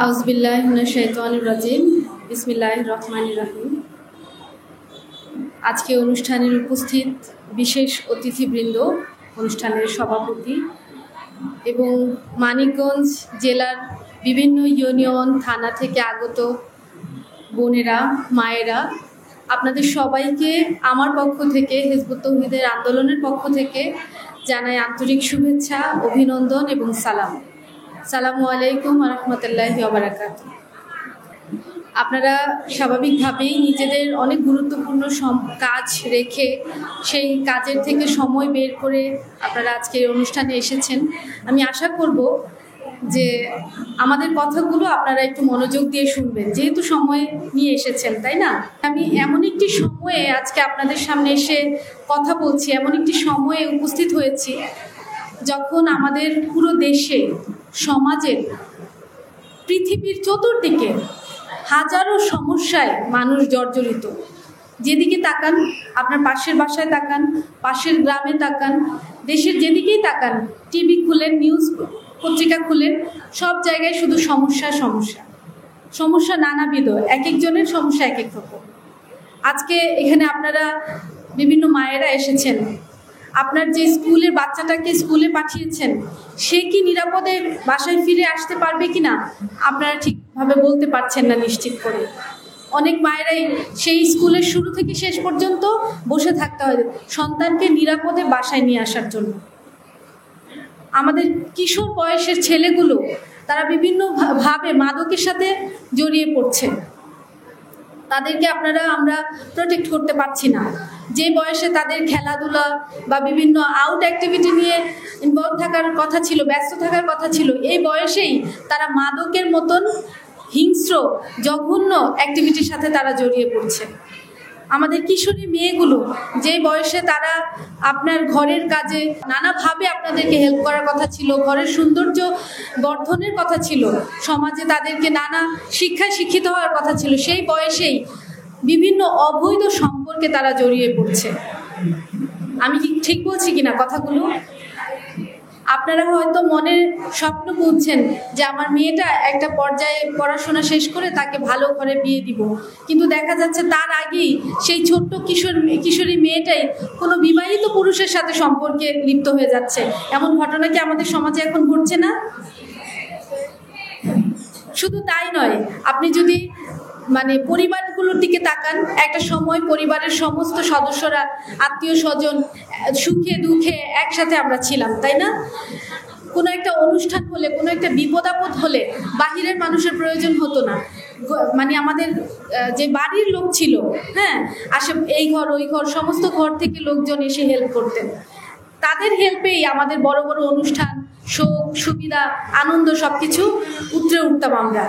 আউযুবিল্লাহি মিনাশ শাইতানির রাজিম। বিসমিল্লাহির রহমানির রহিম। আজকে অনুষ্ঠানের উপস্থিত বিশেষ অতিথিবৃন্দ, অনুষ্ঠানের সভাপতি এবং মানিকগঞ্জ জেলার বিভিন্ন ইউনিয়ন থানা থেকে আগত বোনেরা, মায়েরা, আপনাদের সবাইকে আমার পক্ষ থেকে, হিজবুত তৌহিদের আন্দোলনের পক্ষ থেকে জানাই আন্তরিক শুভেচ্ছা, অভিনন্দন এবং সালাম। আসসালামু আলাইকুম ওয়া রাহমাতুল্লাহি ওয়া বারাকাতুহু। আপনারা স্বাভাবিকভাবেই নিজেদের অনেক গুরুত্বপূর্ণ কাজ রেখে সেই কাজের থেকে সময় বের করে আপনারা আজকে এই অনুষ্ঠানে এসেছেন। আমি আশা করব যে আমাদের কথাগুলো আপনারা একটু মনোযোগ দিয়ে শুনবেন, যেহেতু সময় নিয়ে এসেছেন, তাই না? আমি এমন একটি সময়ে আজকে আপনাদের সামনে এসে কথা বলছি, এমন একটি সময়ে উপস্থিত হয়েছি যখন আমাদের পুরো দেশে, সমাজে, পৃথিবীর চতুর্দিকে হাজারো সমস্যায় মানুষ জর্জরিত। যেদিকে তাকান, আপনার পাশের বাসায় তাকান, পাশের গ্রামে তাকান, দেশের যেদিকেই তাকান, টিভি খুলেন, নিউজ পত্রিকা খুলেন, সব জায়গায় শুধু সমস্যা সমস্যা সমস্যা নানাবিধ, এক একজনের সমস্যা এক এক রকম। আজকে এখানে আপনারা বিভিন্ন মায়েরা এসেছেন, আপনার যে স্কুলের বাচ্চাটাকে স্কুলে পাঠিয়েছেন সে কি নিরাপদে বাসায় ফিরে আসতে পারবে কিনা আপনারা ঠিকভাবে বলতে পারছেন না নিশ্চিত করে। অনেক মায়েরাই সেই স্কুলের শুরু থেকে শেষ পর্যন্ত বসে থাকতে হয় সন্তানকে নিরাপদে বাসায় নিয়ে আসার জন্য। আমাদের কিশোর বয়সের ছেলেগুলো তারা বিভিন্ন ভাবে মাদকের সাথে জড়িয়ে পড়ছে, তাদেরকে আমরা প্রোটেক্ট করতে পারছি না। যে বয়সে তাদের খেলাধুলা বা বিভিন্ন আউট অ্যাক্টিভিটি নিয়ে ইনভলভ থাকার কথা ছিল, ব্যস্ত থাকার কথা ছিল, এই বয়সেই তারা মাদকের মতন হিংস্র জঘন্য অ্যাক্টিভিটির সাথে তারা জড়িয়ে পড়ছে। আমাদের কিশোরী মেয়েগুলো যে বয়সে তারা আপনার ঘরের কাজে নানাভাবে আপনাদেরকে হেল্প করার কথা ছিল, ঘরের সৌন্দর্য বর্ধনের কথা ছিল, সমাজে তাদেরকে নানা শিক্ষায় শিক্ষিত হওয়ার কথা ছিল, সেই বয়সেই বিভিন্ন অবৈধ সম্পর্কে তারা জড়িয়ে পড়ছে। আমি কি ঠিক বলছি কিনা কথাগুলো? আপনারা হয়তো মনে স্বপ্ন বুঝছেন যে আমার মেয়েটা একটা পর্যায়ে পড়াশোনা শেষ করে তাকে ভালো ঘরে বিয়ে দিব, কিন্তু দেখা যাচ্ছে তার আগেই সেই ছোট্ট কিশোরী মেয়েটাই কোনো বিবাহিত পুরুষের সাথে সম্পর্কে লিপ্ত হয়ে যাচ্ছে। এমন ঘটনা কি আমাদের সমাজে এখন ঘটছে না? শুধু তাই নয়, আপনি যদি পরিবারগুলোর দিকে তাকান, একটা সময় পরিবারের সমস্ত সদস্যরা, আত্মীয় স্বজন, সুখে দুঃখে একসাথে আমরা ছিলাম, তাই না? কোনো একটা অনুষ্ঠান হলে, কোনো একটা বিপদ আপদ হলে বাহিরের মানুষের প্রয়োজন হতো না। আমাদের যে বাড়ির লোক ছিল, হ্যাঁ, এই ঘর ওই ঘর সমস্ত ঘর থেকে লোকজন এসে হেল্প করতেন। তাদের হেল্পেই আমাদের বড় বড় অনুষ্ঠান, শোক, সুবিধা, আনন্দ সবকিছু উতরে উঠতাম আমরা।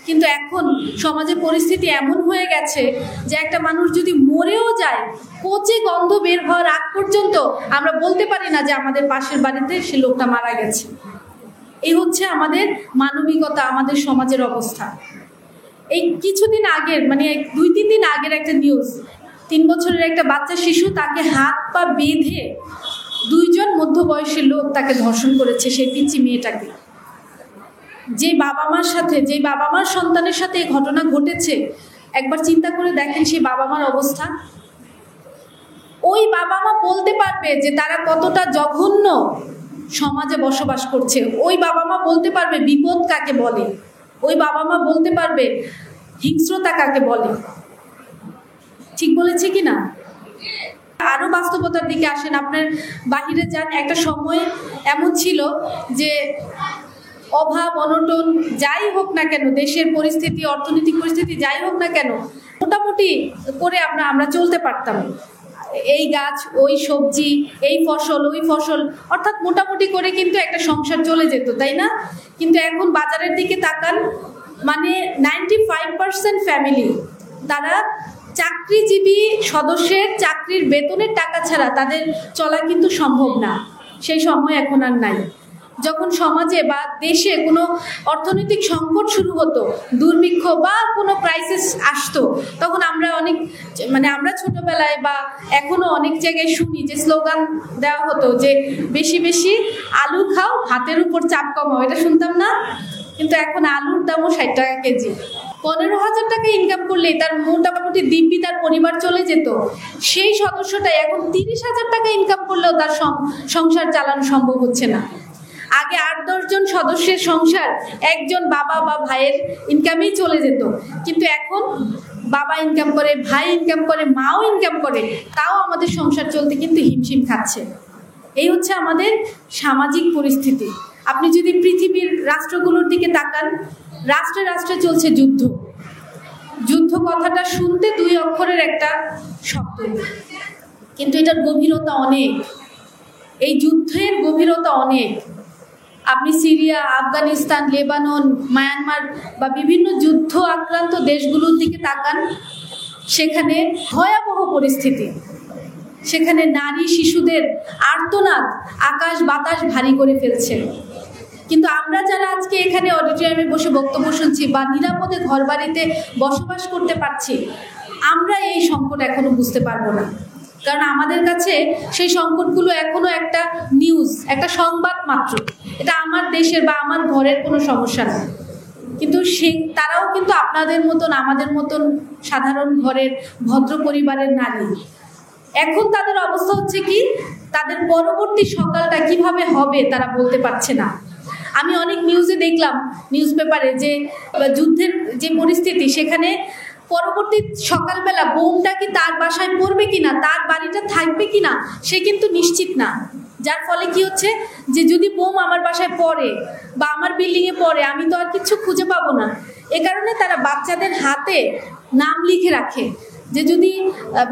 কিন্তু এখন সমাজে পরিস্থিতি এমন হয়ে গেছে যে একটা মানুষ যদি মরেও যায়, পচে গন্ধ বের হওয়ার আগ পর্যন্ত আমরা বলতে পারি না যে আমাদের পাশের বাড়িতে সে লোকটা মারা গেছে। এই হচ্ছে আমাদের মানবিকতা, আমাদের সমাজের অবস্থা। এই কিছুদিন আগের 2-3 দিন আগের একটা নিউজ, 3 বছরের একটা বাচ্চা শিশু, তাকে হাত পা বেঁধে 2 জন মধ্যবয়সী লোক তাকে ধর্ষণ করেছে, সেই পিচ্চি মেয়েটাকে। যে বাবা মার সন্তানের সাথে এই ঘটনা ঘটেছে, একবার চিন্তা করে দেখেন সেই বাবা মার অবস্থা। ওই বাবা মা বলতে পারবে যে তারা কতটা জঘন্য সমাজে বসবাস করছে। ওই বাবা মা বলতে পারবে বিপদ কাকে বলে, ওই বাবা মা বলতে পারবে হিংস্রতা কাকে বলে। ঠিক বলেছে কি না? আরো বাস্তবতার দিকে আসেন, আপনার বাহিরে যান, একটা সময় এমন ছিল যে অভাব অনটন যাই হোক না কেন, দেশের পরিস্থিতি, অর্থনৈতিক পরিস্থিতি যাই হোক না কেন, মোটামুটি করে আমরা চলতে পারতাম। এই গাছ, ওই সবজি, এই ফসল, ওই ফসল, অর্থাৎ মোটামুটি করে কিন্তু একটা সংসার চলে যেত, তাই না? কিন্তু এখন বাজারের দিকে তাকান, 95% ফ্যামিলি তারা চাকরিজীবী সদস্যের চাকরির বেতনের টাকা ছাড়া তাদের চলা কিন্তু সম্ভব না। সেই সময় এখন আর নাই। যখন সমাজে বা দেশে কোনো অর্থনৈতিক সংকট শুরু হতো, দুর্ভিক্ষ বা কোনো ক্রাইসিস আসতো, তখন আমরা আমরা ছোটবেলায় বা এখনো অনেক জায়গায় শুনি যে স্লোগান দেওয়া হতো যে বেশি বেশি আলু খাও, ভাতের উপর চাপ কমাও। এটা শুনতাম না? কিন্তু এখন আলুর দামও 60 টাকা কেজি। 15,000 টাকা ইনকাম করলে তার মোটামুটি দিব্যি তার পরিবার চলে যেত। সেই সদস্যটা এখন 30,000 টাকা ইনকাম করলেও তার সংসার চালানো সম্ভব হচ্ছে না। আগে 8-10 জন সদস্যের সংসার একজন বাবা বা ভাইয়ের ইনকামেই চলে যেত, কিন্তু এখন বাবা ইনকাম করে, ভাই ইনকাম করে, মাও ইনকাম করে, তাও আমাদের সংসার চলতে কিন্তু হিমশিম খাচ্ছে। এই হচ্ছে আমাদের সামাজিক পরিস্থিতি। আপনি যদি পৃথিবীর রাষ্ট্রগুলোর দিকে তাকান, রাষ্ট্রে রাষ্ট্রে চলছে যুদ্ধ। যুদ্ধ কথাটা শুনতে 2 অক্ষরের একটা শব্দ, কিন্তু এটার গভীরতা অনেক। এই যুদ্ধের গভীরতা অনেক। আপনি সিরিয়া, আফগানিস্তান, লেবানন, মায়ানমার বা বিভিন্ন যুদ্ধ আক্রান্ত দেশগুলোর দিকে তাকান, সেখানে ভয়াবহ পরিস্থিতি। সেখানে নারী শিশুদের আর্তনাদ আকাশ বাতাস ভারী করে ফেলছে। কিন্তু আমরা যারা আজকে এখানে অডিটোরিয়ামে বসে বক্তব্য শুনছি বা নিরাপদে ঘরবাড়িতে বসবাস করতে পারছি, আমরা এই সংকট এখনো বুঝতে পারবো না। কারণ আমাদের কাছে সেই সংকটগুলো এখনো একটা নিউজ, একটা সংবাদ মাত্র। এটা আমার দেশের বা আমার ঘরের কোনো সমস্যা না, কিন্তু তারাও কিন্তু আপনাদের মতন আমাদের মতন সাধারণ ঘরের ভদ্র পরিবারের নারী। এখন তাদের অবস্থা হচ্ছে কি, তাদের পরবর্তী সকালটা কিভাবে হবে তারা বলতে পারছে না। আমি অনেক নিউজে দেখলাম, নিউজ পেপারে, যে যুদ্ধের যে পরিস্থিতি, সেখানে পরবর্তী সকালবেলা বোমটা কি তার বাসায় পড়বে কিনা, তার বাড়িটা থাকবে কিনা, সে কিন্তু নিশ্চিত না। যার ফলে কি হচ্ছে, যে যদি বোম আমার বাসায় পড়ে বা আমার বিল্ডিংয়ে পড়ে, আমি তো আর কিছু খুঁজে পাবো না। এ কারণে তারা বাচ্চাদের হাতে নাম লিখে রাখে, যে যদি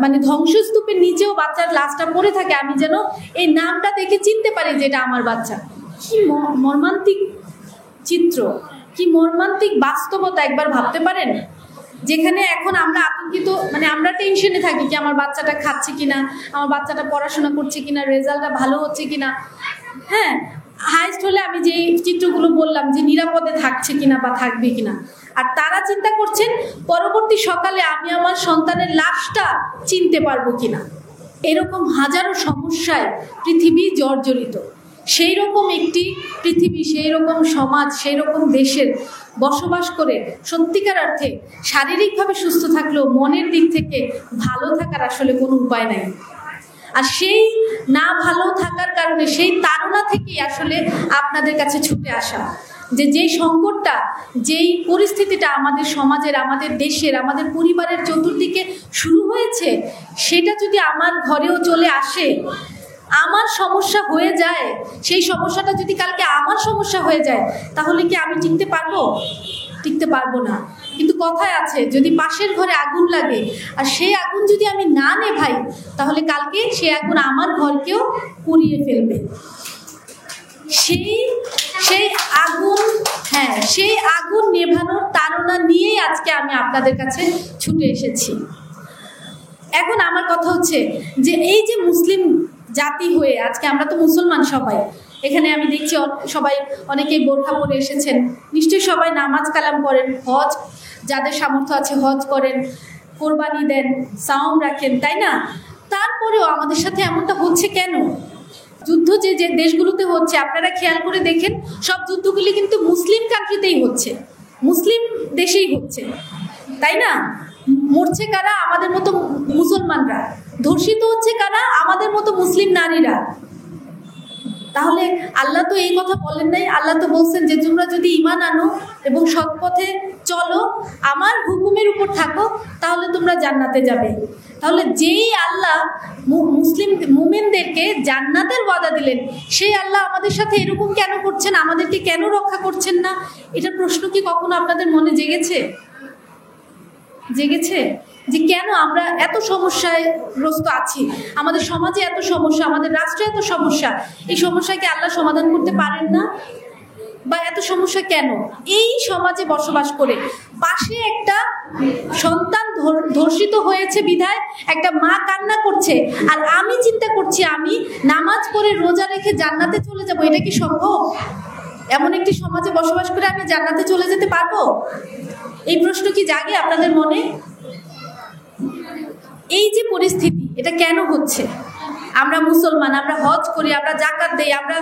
মানে ধ্বংসস্তূপের নিচেও বাচ্চার লাশটা পড়ে থাকে, আমি যেন এই নামটা দেখে চিনতে পারি যে এটা আমার বাচ্চা। কি মর্মান্তিক চিত্র, কি মর্মান্তিক বাস্তবতা, একবার ভাবতে পারেন? যেখানে এখন আমরা আতঙ্কিত, মানে আমরা টেনশনে থাকি কি আমার বাচ্চাটা খাচ্ছে কিনা, আমার বাচ্চাটা পড়াশোনা করছে কিনা, রেজাল্টটা ভালো হচ্ছে কিনা। হ্যাঁ, হাইস্ট হলে আমি যে চিত্রগুলো বললাম যে নিরাপদে থাকছে কিনা বা থাকবে কিনা, আর তারা চিন্তা করছেন পরবর্তী সকালে আমি আমার সন্তানের লাশটা চিনতে পারবো কিনা। এরকম হাজারো সমস্যায় পৃথিবী জর্জরিত। সেই রকম একটি পৃথিবী, সেই রকম সমাজ, সেই রকম দেশের বসবাস করে সত্যিকার অর্থে শারীরিকভাবে সুস্থ থাকলেও মনের দিক থেকে ভালো থাকার আসলে কোনো উপায় নাই। আর সেই না ভালো থাকার কারণে সেই তাড়না থেকেই আসলে আপনাদের কাছে ছুটে আসা, যে যেই সংকটটা, যেই পরিস্থিতিটা আমাদের সমাজের, আমাদের দেশের, আমাদের পরিবারের চতুর্দিকে শুরু হয়েছে, সেটা যদি আমার ঘরেও চলে আসে, আমার সমস্যা হয়ে যায়, সেই সমস্যাটা যদি কালকে আমার সমস্যা হয়ে যায়, তাহলে কি আমি টিকতে পারবো? টিকতে পারবো না। কিন্তু কথায় আছে, যদি পাশের ঘরে আগুন লাগে আর সেই আগুন যদি আমি না নেভাই, তাহলে কালকে সেই আগুন আমার ঘরকেও পুড়িয়ে ফেলবে। সেই আগুন, হ্যাঁ, সেই আগুন নেভানোর তাড়না নিয়েই আজকে আমি আপনাদের কাছে ছুটে এসেছি। এখন আমার কথা হচ্ছে যে এই যে মুসলিম জাতি হয়ে আজকে আমরা তো মুসলমান সবাই, এখানে আমি দেখছি সবাই, অনেকেই বোরখা পরে এসেছেন, নিশ্চয়ই সবাই নামাজ কালাম করেন, হজ যাদের সামর্থ্য আছে হজ করেন, কোরবানি দেন, সাওম রাখেন, তাই না? তারপরেও আমাদের সাথে এমনটা হচ্ছে কেন? যুদ্ধ যে যে দেশগুলোতে হচ্ছে, আপনারা খেয়াল করে দেখেন, সব যুদ্ধগুলি কিন্তু মুসলিম কান্ট্রিতেই হচ্ছে, মুসলিম দেশেই হচ্ছে, তাই না? মরছে কারা? আমাদের মতো মুসলমানরা। ধর্ষিত হচ্ছে কারা? আমাদের মতো মুসলিম নারীরা। তাহলে আল্লাহ তো এই কথা বলেন নাই। আল্লাহ তো বলছেন যে তোমরা যদি ঈমান আনো এবং সৎ পথে চলো, আমার হুকুমের উপর থাকো, তাহলে তোমরা জান্নাতে যাবে। তাহলে যেই আল্লাহ মুসলিম মুমিনদেরকে জান্নাতের ওয়াদা দিলেন, সেই আল্লাহ আমাদের সাথে এরকম কেন করছেন? আমাদেরকে কেন রক্ষা করছেন না? এটার প্রশ্ন কি কখনো আপনাদের মনে জেগেছে? জেগেছে যে কেন আমরা এত সমস্যায় গ্রস্ত আছি, আমাদের সমাজে এত সমস্যা, আমাদের রাষ্ট্রে এত সমস্যা, এই সমস্যাকে আল্লাহ সমাধান করতে পারেন না? বা এত সমস্যা কেন? এই সমাজে বসবাস করে পাশে একটা সন্তান ধর্ষিত হয়েছে বিধায় একটা মা কান্না করছে, আর আমি চিন্তা করছি আমি নামাজ পড়ে রোজা রেখে জান্নাতে চলে যাব। এটা কি সম্ভব? এমন একটি সমাজে বসবাস করে আমি জান্নাতে চলে যেতে পারবো? এই প্রশ্ন কি জাগে আপনাদের মনে? এই যে পরিস্থিতি, এটা কেন হচ্ছে? আমরা মুসলমান, আমরা হজ করি, আমরা জাকাত দেই, আমরা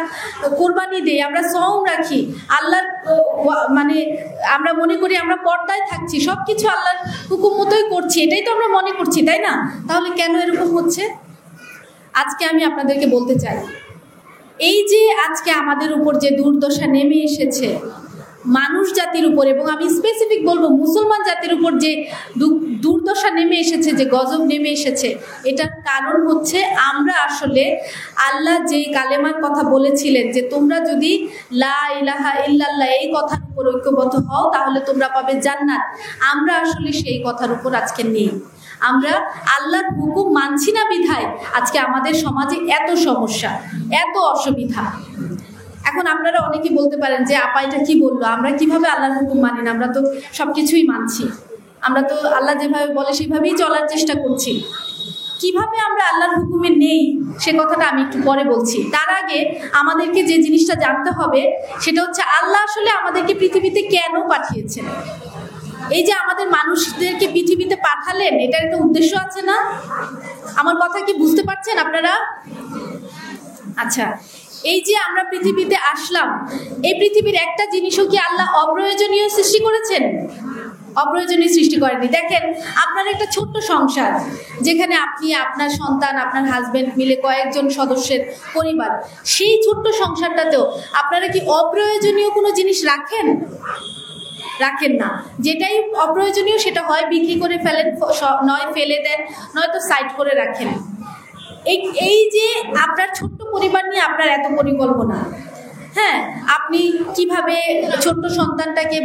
কোরবানি দেই, আমরা সওম রাখি, আল্লাহর মানে আমরা মনে করি আমরা পর্দায় থাকছি, সবকিছু আল্লাহর হুকুম মতোই করছি, এটাই তো আমরা মনে করছি, তাই না? তাহলে কেন এরকম হচ্ছে? আজকে আমি আপনাদেরকে বলতে চাই, এই যে আজকে আমাদের উপর যে দুর্দশা নেমে এসেছে মানুষ জাতির উপর, এবং আমি স্পেসিফিক বলবো মুসলমান জাতির উপর যে দুর্দশা নেমে এসেছে, যে গজব নেমে এসেছে, এটার কারণ হচ্ছে আমরা আসলে আল্লাহ যেই কালেমার কথা বলেছিলেন যে তোমরা যদি লা ইলাহা ইল্লাল্লাহ এই কথার উপর ঐক্যবদ্ধ হও তাহলে তোমরা পাবে জান্নাত, আমরা আসলে সেই কথার উপর আজকে নেই। আমরা আল্লাহর হুকুম মানছি না বিধায় আজকে আমাদের সমাজে এত সমস্যা, এত অসুবিধা। এখন আপনারা অনেকেই বলতে পারেন যে আপা এটা কি বললো, আমরা কিভাবে আল্লাহর হুকুম মানি না, আমরা তো সব কিছুই মানছি, আমরা তো আল্লাহ যেভাবে বলে সেভাবেই চলার চেষ্টা করছি। কিভাবে আমরা আল্লাহর হুকুমে নেই সে কথাটা আমি একটু পরে বলছি। তার আগে আমাদেরকে যে জিনিসটা জানতে হবে সেটা হচ্ছে আল্লাহ আসলে আমাদেরকে পৃথিবীতে কেন পাঠিয়েছেন। এই যে আমাদের মানুষদেরকে পৃথিবীতে পাঠালেন, এটার একটা উদ্দেশ্য আছে না? আমার কথা কি বুঝতে পারছেন আপনারা? আচ্ছা, এই যে আমরা পৃথিবীতে আসলাম, এই পৃথিবীর একটা জিনিসও কি আল্লাহ অপ্রয়োজনীয় সৃষ্টি করেছেন? অপ্রয়োজনীয় সৃষ্টি করেনি। দেখেন, আপনার একটা ছোট্ট সংসার যেখানে আপনি, আপনার সন্তান, আপনার হাজবেন্ড মিলে কয়েকজন সদস্যের পরিবার, সেই ছোট্ট সংসারটাতেও আপনারা কি অপ্রয়োজনীয় কোনো জিনিস রাখেন? রাখেন না। যেটাই অপ্রয়োজনীয় সেটা হয় বিক্রি করে ফেলেন, নয় ফেলে দেন, নয়তো সাইড করে রাখেন। এই যে আপনার ছোট্ট পরিবার নিয়ে আপনার এত পরিকল্পনা, হ্যাঁ, আপনি কিভাবে ছোট্ট সন্তানটাকে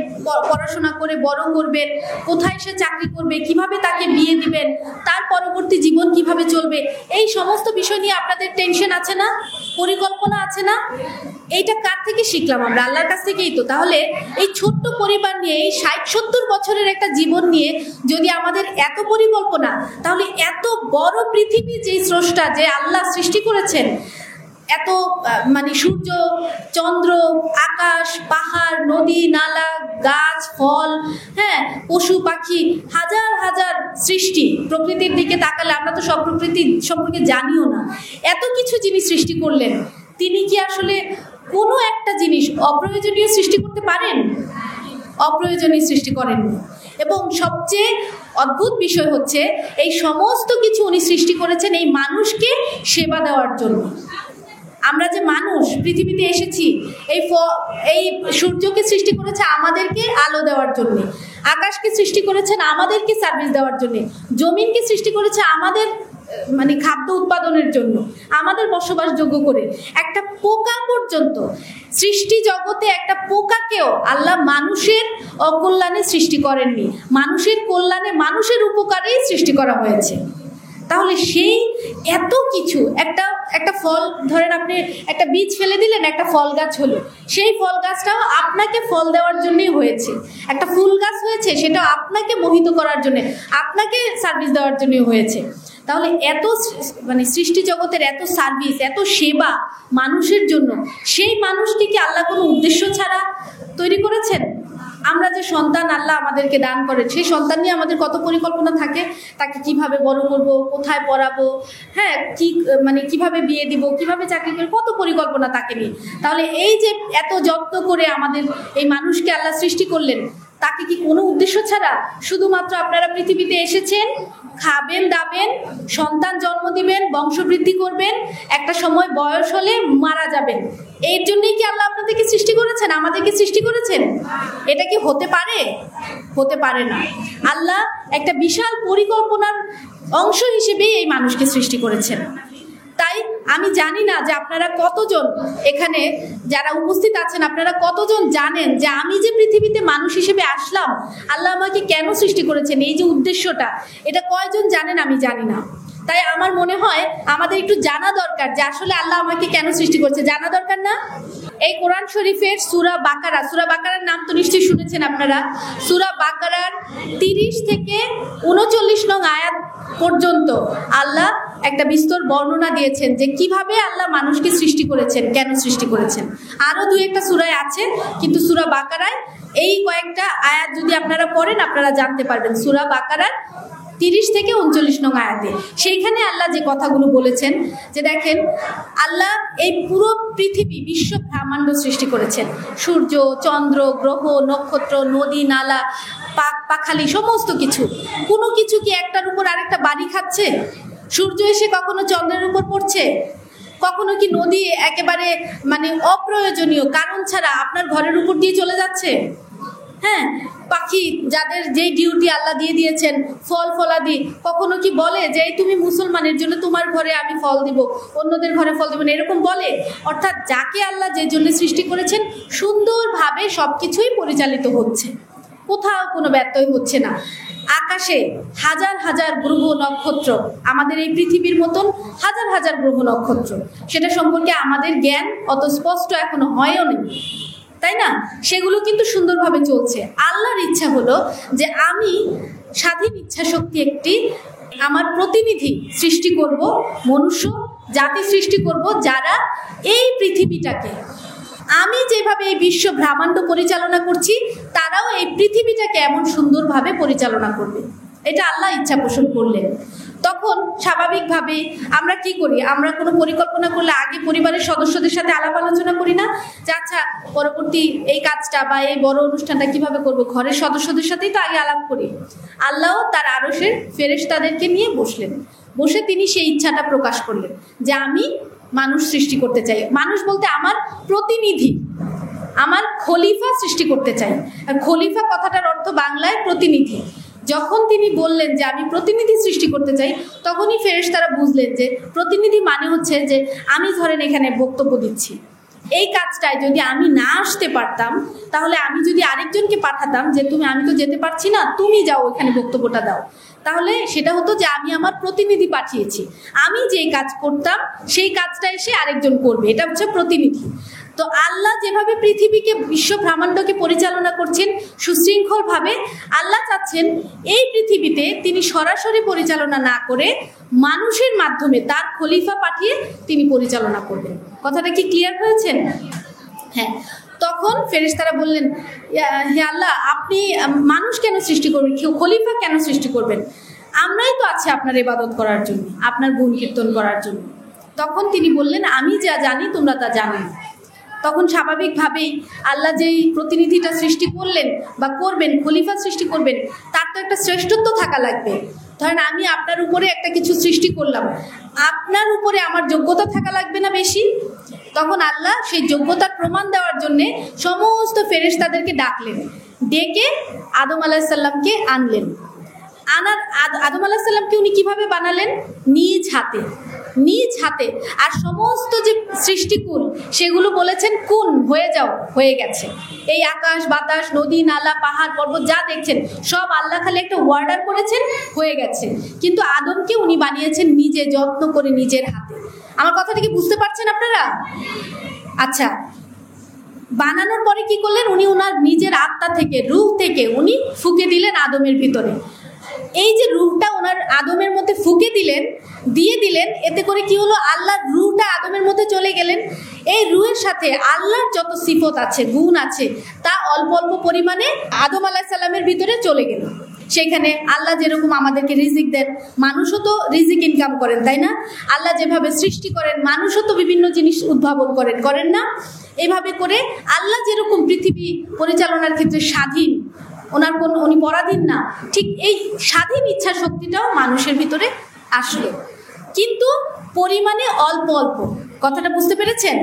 পড়াশোনা করে বড় করবেন, কোথায় সে চাকরি করবে, কিভাবে তাকে বিয়ে দিবেন, তার পরবর্তী জীবন কিভাবে চলবে, এই সমস্ত বিষয় নিয়ে আপনাদের টেনশন আছে না, পরিকল্পনা আছে না? এইটা কার থেকে শিখলাম আমরা? আল্লাহর কাছ থেকেই তো। তাহলে এই ছোট্ট পরিবার নিয়ে, এই 60-70 বছরের একটা জীবন নিয়ে যদি আমাদের এত পরিকল্পনা, তাহলে এত বড় পৃথিবী যে স্রষ্টা, যে আল্লাহ সৃষ্টি করেছেন, এত মানে সূর্য, চন্দ্র, আকাশ, পাহাড়, নদী, নালা, গাছ, ফল, হ্যাঁ, পশু পাখি, হাজার হাজার সৃষ্টি। প্রকৃতির দিকে তাকালে আমরা তো সব প্রকৃতি সম্পর্কে জানিও না, এত কিছু জিনিস সৃষ্টি করলেন, তিনি কি আসলে কোনো একটা জিনিস অপ্রয়োজনীয় সৃষ্টি করতে পারেন? অপ্রয়োজনীয় সৃষ্টি করেননি। এবং সবচেয়ে অদ্ভুত বিষয় হচ্ছে এই সমস্ত কিছু উনি সৃষ্টি করেছেন এই মানুষকে সেবা দেওয়ার জন্য। আমরা যে মানুষ পৃথিবীতে এসেছি, এই সূর্যকে সৃষ্টি করেছে আমাদেরকে আলো দেওয়ার জন্য, আকাশকে সৃষ্টি করেছেন আমাদেরকে সার্ভিস দেওয়ার জন্য, জমিনকে সৃষ্টি করেছে আমাদের মানে খাদ্য উৎপাদনের জন্য, আমাদের বসবাসযোগ্য করে। একটা পোকা পর্যন্ত, সৃষ্টি জগতে একটা পোকাকেও আল্লাহ মানুষের অকল্যাণে সৃষ্টি করেননি, মানুষের কল্যাণে, মানুষের উপকারেই সৃষ্টি করা হয়েছে। তাহলে সেই এত কিছু, একটা ফল ধরেন, আপনি একটা বীজ ফেলে দিলেন, একটা ফল গাছ হলো, সেই ফল গাছটাও আপনাকে ফল দেওয়ার জন্যই হয়েছে। একটা ফুল গাছ হয়েছে, সেটা আপনাকে মোহিত করার জন্য, আপনাকে সার্ভিস দেওয়ার জন্যই হয়েছে। তাহলে এত মানে সৃষ্টি জগতের এত সার্ভিস, এত সেবা মানুষের জন্য, সেই মানুষকে কি আল্লাহ কোনো উদ্দেশ্য ছাড়া তৈরি করেছেন? আমরা যে সন্তান আল্লাহ আমাদেরকে দান করেন, সেই সন্তান নিয়ে আমাদের কত পরিকল্পনা থাকে, তাকে কিভাবে বড় করব, কোথায় পড়াবো, হ্যাঁ, মানে কিভাবে বিয়ে দিব, কিভাবে চাকরি করবো, কত পরিকল্পনা তাকে নিয়ে। তাহলে এই যে এত যত্ন করে আমাদের এই মানুষকে আল্লাহ সৃষ্টি করলেন, তাকে কি কোনো উদ্দেশ্য ছাড়া শুধুমাত্র আপনারা পৃথিবীতে এসেছেন, খাবেন দাবেন, সন্তান জন্ম দিবেন, বংশবৃদ্ধি করবেন, একটা সময় বয়স হলে মারা যাবেন, এর জন্যই কি আল্লাহ আপনাদেরকে সৃষ্টি করেছেন, আমাদেরকে সৃষ্টি করেছেন? এটা কি হতে পারে? হতে পারে না। আল্লাহ একটা বিশাল পরিকল্পনার অংশ হিসেবেই এই মানুষকে সৃষ্টি করেছেন। তাই আমি জানি না যে আপনারা কতজন এখানে যারা উপস্থিত আছেন, আপনারা কতজন জানেন যে আমি যে পৃথিবীতে মানুষ হিসেবে আসলাম, আল্লাহ আমাকে কেন সৃষ্টি করেছেন, এই যে উদ্দেশ্যটা, এটা কয়জন জানেন? আমি জানি না। তাই আমার মনে হয় আমাদের একটু জানা দরকার যে আসলে আল্লাহ আমাকে কেন সৃষ্টি করেছে, জানা দরকার না? এই কোরআন শরীফের সূরা বাকারা, সূরা বাকারার নাম তো নিশ্চয়ই শুনেছেন আপনারা। সূরা বাকারার 30 থেকে 39 নং আয়াত পর্যন্ত আল্লাহ একটা বিস্তর বর্ণনা দিয়েছেন যে কিভাবে আল্লাহ মানুষকে সৃষ্টি করেছেন, কেন সৃষ্টি করেছেন। আরো 2-1টা সূরায় আছে, কিন্তু সূরা বাকারায় এই কয়েকটা আয়াত যদি আপনারা পড়েন আপনারা জানতে পারবেন। সূরা বাকারার 30 থেকে 39 নং আয়াতে। সেইখানে আল্লাহ যে কথাগুলো বলেছেন যে দেখেন, আল্লাহ এই পুরো পৃথিবী বিশ্ব ব্রহ্মাণ্ড সৃষ্টি করেছেন। সূর্য, চন্দ্র, গ্রহ, নক্ষত্র, নদী, নালা, পাখালি, সমস্ত কিছু। কোনো কিছু কি একটার উপর আরেকটা বাড়ি খাচ্ছে? সূর্য এসে কখনো চন্দ্রের উপর পড়ছে? কখনো কি নদী একেবারে মানে অপ্রয়োজনীয় কারণ ছাড়া আপনার ঘরের উপর দিয়ে চলে যাচ্ছে? হ্যাঁ, পাখি যাদের যেই ডিউটি আল্লাহ দিয়ে দিয়েছেন, ফল ফলাদি, কখনো কি বলে যে তুমি মুসলমানের জন্য তোমার ঘরে আমি ফল দিব, অন্যদের ঘরে ফল দিব না, এরকম বলে? অর্থাৎ যাকে আল্লাহ যে জন্য সৃষ্টি করেছেন সুন্দরভাবে সব কিছুই পরিচালিত হচ্ছে, কোথাও কোনো ব্যত্যয় হচ্ছে না। আকাশে হাজার হাজার গ্রহ নক্ষত্র, আমাদের এই পৃথিবীর মতন হাজার হাজার গ্রহ নক্ষত্র, সেটা সম্পর্কে আমাদের জ্ঞান অত স্পষ্ট এখনো হয়ও নেই, তাই না? সেগুলো কিন্তু সুন্দরভাবে চলছে। আল্লাহর ইচ্ছা হলো যে আমি স্বাধীন ইচ্ছা শক্তি একটি আমার প্রতিনিধি সৃষ্টি করব, মনুষ্য জাতি সৃষ্টি করব, যারা এই পৃথিবীটাকে আমি যেভাবে এই বিশ্ব ব্রহ্মাণ্ড পরিচালনা করছি তারাও এই পৃথিবীটাকে এমন সুন্দরভাবে পরিচালনা করবে। এটা আল্লাহ ইচ্ছা পোষণ করলেন। তখন স্বাভাবিকভাবে আমরা কি করি? আমরা কোনো পরিকল্পনা করলে আগে পরিবারের সদস্যদের সাথে আলাপ আলোচনা করি না যে আচ্ছা পরবর্তী এই কাজটা বা এই বড় অনুষ্ঠানটা কিভাবে করব? ঘরের সদস্যদের সাথেই তো আগে আলাপ করি। আল্লাহ তার আরশের ফেরেশতাদেরকে নিয়ে বসলেন, বসে তিনি সেই ইচ্ছাটা প্রকাশ করলেন যে আমি মানুষ সৃষ্টি করতে চাই। মানুষ বলতে আমার প্রতিনিধি, আমার খলিফা সৃষ্টি করতে চাই। আর খলিফা কথাটার অর্থ বাংলায় প্রতিনিধি। যখন তিনি বললেন যে আমি প্রতিনিধি সৃষ্টি করতে চাই, তখনই ফেরেশতারা বুঝলেন যে প্রতিনিধি মানে হচ্ছে যে আমি ধরেন এখানে বক্তব্য দিচ্ছি, এই কাজটায় যদি আমি না আসতে পারতাম তাহলে আমি যদি আরেকজনকে পাঠাতাম যে আমি তো যেতে পারছি না, তুমি যাও এখানে বক্তব্যটা দাও, তাহলে সেটা হতো যে আমি আমার প্রতিনিধি পাঠিয়েছি, আমি যেই কাজ করতাম সেই কাজটা এসে আরেকজন করবে, এটা হচ্ছে প্রতিনিধি। তো আল্লাহ যেভাবে পৃথিবীকে বিশ্ব ব্রহ্মাণ্ডকে পরিচালনা করছেন সুশৃঙ্খলভাবে, আল্লাহ চাচ্ছেন এই পৃথিবীতে তিনি সরাসরি পরিচালনা না করে মানুষের মাধ্যমে তার খলিফা পাঠিয়ে তিনি পরিচালনা করবেন। কথাটা কি ক্লিয়ার হয়েছে? হ্যাঁ। তখন ফেরেশতারা বললেন, হে আল্লাহ, আপনি মানুষ কেন সৃষ্টি করবেন, খলিফা কেন সৃষ্টি করবেন? আমরাই তো আছি আপনার ইবাদত করার জন্য, আপনার গুণ কীর্তন করার জন্য। তখন তিনি বললেন, আমি যা জানি তোমরা তা জানো না। তখন স্বাভাবিকভাবেই আল্লাহ যেই প্রতিনিধিটা সৃষ্টি করলেন বা করবেন, খলিফা সৃষ্টি করবেন, তার তো একটা শ্রেষ্ঠত্ব থাকা লাগবে। ধরেন আমি আপনার উপরে একটা কিছু সৃষ্টি করলাম, আপনার উপরে আমার যোগ্যতা থাকা লাগবে না বেশি? তখন আল্লাহ সেই যোগ্যতার প্রমাণ দেওয়ার জন্যে সমস্ত ফেরেশতাদেরকে ডাকলেন, ডেকে আদম আলাইহিসসালামকে আনলেন। আদম আলাইহিসসালামকে উনি কিভাবে বানালেন? নিজ হাতে। আর সমস্ত যে সৃষ্টিকুল সেগুলো বলেছেন কুন, হয়ে যাও, হয়ে গেছে। এই আকাশ বাতাস নদী নালা পাহাড় পর্বত যা দেখছেন সব আল্লাহ খালি একটা ওয়ার্ডার করেছেন, হয়ে গেছে। কিন্তু আদমকে উনি বানিয়েছেন নিজে, যত্ন করে, নিজের হাতে। আমার কথাটা কি বুঝতে পারছেন আপনারা? আচ্ছা, বানানোর পরে কি করলেন? উনি ওনার নিজের আত্মা থেকে, রূহ থেকে উনি ফুঁকে দিলেন আদমের ভিতরে। এই যে রূহটা ওনার আদমের মধ্যে ফুঁকে দিলেন, এতে করে কি হলো? আল্লাহর রূহটা আদমের মধ্যে চলে গেলেন। এই রূহের সাথে আল্লাহর যত সিফত আছে, গুণ আছে, তা অল্প অল্প পরিমাণে আদম আলাইহিস সালামের ভিতরে চলে গেল। সেখানে আল্লাহ যেরকম আমাদেরকে রিজিক দেন, মানুষও তো রিজিক ইনকাম করেন, তাই না? আল্লাহ যেভাবে সৃষ্টি করেন, মানুষও তো বিভিন্ন জিনিস উদ্ভাবন করেন না? এভাবে করে আল্লাহ যেরকম পৃথিবী পরিচালনার ক্ষেত্রে স্বাধীন, উনি পরাধীন না, ঠিক এই স্বাধীন ইচ্ছা শক্তিটাও মানুষের ভিতরে আসলো, কিন্তু পরিমাণে অল্প অল্প। কথাটা বুঝতে পেরেছেন?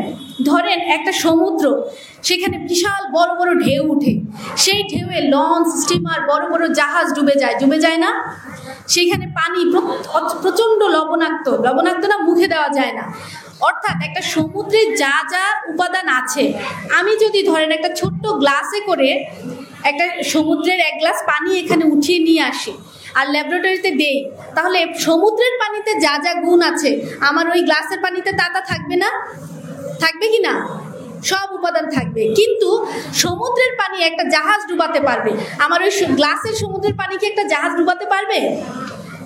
ধরেন একটা সমুদ্র, সেখানে বিশাল বড় বড় ঢেউ উঠে, সেই ঢেউয়ে লঞ্চ, স্টিমার, বড় বড় জাহাজ ডুবে যায় না? সেখানে পানি প্রচণ্ড লবণাক্ত না, মুখে দেওয়া যায় না। অর্থাৎ একটা সমুদ্রে যা যা উপাদান আছে, আমি যদি ধরেন একটা ছোট্ট গ্লাসে করে একটা সমুদ্রের এক গ্লাস পানি এখানে উঠিয়ে নিয়ে আসি আর ল্যাবরেটরিতে দেই, তাহলে সমুদ্রের পানিতে যা যা গুণ আছে আমার ওই গ্লাসের পানিতে তা থাকবে না? থাকবে কি না? সব উপাদান থাকবে। কিন্তু সমুদ্রের পানি একটা জাহাজ ডুবাতে পারবে, আমার ওই গ্লাসের সমুদ্রের পানি কি একটা জাহাজ ডুবাতে পারবে?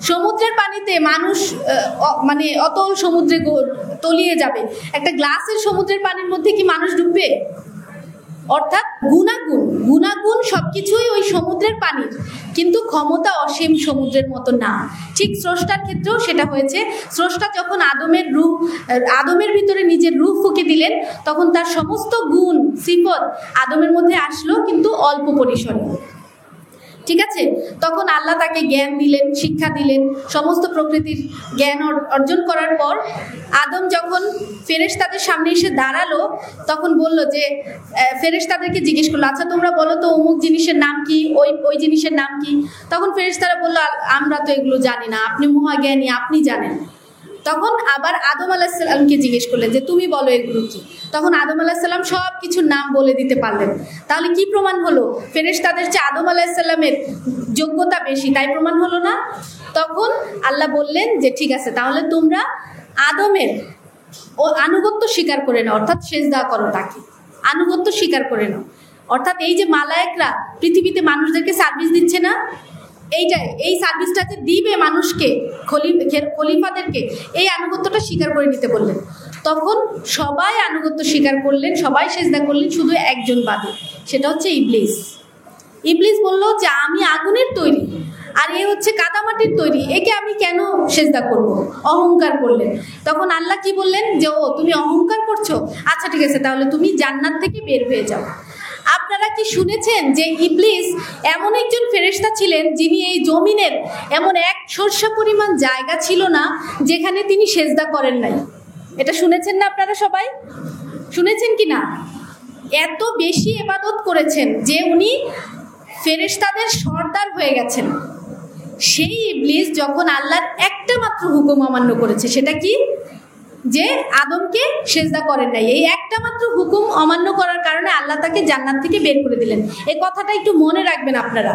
সমুদ্রের পানিতে মানুষ মানে অতল সমুদ্রে তলিয়ে যাবে, একটা গ্লাসের সমুদ্রের পানির মধ্যে কি মানুষ ডুববে? অর্থাৎ গুণাগুণ গুণাগুণ সবকিছুই ওই সমুদ্রের পানির, কিন্তু ক্ষমতা অসীম সমুদ্রের মতো না। ঠিক স্রষ্টার ক্ষেত্রেও সেটা হয়েছে। স্রষ্টা যখন আদমের ভিতরে নিজের রূহ ফুঁকে দিলেন, তখন তার সমস্ত গুণ সিফত আদমের মধ্যে আসলো, কিন্তু অল্প পরিসরে। ঠিক আছে, তখন আল্লাহ তাকে জ্ঞান দিলেন, শিক্ষা দিলেন, সমস্ত প্রকৃতির জ্ঞান অর্জন করার পর আদম যখন ফেরেশতাদের সামনে এসে দাঁড়ালো, তখন বলল যে ফেরেশতাদেরকে জিজ্ঞেস করলো, আচ্ছা তোমরা বলো তো অমুক জিনিসের নাম কি, ওই জিনিসের নাম কি? তখন ফেরেশতারা বললো, আমরা তো এগুলো জানি না, আপনি মহাজ্ঞানী, আপনি জানেন। তখন আবার আদম আলাহিসাল্লামকে জিজ্ঞেস করলেন যে তুমি বলো এগুলো কি। তখন আদম আলাহিসাল্লাম সব কিছুর নাম বলে দিতে পারলেন। তাহলে কি প্রমাণ হলো? ফেরেশতাদের চেয়ে আদম আলাহিসাল্লামের যোগ্যতা বেশি, তাই প্রমাণ হলো না? তখন আল্লাহ বললেন যে ঠিক আছে, তাহলে তোমরা আদমের আনুগত্য স্বীকার করে নাও, অর্থাৎ সেজদা করো তাকে, আনুগত্য স্বীকার করে নাও। অর্থাৎ এই যে মালায়েকরা পৃথিবীতে মানুষদেরকে সার্ভিস দিচ্ছে না, এই সার্ভিসটা যে দিবে মানুষকে, খলিফাদেরকে, এই আনুগত্যটা স্বীকার করে নিতে বললেন। তখন সবাই আনুগত্য স্বীকার করলেন, সবাই সেজদা করলেন, শুধু একজন বাদে, সেটা হচ্ছে ইবলিস। ইবলিস বলল যে আমি আগুনের তৈরি আর এ হচ্ছে কাদামাটির তৈরি, একে আমি কেন সেজদা করব? অহংকার করলেন। তখন আল্লাহ কি বললেন যে ও তুমি অহংকার করছো, আচ্ছা ঠিক আছে, তাহলে তুমি জান্নাত থেকে বের হয়ে যাও। আপনারা কি শুনেছেন যে ইবলিস এমন একজন ফেরেশতা ছিলেন যিনি এই জমিনের এমন এক সরষা পরিমাণ জায়গা ছিল না যেখানে তিনি সেজদা করেন নাই? এটা শুনেছেন না? আপনারা সবাই শুনেছেন কি না? এত বেশি ইবাদত করেছেন যে উনি ফেরেশতাদের সর্দার হয়ে গেছেন। সেই ইবলিস যখন আল্লাহর একটা মাত্র হুকুম অমান্য করেছে, সেটা কি? যে আদমকে সেজদা করেন নাই, এই একটা মাত্র হুকুম অমান্য করার কারণে আল্লাহ তাকে জান্নাত থেকে বের করে দিলেন। এই কথাটা একটু মনে রাখবেন আপনারা।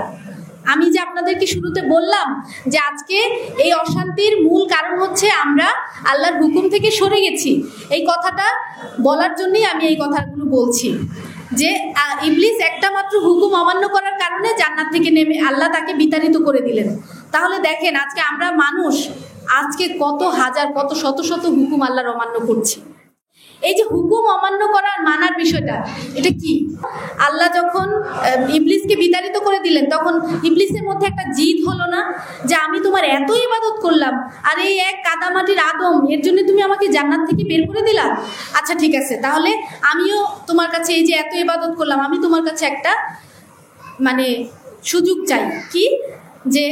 আমি যে আপনাদেরকে শুরুতে বললাম যে আজকে এই অশান্তির মূল কারণ হচ্ছে আমরা আল্লাহর হুকুম থেকে সরে গেছি, এই কথাটা বলার জন্যই আমি এই কথাগুলো বলছি যে ইবলিস একটা মাত্র হুকুম অমান্য করার কারণে জান্নাত থেকে নেমে আল্লাহ তাকে বিতাড়িত করে দিলেন। তাহলে দেখেন আজকে আমরা মানুষ আজকে কত হাজার কত শত শত হুকুম আল্লাহর অমান্য করছি। এই যে হুকুম অমান্য করার মানার বিষয়টা, এটা কি? আল্লাহ যখন ইবলিসকে বিতাড়িত করে দিলেন, তখন ইবলিসের মধ্যে একটা জিদ হলো না যে আমি তোমার এত ইবাদত করলাম আর এই এক কাদামাটির আদম, এর জন্য তুমি আমাকে জান্নাত থেকে বের করে দিলা? আচ্ছা ঠিক আছে, তাহলে আমিও তোমার কাছে এই যে এত ইবাদত করলাম, আমি তোমার কাছে একটা সুযোগ চাই। কি? যে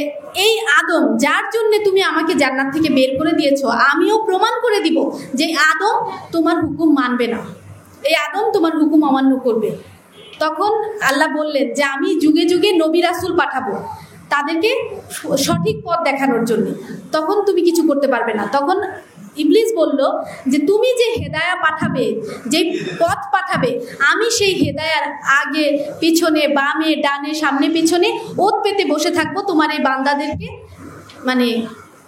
এই আদম যার জন্য তুমি আমাকে জান্নাত থেকে বের করে দিয়েছো, আমিও প্রমাণ করে দিব যে আদম তোমার হুকুম মানবে না, এই আদম তোমার হুকুম অমান্য করবে। তখন আল্লাহ বললেন যে আমি যুগে যুগে নবী রাসূল পাঠাবো তাদেরকে সঠিক পথ দেখানোর জন্য, তখন তুমি কিছু করতে পারবে না। তখন ইবলিস বলল যে তুমি যে হেদায়া পাঠাবে, যে পথ পাঠাবে, আমি সেই হেদায়ার আগে পিছনে, বামে ডানে, সামনে পিছনে ওত পেতে বসে থাকবো তোমার এই বান্দাদেরকে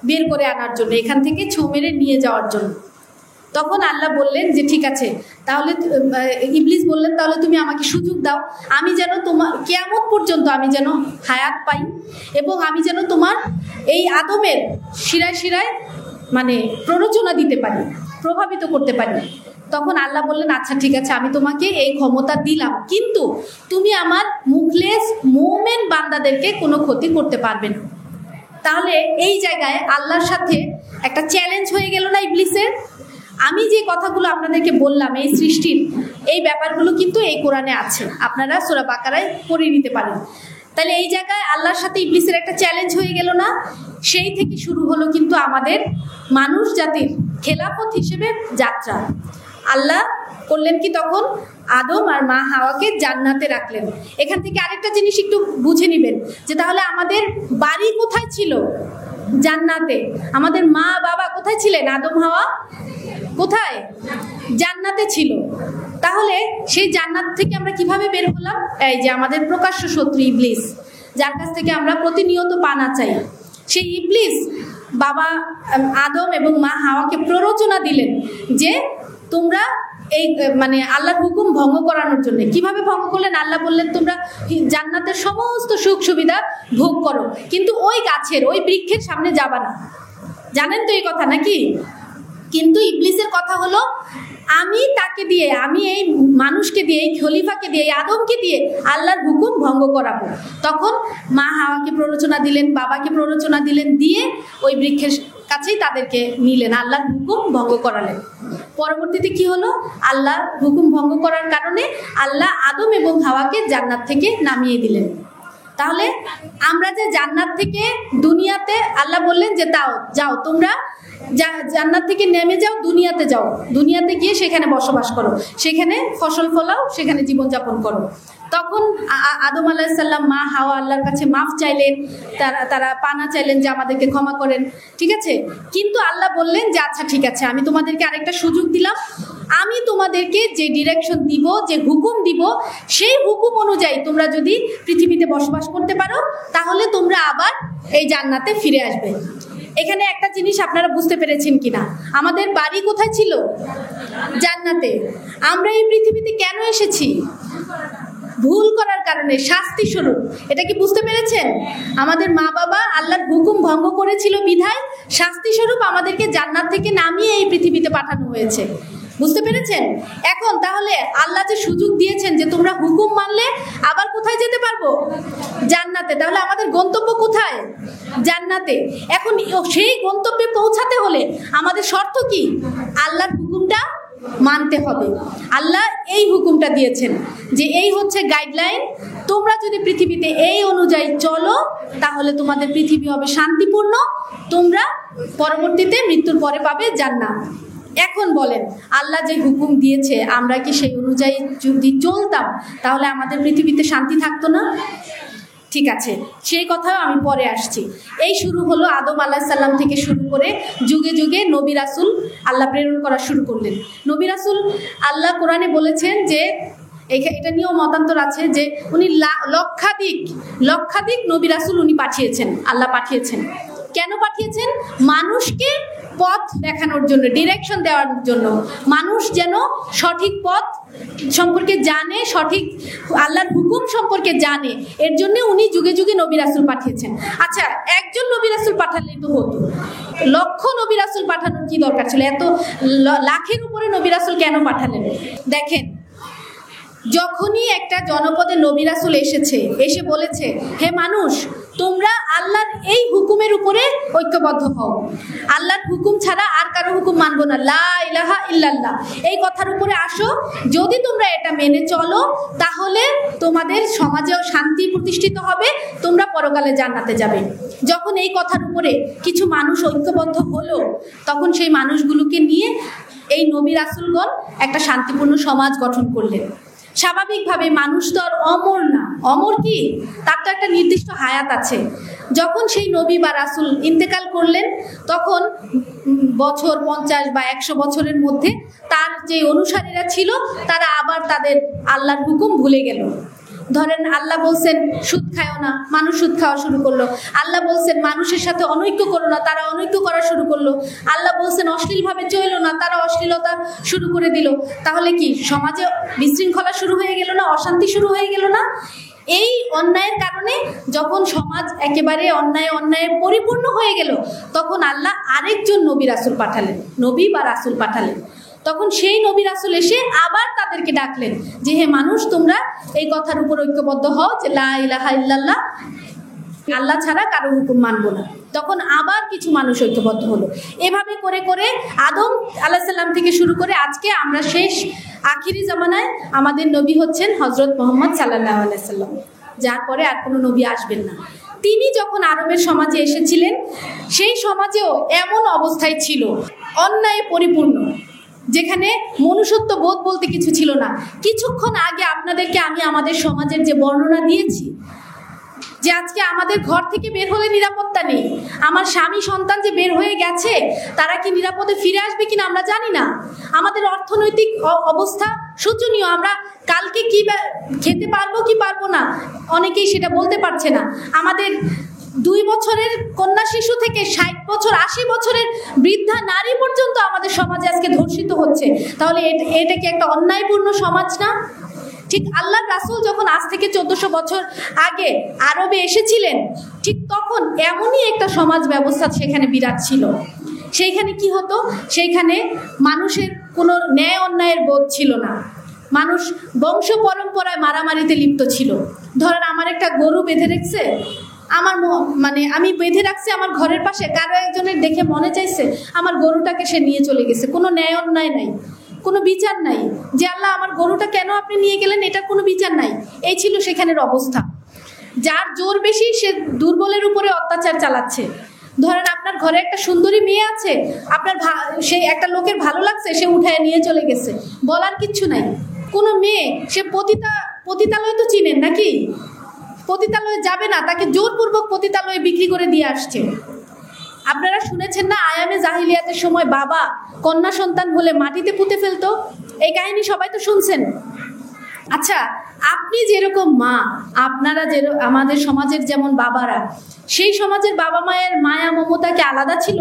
বের করে আনার জন্য, এখান থেকে ছোঁ মেরে নিয়ে যাওয়ার জন্য। তখন আল্লাহ বললেন যে ঠিক আছে, তাহলে ইবলিস বললেন তাহলে তুমি আমাকে সুযোগ দাও, আমি যেন তোমার কিয়ামত পর্যন্ত আমি যেন হায়াত পাই এবং আমি যেন তোমার এই আদমের শিরায় শিরায় প্ররোচনা দিতে পারি, প্রভাবিত করতে পারি। তখন আল্লাহ বললেন আচ্ছা ঠিক আছে, আমি তোমাকে এই ক্ষমতা দিলাম, কিন্তু তুমি আমার মুখলেস মোমেন বান্দাদেরকে কোনো ক্ষতি করতে পারবে না। তাহলে এই জায়গায় আল্লাহর সাথে একটা চ্যালেঞ্জ হয়ে গেল না ইবলিসের? আমি যে কথাগুলো আপনাদেরকে বললাম এই সৃষ্টির এই ব্যাপারগুলো কিন্তু এই কোরআনে আছে, আপনারা সূরা বাকারায় পড়ে নিতে পারেন। তাহলে এই জায়গায় আল্লাহর সাথে ইবলিসের একটা চ্যালেঞ্জ হয়ে গেল না? সেই থেকে শুরু হলো কিন্তু আমাদের মানুষ জাতির খেলাফত হিসেবে যাত্রা। আল্লাহ করলেন কি, তখন আদম আর মা হাওয়াকে জান্নাতে রাখলেন। এখান থেকে আরেকটা জিনিস একটু বুঝে নেবেন যে তাহলে আমাদের বাড়ি কোথায় ছিল? জান্নাতে। আমাদের মা বাবা কোথায় ছিলেন? আদম হাওয়া কোথায়? জান্নাতে ছিল। তাহলে সেই জান্নাত থেকে আমরা কিভাবে বের হলাম? এই যে আমাদের প্রকাশ্য শত্রু ইবলিস, যার কাছ থেকে আমরা প্রতিনিয়ত পানা চাই, সেই ইবলিস বাবা আদম এবং মা হাওয়াকে প্ররোচনা দিলেন যে তোমরা এই আল্লাহর হুকুম ভঙ্গ করানোর জন্য। কিভাবে ভঙ্গ করলেন? আল্লাহ বললেন তোমরা জান্নাতের সমস্ত সুখ সুবিধা ভোগ করো, কিন্তু ওই গাছের, ওই বৃক্ষের সামনে যাবা না। জানেন তো এই কথা নাকি? কিন্তু ইবলিসের কথা হলো আমি তাকে দিয়ে, আমি এই মানুষকে দিয়ে, এই খলিফাকে দিয়ে, এই আদমকে দিয়ে আল্লাহর হুকুম ভঙ্গ করাবো। তখন মা হাওয়াকে প্ররোচনা দিলেন, বাবাকে প্ররোচনা দিলেন, দিয়ে ওই বৃক্ষের কাছেই তাদেরকে নিলেন, আল্লাহর হুকুম ভঙ্গ করালেন। পরবর্তীতে কি হলো? আল্লাহর হুকুম ভঙ্গ করার কারণে আল্লাহ আদম এবং হাওয়াকে জান্নাত থেকে নামিয়ে দিলেন। তাহলে আমরা যে জান্নাত থেকে দুনিয়াতে, আল্লাহ বললেন যে যাও তোমরা জান্নাত থেকে নেমে যাও, দুনিয়াতে যাও, দুনিয়াতে গিয়ে সেখানে বসবাস করো, সেখানে ফসল ফলাও, সেখানে জীবনযাপন করো। তখন আদম আলাইহিস সালাম মা হাওয়া আল্লাহর কাছে মাফ চাইলেন, তারা পানা চাইলেন যে আমাদেরকে ক্ষমা করেন, ঠিক আছে। কিন্তু আল্লাহ বললেন যে আচ্ছা ঠিক আছে, আমি তোমাদেরকে আরেকটা সুযোগ দিলাম, আমি তোমাদেরকে যে ডিরেকশন দিব, যে হুকুম দিব, সেই হুকুম অনুযায়ী তোমরা যদি পৃথিবীতে বসবাস করতে পারো, তাহলে তোমরা আবার এই জান্নাতে ফিরে আসবে। এখানে একটা জিনিস আপনারা বুঝতে পেরেছেন কিনা, আমাদের বাড়ি কোথায় ছিল? জান্নাতে। আমরা এই পৃথিবীতে কেন এসেছি? ভুল করার কারণে, শাস্তি স্বরূপ। এটা কি বুঝতে পেরেছেন? আমাদের মা বাবা আল্লাহর হুকুম ভঙ্গ করেছিল বিধায় শাস্তি স্বরূপ আমাদেরকে জান্নাত থেকে নামিয়ে এই পৃথিবীতে পাঠানো হয়েছে। বুঝতে পেরেছেন? এখন তাহলে আল্লাহ যে সুযোগ দিয়েছেন যে তোমরা হুকুম মানলে আবার কোথায় যেতে পারবো? জান্নাতে। তাহলে আমাদের গন্তব্য কোথায়? জান্নাতে। এখন সেই গন্তব্যে পৌঁছাতে হলে আমাদের শর্ত কি? আল্লাহর হুকুমটা মানতে হবে। আল্লাহ এই হুকুমটা দিয়েছেন যে এই হচ্ছে গাইডলাইন, তোমরা যদি পৃথিবীতে এই অনুযায়ী চলো তাহলে তোমাদের পৃথিবী হবে শান্তিপূর্ণ, তোমরা পরবর্তীতে মৃত্যুর পরে পাবে জান্নাত। এখন বলেন, আল্লাহ যে হুকুম দিয়েছে আমরা কি সেই অনুযায়ী যদি চলতাম তাহলে আমাদের পৃথিবীতে শান্তি থাকতো না? ঠিক আছে, সেই কথাও আমি পরে আসছি। এই শুরু হলো আদম আলাইহিস সালাম থেকে শুরু করে যুগে যুগে নবী রাসূল আল্লাহ প্রেরণ করা শুরু করলেন। নবী রাসূল আল্লাহ কোরআনে বলেছেন যে এটা নিয়েও মতান্তর আছে যে উনি লক্ষাধিক নবী রাসূল উনি পাঠিয়েছেন, আল্লাহ পাঠিয়েছেন। কেন পাঠিয়েছেন? মানুষকে পথ দেখানোর জন্য, ডিরেকশন দেওয়ার জন্য, মানুষ যেন সঠিক পথ সম্পর্কে জানে, সঠিক আল্লাহর হুকুম সম্পর্কে জানে, এর জন্য উনি যুগে যুগে নবী রাসূল পাঠিয়েছেন। আচ্ছা, একজন নবী রাসূল পাঠালেই তো হতো, লক্ষ নবী রাসূল পাঠানোর কি দরকার ছিল? এত লাখের উপরে নবী রাসূল কেন পাঠালেন? দেখেন, যখনই একটা জনপদে নবী রাসূল এসে বলেছে, হে মানুষ, তোমরা আল্লাহর এই হুকুমের উপরে ঐক্যবদ্ধ হও, আল্লাহর হুকুম ছাড়া আর কারো হুকুম মানবো না, লা ইলাহা ইল্লাল্লাহ, এই কথার উপরে আসো। যদি তোমরা এটা মেনে চলো তাহলে তোমাদের সমাজেও শান্তি প্রতিষ্ঠিত হবে, তোমরা পরকালে জান্নাতে যাবে। যখন এই কথার উপরে কিছু মানুষ ঐক্যবদ্ধ হলো, তখন সেই মানুষগুলোকে নিয়ে এই নবী রাসূলগণ একটা শান্তিপূর্ণ সমাজ গঠন করলেন। স্বাভাবিকভাবে মানুষ তো আর অমর না, অমর কি? তার তো একটা নির্দিষ্ট হায়াত আছে। যখন সেই নবী বা রাসূল ইন্তেকাল করলেন, তখন বছর 50 বা 100 বছরের মধ্যে তার যে অনুসারীরা ছিল তারা আবার তাদের আল্লাহর হুকুম ভুলে গেল। ধরেন আল্লাহ বলছেন সুদ খাও না, মানুষ সুদ খাওয়া শুরু করলো। আল্লাহ বলছেন মানুষের সাথে অনৈক্য করো না, তারা অনৈক্য করা শুরু করলো। আল্লাহ বলছেন অশ্লীলভাবে চলো না, তারা অশ্লীলতা শুরু করে দিল। তাহলে কি সমাজে বিশৃঙ্খলা শুরু হয়ে গেল না? অশান্তি শুরু হয়ে গেল না? এই অন্যায়ের কারণে যখন সমাজ একেবারে অন্যায়ে পরিপূর্ণ হয়ে গেল, তখন আল্লাহ আরেকজন নবী রাসূল পাঠালেন, নবী বা রাসূল পাঠালেন। তখন সেই নবী রাসূল এসে আবার তাদেরকে ডাকলেন যে হে মানুষ, তোমরা এই কথার উপর ঐক্যবদ্ধ হও যে লা ইলাহা ইল্লাল্লাহ, আল্লাহ ছাড়া কারো হুকুম মানবো না। তখন আবার কিছু মানুষ ঐক্যবদ্ধ হলো। এভাবে করে করে আদম আলাইহিস সালাম থেকে শুরু করে আজকে আমরা শেষ আখিরি জামানায় আমাদের নবী হচ্ছেন হযরত মুহাম্মদ সাল্লাল্লাহু আলাইহি সাল্লাম, যার পরে আর কোনো নবী আসবেন না। তিনি যখন আরবের সমাজে এসেছিলেন, সেই সমাজেও এমন অবস্থায় ছিল, অন্যায়ে পরিপূর্ণ, যেখানে মনুষ্যত্ব বোধ বলতে কিছু ছিল না। কিছুক্ষণ আগে আপনাদেরকে আমি আমাদের সমাজের যে বর্ণনা দিয়েছি, যে আজকে আমাদের ঘর থেকে বের হলে নিরাপত্তা নেই, আমার স্বামী সন্তান যে বের হয়ে গেছে তারা কি নিরাপদে ফিরে আসবে কিনা আমরা জানি না। আমাদের অর্থনৈতিক অবস্থা শোচনীয়, আমরা কালকে কি খেতে পারবো কি পারবো না অনেকেই সেটা বলতে পারছে না। আমাদের 2 বছরের কন্যা শিশু থেকে 60 বছর 80 বছরের বৃদ্ধা নারী পর্যন্ত আমাদের সমাজে আজকে ধর্ষিত হচ্ছে। তাহলে এটা কি একটা অন্যায়পূর্ণ সমাজ না? ঠিক আল্লাহর রাসূল যখন আজ থেকে 1400 বছর আগে আরবে এসেছিলেন, ঠিক তখন এমনই একটা সমাজ ব্যবস্থা সেখানে বিরাট ছিল। সেইখানে কি হতো, সেইখানে মানুষের কোনো ন্যায় অন্যায়ের বোধ ছিল না। মানুষ বংশ পরম্পরায় মারামারিতে লিপ্ত ছিল। ধরেন আমার একটা গরু বেঁধে রেখেছে, আমার মানে আমি বেঁধে রাখছি আমার ঘরের পাশে, কারো একজনের দেখে মনে চাইছে আমার গরুটাকে সে নিয়ে চলে গেছে, কোনো ন্যায় অন্যায় নাই, কোনো বিচার নাই যে আল্লাহ আমার গরুটা কেন আপনি নিয়ে গেলেন, এটার কোনো বিচার নাই। এই ছিল সেখানের অবস্থা। যার জোর বেশি সে দুর্বলের উপরে অত্যাচার চালাচ্ছে। ধরেন আপনার ঘরে একটা সুন্দরী মেয়ে আছে, আপনার সেই একটা লোকের ভালো লাগছে, সে উঠায় নিয়ে চলে গেছে, বলার কিচ্ছু নাই। কোনো মেয়ে সে পতিতালয় তো চিনেন নাকি, পতিতালয়ে যাবে না, তাকে জোরপূর্বক পতিতালয়ে বিক্রি করে দিয়ে আসছে। আপনারা শুনেছেন না আয়ামে জাহিলিয়াতের সময় বাবা কন্যা সন্তান হলে মাটিতে পুঁতে ফেলতো, এই কাহিনী সবাই তো শুনছেন। আচ্ছা, আপনি যেরকম মা, আপনারা আমাদের সমাজের যেমন বাবারা, সেই সমাজের বাবা মায়ের মায়া মমতাকে আলাদা ছিল?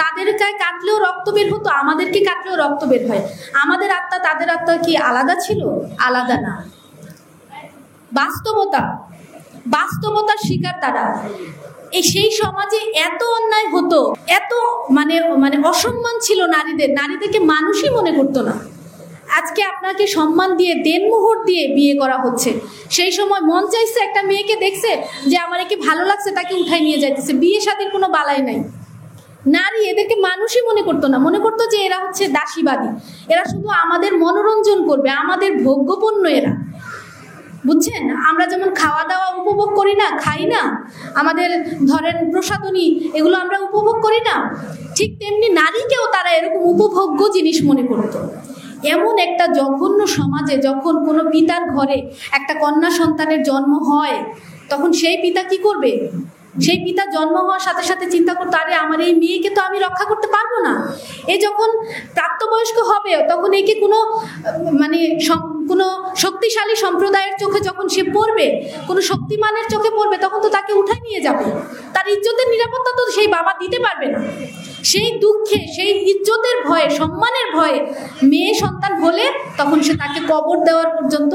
তাদের গায়ে কাটলেও রক্ত বের হতো, আমাদেরকে কাটলেও রক্ত বের হয়। আমাদের আত্মা তাদের আত্মা কি আলাদা ছিল? আলাদা না। বাস্তবতার শিকার তারা। সেই সমাজে এত অন্যায় হতো, এত মানে অসম্মান ছিল নারীদেরকে মানুষই মনে করতো না। আজকে আপনাকে সম্মান দিয়ে দেনমোহর দিয়ে বিয়ে করা হচ্ছে, সেই সময় মন চাইছে একটা মেয়েকে দেখছে যে আমার একে ভালো লাগছে, তাকে উঠাই নিয়ে যাইতেছে, বিয়ে শাদীর কোনো বালাই নাই। নারী এদেরকে মানুষই মনে করতো না, মনে করতো যে এরা হচ্ছে দাসীবাদী, এরা শুধু আমাদের মনোরঞ্জন করবে, আমাদের ভোগ্যপণ্য এরা। বুঝছেন, আমরা যেমন খাওয়া দাওয়া উপভোগ করি না, খাই না, আমাদের ধরেন প্রসাদনী এগুলো আমরা উপভোগ করি না, ঠিক তেমনি নারীকেও তারা এরকম উপভোগ্য জিনিস মনে করতো। এমন একটা জঘন্য সমাজে যখন কোনো পিতার ঘরে একটা কন্যা সন্তানের জন্ম হয়, তখন সেই পিতা কি করবে? সেই পিতা জন্ম হওয়ার সাথে সাথে চিন্তা করতো, আরে আমার এই মেয়েকে তো আমি রক্ষা করতে পারবো না। এ যখন প্রাপ্তবয়স্ক হবে তখন একে কোনো শক্তিশালী সম্প্রদায়ের চোখে যখন সে পড়বে, কোনো শক্তিমানের চোখে পড়বে, তখন তো তাকে উঠাই নিয়ে যাবে। তার ইজ্জতের নিরাপত্তা তো সেই বাবা দিতে পারবে না। সেই দুঃখে, সেই ইজ্জতের ভয়ে, সম্মানের ভয়ে মেয়ে সন্তান হলে তখন সে তাকে কবর দেওয়ার পর্যন্ত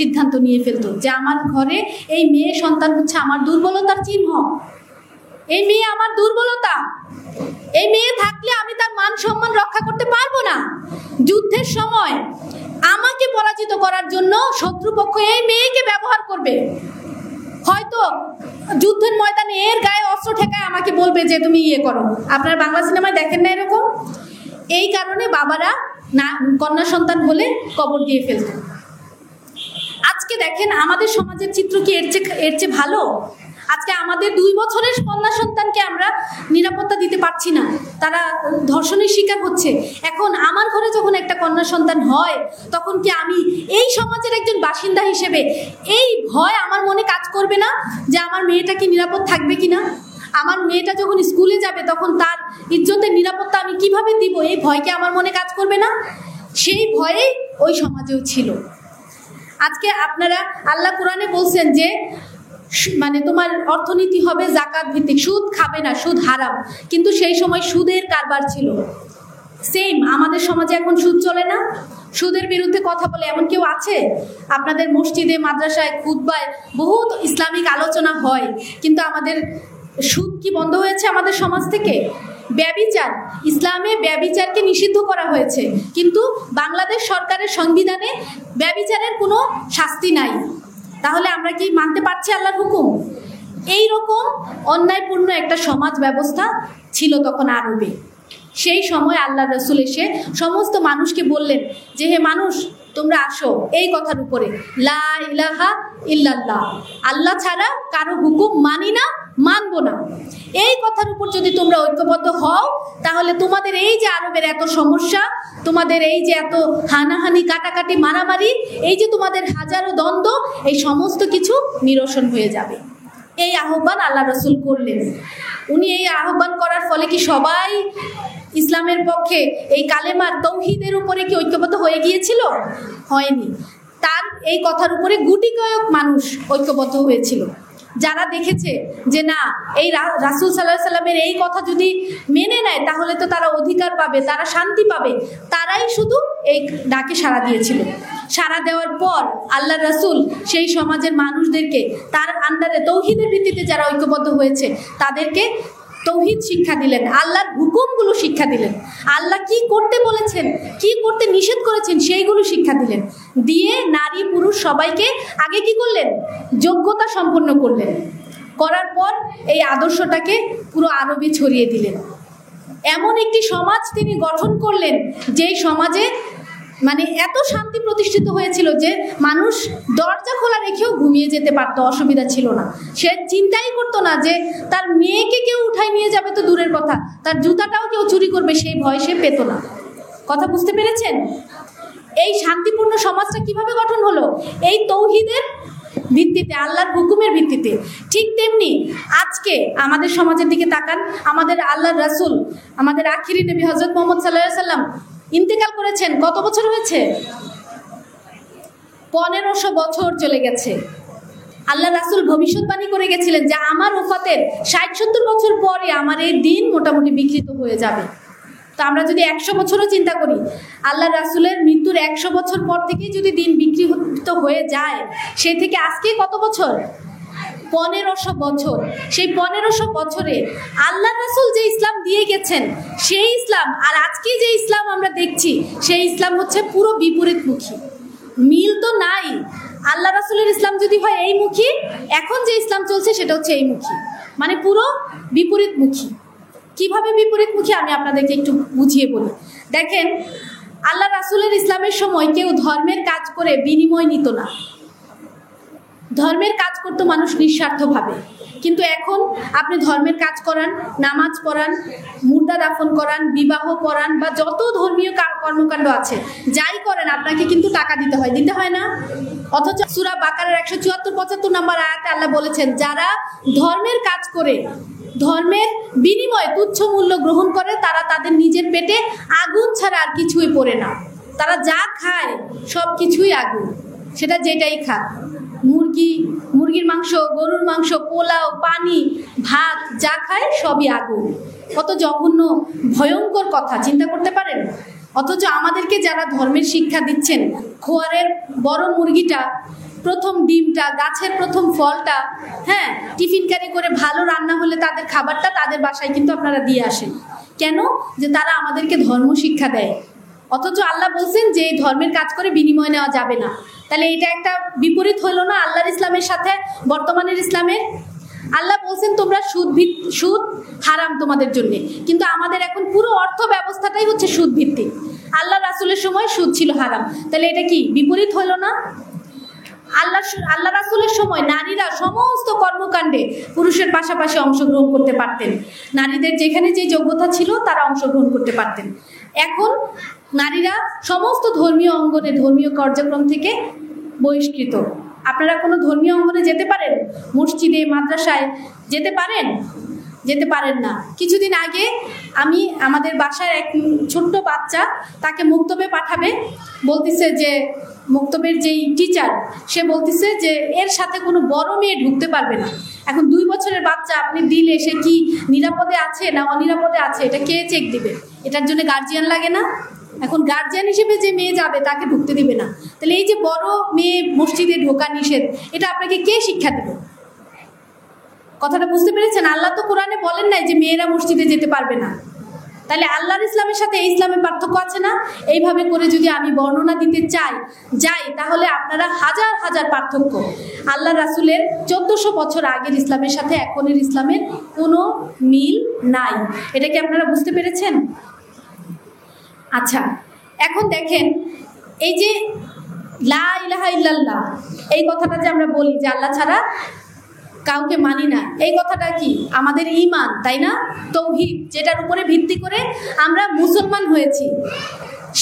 সিদ্ধান্ত নিয়ে ফেলতো যে আমার ঘরে এই মেয়ে সন্তান হচ্ছে আমার দুর্বলতার চিহ্ন, এই মেয়ে আমার দুর্বলতা, এই মেয়ে থাকলে আমি তার মান সম্মান রক্ষা করতে পারবো না। যুদ্ধের সময় আমাকে পরাজিত করার জন্য শত্রুপক্ষ এই মেয়েকে ব্যবহার করবে। হয়তো যুদ্ধের ময়দানে এর গায়ে অস্ত্র ঠেকায় আমাকে বলবে যে তুমি ইয়ে করো। আপনার বাংলা সিনেমায় দেখেন না এরকম? এই কারণে বাবারা কন্যা সন্তান হলে কবর দিয়ে ফেলত। আজকে দেখেন আমাদের সমাজের চিত্র কি এর চেয়ে ভালো? আজকে আমাদের 2 বছরের কন্যা সন্তানকে আমরা নিরাপত্তা দিতে পারছি না, তারা ধর্ষণের শিকার হচ্ছে। এখন আমার ঘরে যখন একটা কন্যা সন্তান হয়, তখন কি আমি এই সমাজের একজন বাসিন্দা হিসেবে এই ভয় আমার মনে কাজ করবে না যে আমার মেয়েটা কি নিরাপদ থাকবে কিনা? আমার মেয়েটা যখন স্কুলে যাবে তখন তার ইজ্জতের নিরাপত্তা আমি কিভাবে দিব, এই ভয়কে আমার মনে কাজ করবে না? সেই ভয়েই ওই সমাজেও ছিল। আজকে আপনারা আল্লাহ কোরআনে বলছেন যে তোমার অর্থনীতি হবে যাকাত ভিত্তিক, সুদ খাবে না, সুদ হারাম। কিন্তু সেই সময় সুদের কারবার ছিল। সেম আমাদের সমাজে এখন সুদ চলে না, সুদের বিরুদ্ধে কথা বলে এমন কেউ আছে? আপনাদের মসজিদে, মাদ্রাসায়, খুতবায় বহুত ইসলামিক আলোচনা হয়, কিন্তু আমাদের সুদ কি বন্ধ হয়েছে আমাদের সমাজ থেকে? ব্যভিচার, ইসলামে ব্যভিচারকে নিষিদ্ধ করা হয়েছে, কিন্তু বাংলাদেশ সরকারের সংবিধানে ব্যভিচারের কোনো শাস্তি নাই। তাহলে আমরা কি মানতে পারছি আল্লাহর হুকুম? এই রকম অন্যায়পূর্ণ একটা সমাজ ব্যবস্থা ছিল তখন আরবে। সেই সময় আল্লাহ রাসূল এসে সমস্ত মানুষকে বললেন যে হে মানুষ, তোমরা আসো এই কথার উপরে, লা ইলাহা ইল্লাল্লাহ, আল্লাহ ছাড়া কারো হুকুম মানি না, মানবো না। এই কথার উপর যদি তোমরা ঐক্যবদ্ধ হও, তাহলে তোমাদের এই যে আরবের এত সমস্যা, তোমাদের এই যে এত হানাহানি, কাটাকাটি, মারামারি, এই যে তোমাদের হাজারো দ্বন্দ্ব, এই সমস্ত কিছু নিরসন হয়ে যাবে। এই আহ্বান আল্লাহ রাসূল করলেন। উনি এই আহ্বান করার ফলে কি সবাই ইসলামের পক্ষে, এই কালেমার তৌহিদের উপরে কি ঐক্যবদ্ধ হয়ে গিয়েছিল? হয়নি। তার এই কথার উপরে গুটি কয়েক মানুষ ঐক্যবদ্ধ হয়েছিল, যারা দেখেছে যে না, এই রাসূল সাল্লাল্লাহু আলাইহি সাল্লামের এই কথা যদি মেনে নেয় তাহলে তো তারা অধিকার পাবে, তারা শান্তি পাবে, তারাই শুধু এই ডাকে সাড়া দিয়েছিল। সাড়া দেওয়ার পর আল্লাহ রাসূল সেই সমাজের মানুষদেরকে, তার আন্ডারে তৌহিদের ভিত্তিতে যারা ঐক্যবদ্ধ হয়েছে, তাদেরকে তৌহিদ শিক্ষা দিলেন, আল্লাহর হুকুমগুলো শিক্ষা দিলেন, আল্লাহ কি করতে বলেছেন, কি করতে নিষেধ করেছেন সেইগুলো শিক্ষা দিলেন। দিয়ে নারী পুরুষ সবাইকে আগে কি করলেন, যোগ্যতা সম্পন্ন করলেন। করার পর এই আদর্শটাকে পুরো আরবে ছড়িয়ে দিলেন। এমন একটি সমাজ তিনি গঠন করলেন যেই সমাজে মানে এত শান্তি প্রতিষ্ঠিত হয়েছিল যে মানুষ দরজা খোলা রেখেও ঘুমিয়ে যেতে পারত, অসুবিধা ছিল না। সে চিন্তাই করতো না যে তার মেয়েকে কেউ উঠাই নিয়ে যাবে তো দূরের কথা, তার জুতাটাও কেউ চুরি করবে সেই ভয় সে পেত না। কথা বুঝতে পেরেছেন? এই শান্তিপূর্ণ সমাজটা কিভাবে গঠন হলো? এই তৌহিদের ভিত্তিতে, আল্লাহর হুকুমের ভিত্তিতে। ঠিক তেমনি আজকে আমাদের সমাজের দিকে তাকান, আমাদের আল্লাহর রাসূল, আমাদের আখিরি নবী হযরত মুহাম্মদ সাল্লাল্লাহু আলাইহি সাল্লাম ইন্তেকাল করেছেন। কত বছর হয়েছে? 1500 বছর চলে গেছে। আল্লাহ রাসূল ভবিষ্যৎবাণী করে গেছিলেন যে আমার ওফাতের 60-70 বছর পরে আমার এই দিন মোটামুটি বিকৃত হয়ে যাবে। তো আমরা যদি 100 বছরও চিন্তা করি, আল্লাহ রাসূলের মৃত্যুর 100 বছর পর থেকে যদি দিন বিকৃত হয়ে যায়, সেই থেকে আজকে কত বছর? 1500 বছর। সেই 1500 বছরে আল্লাহ রাসূল যে ইসলাম দিয়ে গেছেন সেই ইসলাম আর আজকে যে ইসলাম আমরা দেখছি সেই ইসলাম হচ্ছে পুরো বিপরীতমুখী। মিল তো নাই। আল্লাহ রাসূলের ইসলাম যদি হয় এই মুখী, এখন যে ইসলাম চলছে সেটা হচ্ছে এই মুখী, মানে পুরো বিপরীতমুখী। কিভাবে বিপরীতমুখী আমি আপনাদেরকে একটু বুঝিয়ে বলি। দেখেন, আল্লাহ রাসূলের ইসলামের সময় কেউ ধর্মের কাজ করে বিনিময় নিত না। ধর্মের কাজ করতো মানুষ নিঃস্বার্থভাবে। কিন্তু এখন আপনি ধর্মের কাজ করান, নামাজ পড়ান, মুর্দা দাফন করান, বিবাহ করান বা যত ধর্মীয় কর্মকাণ্ড আছে যাই করেন আপনাকে কিন্তু টাকা দিতে হয়, দিতে হয় না? অথচ সূরা বাকারার 174-75 নম্বর আয়াতে আল্লাহ বলেছেন, যারা ধর্মের কাজ করে ধর্মের বিনিময়ে তুচ্ছ মূল্য গ্রহণ করে তারা তাদের নিজের পেটে আগুন ছাড়া আর কিছুই পড়ে না। তারা যা খায় সব কিছুই আগুন, সেটা যেটাই খায়, মুরগির মাংস, গরুর মাংস, পোলাও, পানি, ভাত যা খায় সবই আগুন। কত জঘন্য ভয়ঙ্কর কথা, চিন্তা করতে পারেন? অথচ আমাদেরকে যারা ধর্মের শিক্ষা দিচ্ছেন, খোয়ারের বড় মুরগিটা, প্রথম ডিমটা, গাছের প্রথম ফলটা, হ্যাঁ, টিফিন ক্যারি করে ভালো রান্না হলে তাদের খাবারটা তাদের বাসায় কিন্তু আপনারা দিয়ে আসেন। কেন? যে তারা আমাদেরকে ধর্ম শিক্ষা দেয়। অথচ আল্লাহ বলছেন যে এই ধর্মের কাজ করে বিনিময় নেওয়া যাবে না। তাহলে এটা একটা বিপরীত হলো না আল্লাহর ইসলামের সাথে বর্তমানের ইসলামের? আল্লাহ বলছেন তোমরা সুদ হারাম তোমাদের জন্য, কিন্তু আমাদের এখন পুরো অর্থ ব্যবস্থাটাই হচ্ছে সুদ ভিত্তিক। আল্লাহ রাসূলের সময় সুদ ছিল হারাম, তাহলে এটা কি বিপরীত হলো না? আল্লাহ রাসূলের সময় নারীরা সমস্ত কর্মকাণ্ডে পুরুষের পাশাপাশি অংশগ্রহণ করতে পারতেন। নারীদের যেখানে যে যোগ্যতা ছিল তারা অংশগ্রহণ করতে পারতেন। এখন নারীরা সমস্ত ধর্মীয় অঙ্গনে, ধর্মীয় কার্যক্রম থেকে বহিষ্কৃত। আপনারা কোনো ধর্মীয় অঙ্গনে যেতে পারেন? মসজিদে, মাদ্রাসায় যেতে পারেন? যেতে পারেন না। কিছুদিন আগে আমি আমাদের বাসায় এক ছোট্ট বাচ্চা, তাকে মুক্তবে পাঠাবে, বলতেছে যে মুক্তবের যেই টিচার সে বলতেছে যে এর সাথে কোনো বড় মেয়ে ঢুকতে পারবে না। এখন 2 বছরের বাচ্চা আপনি দিলে সে কি নিরাপদে আছে না অনিরাপদে আছে এটা কে চেক দিবে? এটার জন্য গার্জিয়ান লাগে না? এখন গার্জিয়ান হিসেবে যে মেয়ে যাবে তাকে ঢুকতে দিবে না। তাহলে এই যে বড় মেয়ে মসজিদে ঢোকা নিষেধ, এটা আপনাকে কে শিক্ষা দেবে? কথাটা বুঝতে পেরেছেন? আল্লাহ তো কোরআনে বলেন নাই যে মেয়েরা মসজিদে যেতে পারবে না। তাহলে আল্লাহর ইসলামের সাথে এই ইসলামের পার্থক্য আছে না? এইভাবে করে যদি আমি বর্ণনা দিতে যাই তাহলে আপনারা হাজার হাজার পার্থক্য। আল্লাহ রাসূলের 1400 বছর আগের ইসলামের সাথে এখনের ইসলামের কোনো মিল নাই। এটা কি আপনারা বুঝতে পেরেছেন? আচ্ছা, এখন দেখেন, এই যে লা ইলাহা ইল্লাল্লাহ এই কথাটা যে আমরা বলি যে আল্লাহ ছাড়া কাউকে মানি না, এই কথাটা কি আমাদের ঈমান, তাই না? তৌহিদ, যেটার উপরে ভিত্তি করে আমরা মুসলমান হয়েছি,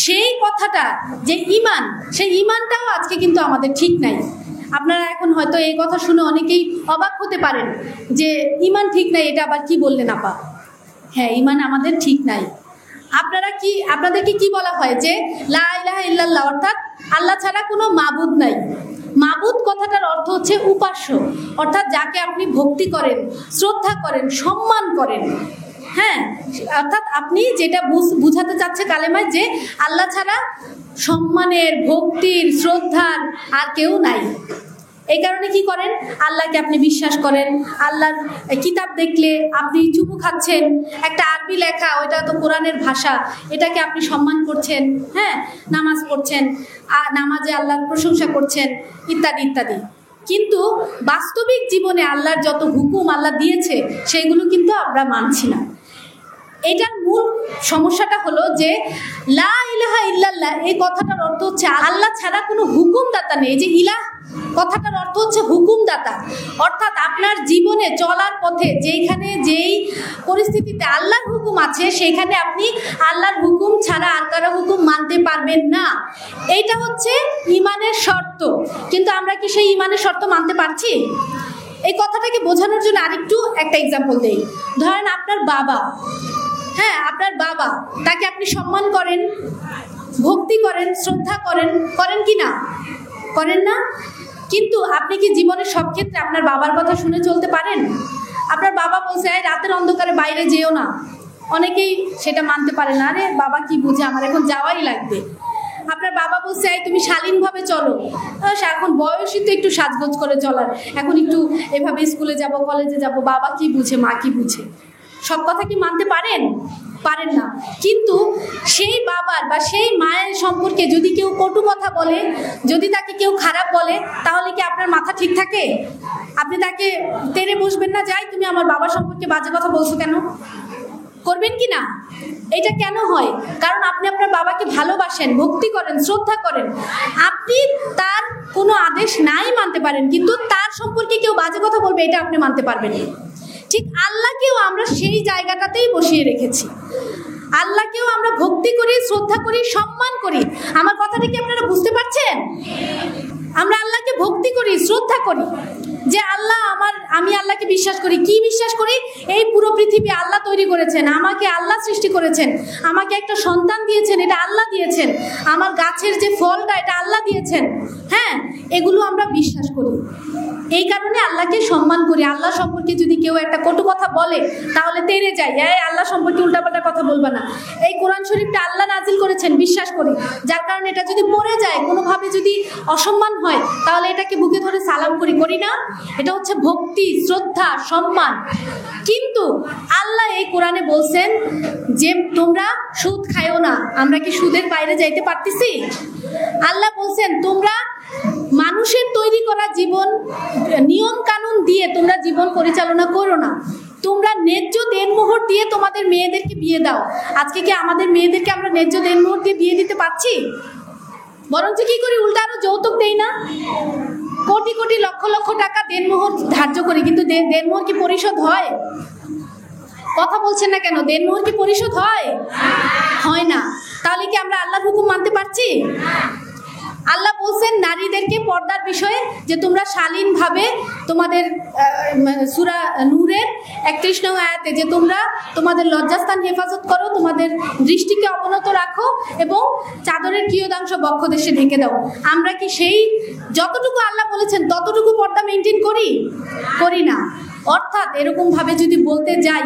সেই কথাটা যে ঈমান, সেই ঈমানটাও আজকে কিন্তু আমাদের ঠিক নাই। আপনারা এখন হয়তো এই কথা শুনে অনেকেই অবাক হতে পারেন যে ঈমান ঠিক নাই, এটা আবার কি বললেন আপা? হ্যাঁ, ঈমান আমাদের ঠিক নাই। আপনাদেরকে কি বলা হয় যে লা ইলাহা ইল্লাল্লাহ, অর্থাৎ আল্লাহ ছাড়া কোনো মাবুদ নাই। মাবুদ কথাটার অর্থ হচ্ছে উপাস্য, অর্থাৎ যাকে আপনি ভক্তি করেন, শ্রদ্ধা করেন, সম্মান করেন। হ্যাঁ, অর্থাৎ আপনি যেটা বুঝাতে চাচ্ছে কালেমায় যে আল্লাহ ছাড়া সম্মানের, ভক্তির, শ্রদ্ধার আর কেউ নাই। এই কারণে কি করেন, আল্লাহকে আপনি বিশ্বাস করেন, আল্লাহর কিতাব দেখলে আপনি চুমু খাচ্ছেন, একটা আরবি লেখা ওইটা তো কোরআনের ভাষা, এটাকে আপনি সম্মান করছেন, হ্যাঁ, নামাজ পড়ছেন, নামাজে আল্লাহর প্রশংসা করছেন, ইত্যাদি ইত্যাদি। কিন্তু বাস্তবিক জীবনে আল্লাহর যত হুকুম আল্লাহ দিয়েছে সেইগুলো কিন্তু আমরা মানছি না। এটার মূল সমস্যাটা হলো যে লা ইলাহা ইল্লাল্লাহ এই কথাটার অর্থ হচ্ছে আল্লাহ ছাড়া কোনো হুকুমদাতা নেই। যে ইলাহ কথাটার অর্থ হচ্ছে হুকুমদাতা, অর্থাৎ আপনার জীবনে চলার পথে যেইখানে যেই পরিস্থিতিতে আল্লাহর হুকুম আছে সেইখানে আপনি আল্লাহর হুকুম ছাড়া আর কারো হুকুম মানতে পারবেন না। এইটা হচ্ছে ইমানের শর্ত। কিন্তু আমরা কি সেই ইমানের শর্ত মানতে পারছি? এই কথাটাকে বোঝানোর জন্য আরেকটু একটা এক্সাম্পল দেই। ধরেন আপনার বাবা, হ্যাঁ, আপনার বাবা, তাকে আপনি সম্মান করেন, ভক্তি করেন, শ্রদ্ধা করেন, করেন কি না? করেন না? কিন্তু আপনি কি জীবনের সব ক্ষেত্রে আপনার বাবার কথা শুনে চলতে পারেন? আপনার বাবা বলছে রাতের অন্ধকারে বাইরে যেও না, অনেকেই সেটা মানতে পারে না, আরে বাবা কি বুঝে, আমার এখন যাওয়াই লাগবে। আপনার বাবা বলছে তুমি শালীনভাবে চলো, এখন বয়সই তো একটু সাজগোজ করে চলার, এখন একটু এভাবে স্কুলে যাব, কলেজে যাব, বাবা কি বুঝে, মা কি বুঝে, সব কথা কি মানতে পারেন? পারেন না। কিন্তু সেই বাবার বা সেই মায়ের সম্পর্কে যদি কেউ কটু কথা বলে, যদি তাকে কেউ খারাপ বলে, তাহলে কি আপনার মাথা ঠিক থাকে? আপনি তাকে তেড়ে বসবেন না, যাই তুমি আমার বাবার সম্পর্কে বাজে কথা বলছো কেন? করবেন কি না? এটা কেন হয়? কারণ আপনি আপনার বাবাকে ভালোবাসেন, ভক্তি করেন, শ্রদ্ধা করেন। আপনি তার কোনো আদেশ নাই মানতে পারেন, কিন্তু তার সম্পর্কে কেউ বাজে কথা বলবে এটা আপনি মানতে পারবেন না। ঠিক আল্লাহকেও আমরা সেই জায়গাটাতেই বসিয়ে রেখেছি। আল্লাহকেও আমরা ভক্তি করি, শ্রদ্ধা করি, সম্মান করি। আমার কথাটা কি আপনারা বুঝতে পারছেন? আমরা আল্লাহকে ভক্তি করি, শ্রদ্ধা করি, যে আল্লাহ আমি আল্লাহকে বিশ্বাস করি। কি বিশ্বাস করি? এই পুরো পৃথিবী আল্লাহ তৈরি করেছেন, আমাকে আল্লাহ সৃষ্টি করেছেন, আমাকে একটা সন্তান দিয়েছেন, এটা আল্লাহ দিয়েছেন, আমার গাছের যে ফলটা এটা আল্লাহ দিয়েছেন, হ্যাঁ, এগুলো আমরা বিশ্বাস করি। এই কারণে আল্লাহকে সম্মান করি। আল্লাহ সম্পর্কে যদি কেউ একটা কটু কথা বলে তাহলে তেড়ে যাই, আল্লাহ সম্পর্কে উল্টাপাল্টা কথা বলবা না। এই কোরআন শরীফটা আল্লাহ নাজিল করেছেন, বিশ্বাস করি, যার কারণে এটা যদি পড়ে যায়, কোনোভাবে যদি অসম্মান হয়, তাহলে এটাকে বুকে ধরে সালাম করি, করি না? এটা হচ্ছে ভক্তি, শ্রদ্ধা, সম্মান। কিন্তু আল্লাহ এই কোরআনে বলছেন যে তোমরা সুদ খায়ও না। আমরা কি সুদের বাইরে যাইতে পারতেছি? আল্লাহ বলছেন তোমরা মানুষের তৈরি করা জীবন নিয়ম কানুন দিয়ে তোমরা জীবন পরিচালনা করো না, তোমরা ন্যায্য দেনমোহর দিয়ে তোমাদের মেয়েদেরকে বিয়ে দাও। আজকে কি আমাদের মেয়েদেরকে আমরা ন্যায্য দেনমোহর দিয়ে বিয়ে দিতে পারছি? বরঞ্চ কি করি, উল্টা আরো যৌতুক দেই না? কোটি কোটি লক্ষ লক্ষ টাকা দেনমোহর ধার্য করি, কিন্তু দেনমোহর কি পরিশোধ হয়? কথা বলছেন না কেন? দেনমোহর কি পরিশোধ হয়? হয় না। তাহলে কি আমরা আল্লাহর হুকুম মানতে পারছি? আল্লাহ বলছেন নারীদেরকে পর্দার বিষয়ে যে তোমরা শালীনভাবে তোমাদের সূরা নূরের 31 নং আয়াতে যে তোমরা তোমাদের লজ্জাস্থান হেফাজত করো, তোমাদের দৃষ্টিকে অবনত রাখো এবং চাদরের কিয়দাংশ বক্ষদেশে ঢেকে দাও। আমরা কি সেই যতটুকু আল্লাহ বলেছেন ততটুকু পর্দা মেনটেন করি? করি না। অর্থাৎ এরকমভাবে যদি বলতে যাই,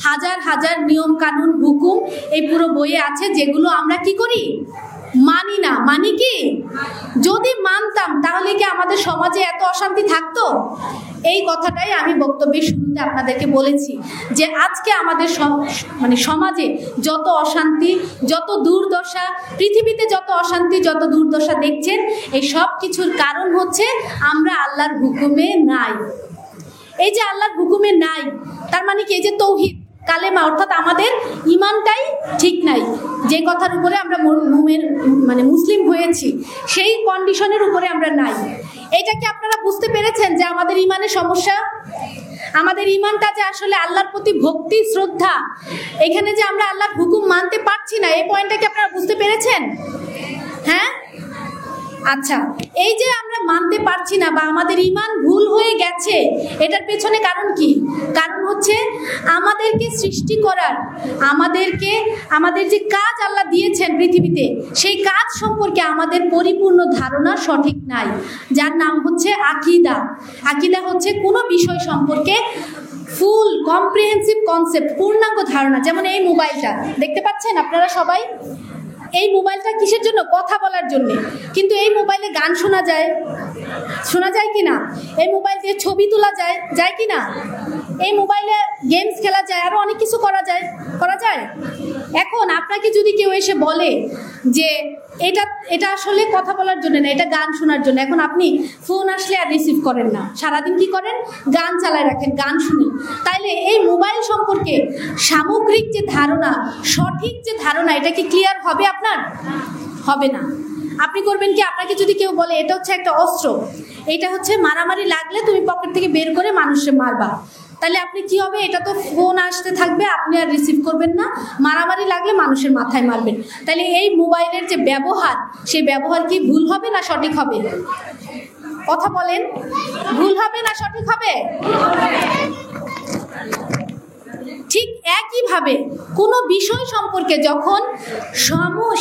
হাজার হাজার নিয়ম কানুন হুকুম এই পুরো বইয়ে আছে, যেগুলো আমরা কি করি? মানি না। মানি কি? যদি মানতাম তাহলে কি আমাদের সমাজে এত অশান্তি থাকতো? এই কথাটাই আমি বক্তব্যের শুরুতে আপনাদেরকে বলেছি যে আজকে আমাদের সমাজে যত অশান্তি, যত দুর্দশা, পৃথিবীতে যত অশান্তি, যত দুর্দশা দেখছেন, এই সব কিছুর কারণ হচ্ছে আমরা আল্লাহর হুকুমে নাই। এই যে আল্লাহর হুকুমে নাই, তার মানে কি? এই যে তৌহিদ, কালেমা, অর্থাৎ আমাদের ইমানটাই ঠিক নাই। যে কথার উপরে আমরা মুসলিম হয়েছি সেই কন্ডিশনের উপরে আমরা নাই। এটা কি আপনারা বুঝতে পেরেছেন যে আমাদের ইমানের সমস্যা? আমাদের ইমানটা যে আসলে আল্লাহর প্রতি ভক্তি, শ্রদ্ধা, এখানে যে আমরা আল্লাহর হুকুম মানতে পারছি না, এই পয়েন্টটা কি আপনারা বুঝতে পেরেছেন? হ্যাঁ, আচ্ছা, এই যে আমরা মানতে পারছি না বা আমাদের ইমান ভুল হয়ে গেছে, এটার পেছনে কারণ কি? কারণ হচ্ছে আমাদেরকে সৃষ্টি করার, আমাদের যে কাজ আল্লাহ দিয়েছেন পৃথিবীতে, সেই কাজ সম্পর্কে আমাদের পরিপূর্ণ ধারণা সঠিক নাই, যার নাম হচ্ছে আকীদা। আকীদা হচ্ছে কোনো বিষয় সম্পর্কে ফুল কম্প্রিহেন্সিভ কনসেপ্ট, পূর্ণাঙ্গ ধারণা। যেমন এই মোবাইলটা দেখতে পাচ্ছেন আপনারা সবাই, এই মোবাইলটা কিসের জন্য? কথা বলার জন্য। কিন্তু এই মোবাইলে গান শোনা যায় কি না? এই মোবাইল দিয়ে ছবি তোলা যায় কি না? এই মোবাইলে গেমস খেলা যায়, আরো অনেক কিছু করা যায়। এখন আপনাকে যদি কেউ এসে বলে যে এটা আসলে কথা বলার জন্য না, এটা গান শোনার জন্য, এখন আপনি ফোন আসলে আর রিসিভ করেন না, সারাদিন কি করেন? গান চালায় রাখেন, গান শুনেন। তাইলে এই মোবাইল সম্পর্কে সামগ্রিক যে ধারণা, সঠিক যে ধারণা, এটা কি ক্লিয়ার হবে আপনার? হবে না। আপনি করবেন কি? আপনাকে যদি কেউ বলে এটা হচ্ছে একটা অস্ত্র, এটা হচ্ছে মারামারি লাগলে তুমি পকেট থেকে বের করে মানুষকে মারবা, তাহলে আপনি কি হবে? এটা তো ফোন আসতে থাকবে, আপনি আর রিসিভ করবেন না, মারামারি লাগলে মানুষের মাথায় মারবেন। তাহলে এই মোবাইলের যে ব্যবহার, সেই ব্যবহার কি ভুল হবে না সঠিক হবে? কথা বলেন, ভুল হবে না সঠিক হবে? ঠিক একইভাবে কোনো বিষয় সম্পর্কে যখন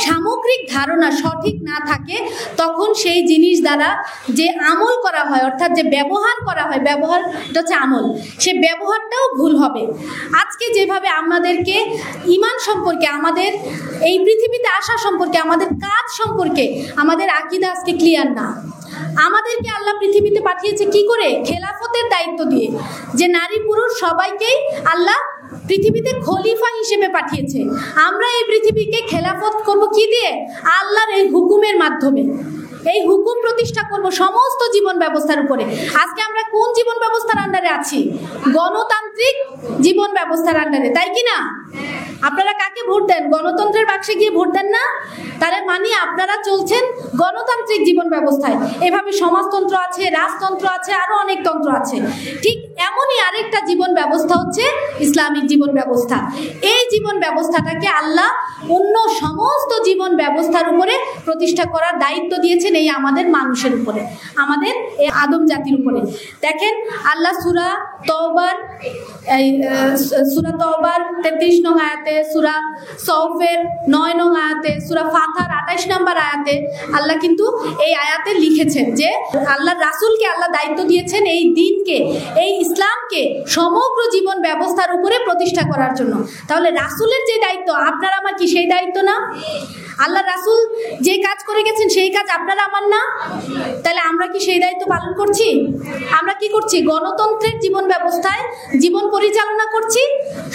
সামগ্রিক ধারণা সঠিক না থাকে, তখন সেই জিনিস দ্বারা যে আমল করা হয়, অর্থাৎ যে ব্যবহার করা হয়, ব্যবহার এটা হচ্ছে আমল, সে ব্যবহারটাও ভুল হবে। আজকে যেভাবে আমাদেরকে ঈমান সম্পর্কে, আমাদের এই পৃথিবীতে আসা সম্পর্কে, আমাদের কাজ সম্পর্কে আমাদের আকীদা আজকে ক্লিয়ার না। আমাদেরকে আল্লাহ পৃথিবীতে পাঠিয়েছে কি করে? খেলাফতের দায়িত্ব দিয়ে, যে নারী পুরুষ সবাইকেই আল্লাহ পৃথিবীতে খলিফা হিসেবে পাঠিয়েছে। আমরা এই পৃথিবীকে খেলাফত করব কি দিয়ে? আল্লাহর এই হুকুমের মাধ্যমে। এই হুকুম প্রতিষ্ঠা করব সমস্ত জীবন ব্যবস্থার উপরে। আজকে আমরা কোন জীবন ব্যবস্থার আন্ডারে আছি? গণতান্ত্রিক জীবন ব্যবস্থার আন্ডারে, তাই কি না? আপনারা কাকে ভোট দেন? গণতন্ত্রের বাক্সে গিয়ে ভোট দেন না? তার মানে আপনারা চলছেন গণতান্ত্রিক জীবন ব্যবস্থায়। এভাবে সমাজতন্ত্র আছে, রাজতন্ত্র আছে, আরো অনেক তন্ত্র আছে। ঠিক এমনই আরেকটা জীবন ব্যবস্থা হচ্ছে ইসলামিক জীবন ব্যবস্থা। এই জীবন ব্যবস্থাটাকে আল্লাহ অন্য সমস্ত জীবন ব্যবস্থার উপরে প্রতিষ্ঠা করার দায়িত্ব দিয়েছেন এই আমাদের মানুষের উপরে, আমাদের এই আদম জাতির উপরে। দেখেন আল্লাহ সূরা তওবার 33 নং আয়াতে, সূরা সৌফের 9 নং আয়াতে, সূরা ফাতহার 28 নম্বর আয়াতে আল্লাহ কিন্তু এই আয়াতে লিখেছেন যে আল্লাহর রাসূলকে আল্লাহ দায়িত্ব দিয়েছেন এই দ্বীনকে, এই ইসলামকে সমগ্র জীবন ব্যবস্থার উপরে প্রতিষ্ঠা করার জন্য। তাহলে রাসূলের যে দায়িত্ব, আপনার আমার কি সেই দায়িত্ব না? আল্লাহ রাসূল যে কাজ করে গেছেন সেই কাজ আপনারা আমার না? তাহলে আমরা কি সেই দায়িত্ব পালন করছি? আমরা কি করছি? গণতন্ত্রের জীবন ব্যবস্থায় জীবন পরিচালনা করছি,